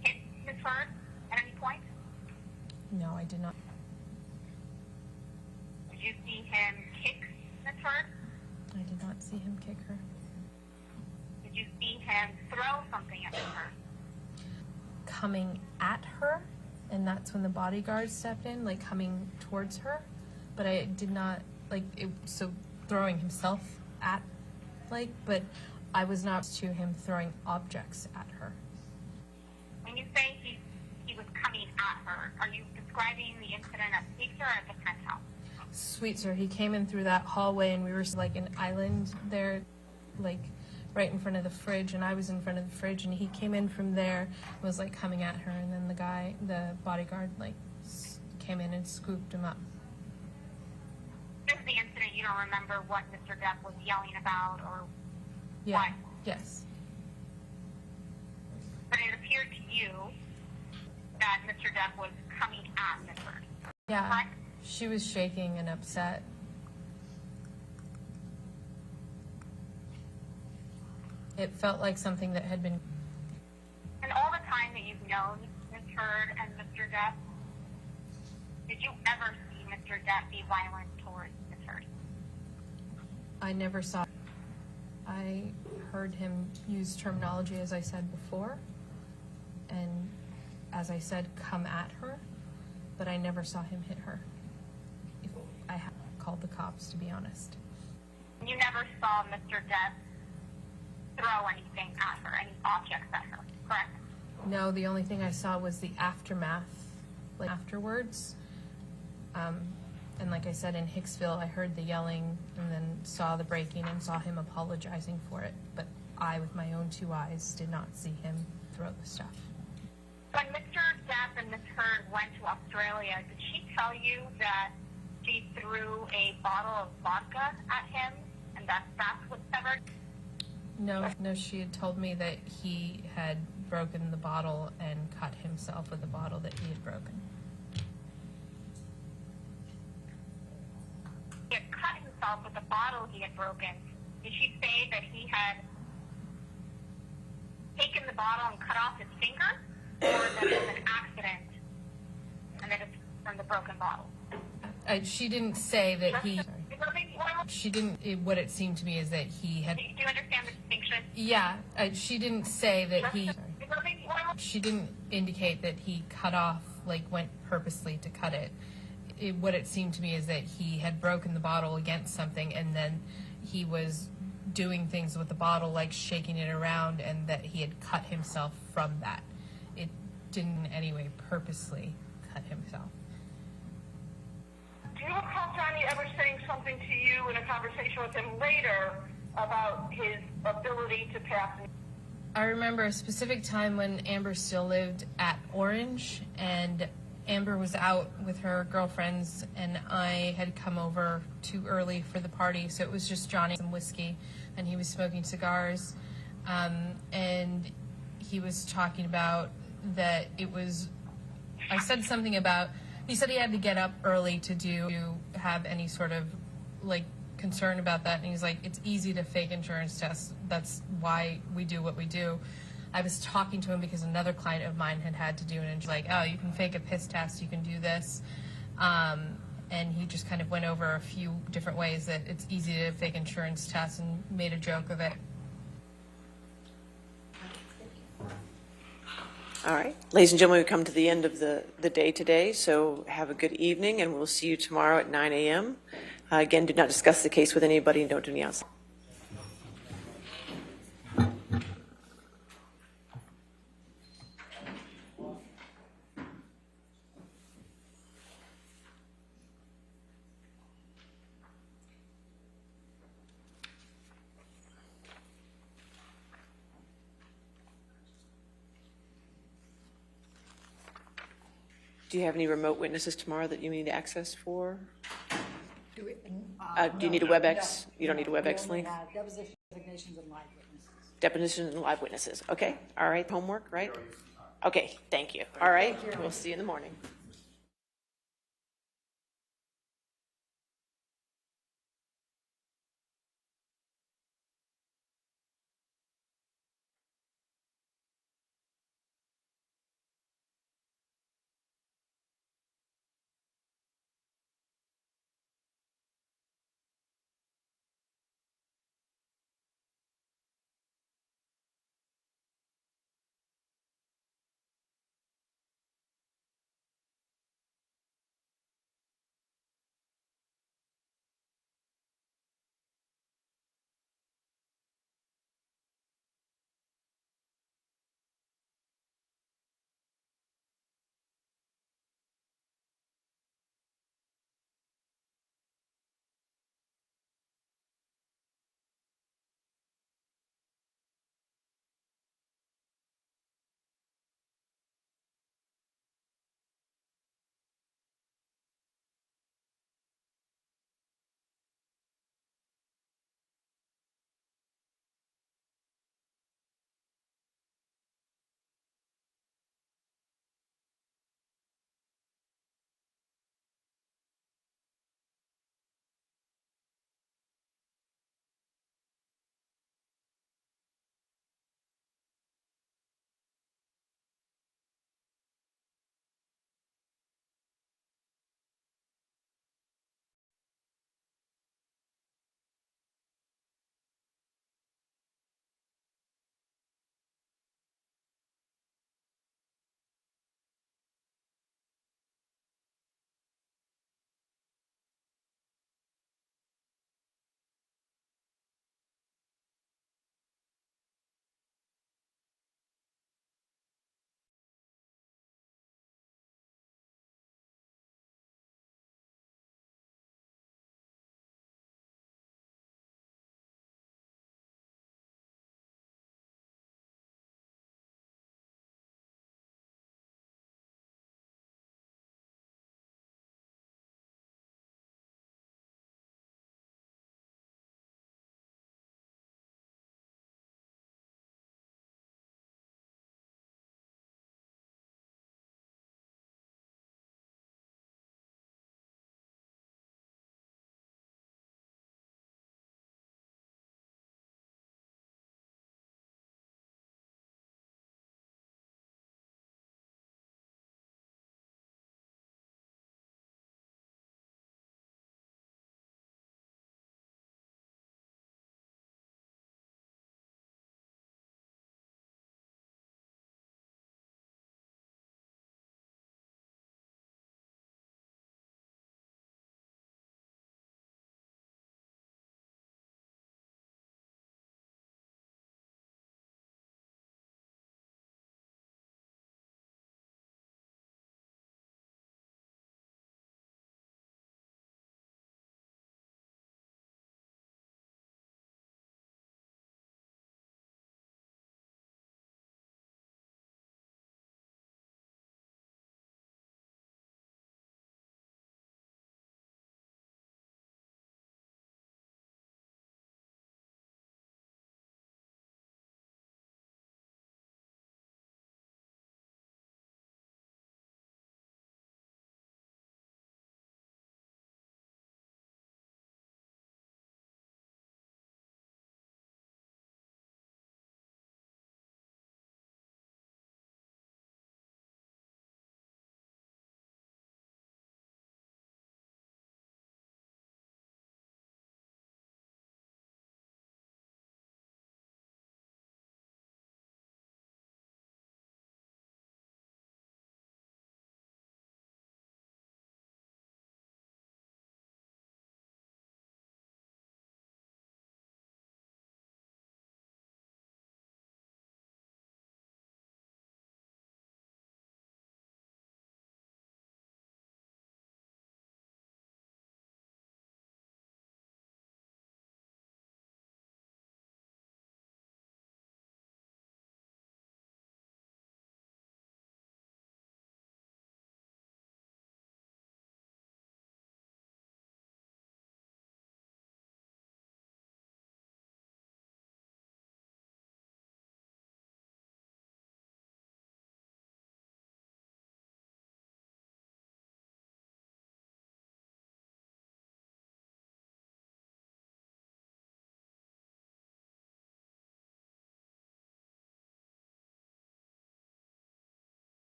hit Ms. Heard at any point? No, I did not. Did you see him kick Ms. Heard? I did not see him kick her. Did you see him throw something at Ms. Heard? Coming at her, and that's when the bodyguard stepped in, like coming towards her. But I did not, like, so throwing himself at, like, but I was not to him throwing objects at her. When you say he was coming at her, are you describing the incident at Sweetser or at the penthouse? Sweetser, he came in through that hallway, and we were like an island there, like right in front of the fridge, and I was in front of the fridge, and he came in from there, was like coming at her, and then the bodyguard, like came in and scooped him up. This is the incident. You don't remember what Mr. Depp was yelling about or Yeah. what? Yes. But it appeared to you that Mr. Depp was coming at Ms. Heard. Yeah. Correct? She was shaking and upset. It felt like something that had been. And all the time that you've known Ms. Heard and Mr. Depp, did you ever see Mr. Depp be violent towards Ms. Heard? I never saw. I heard him use terminology, as I said before, and as I said, come at her, but I never saw him hit her. If I had called the cops, to be honest. You never saw Mr. Depp throw anything at her, any objects at her, correct? No, the only thing I saw was the aftermath, like afterwards. And like I said, in Hicksville, I heard the yelling and then saw the breaking and saw him apologizing for it. But I, with my own 2 eyes, did not see him throw the stuff. When Mr. Depp and Ms. Heard went to Australia, did she tell you that she threw a bottle of vodka at him and that's what severed? No, she had told me that he had broken the bottle and cut himself with the bottle that he had broken. He had cut himself with the bottle he had broken. Did she say that he had taken the bottle and cut off his finger, or that it was an accident and that it's from the broken bottle? She didn't say that he. She didn't. What it seemed to me is that he had. Do you understand the distinction? Yeah, she didn't say that he. She didn't indicate that he cut off, like went purposely to cut it. What it seemed to me is that he had broken the bottle against something, and then he was doing things with the bottle, like shaking it around, and that he had cut himself from that. It didn't in any way purposely cut himself. Do you recall Johnny ever saying something to you in a conversation with him later about his ability to pass? I remember a specific time when Amber still lived at Orange, and Amber was out with her girlfriends, and I had come over too early for the party, so it was just Johnny and some whiskey. and he was smoking cigars, and he was talking about that it was, I said something about, he said he had to get up early to have any sort of like concern about that, and he's like, it's easy to fake insurance tests, that's why we do what we do. I was talking to him because another client of mine had to do it, and she's like, oh, you can fake a piss test, you can do this, and he just kind of went over a few different ways that it's easy to fake insurance tests and made a joke of it. All right. Ladies and gentlemen, we've come to the end of the day today, so have a good evening, and we'll see you tomorrow at 9 a.m. Again, do not discuss the case with anybody and don't do any outside. Do you have any remote witnesses tomorrow that you need access for? Do you need a WebEx? You don't need a WebEx link? Depositions, designations, and live witnesses. Depositions and live witnesses. Okay. All right. Homework, right? Okay. Thank you. All right. We'll see you in the morning.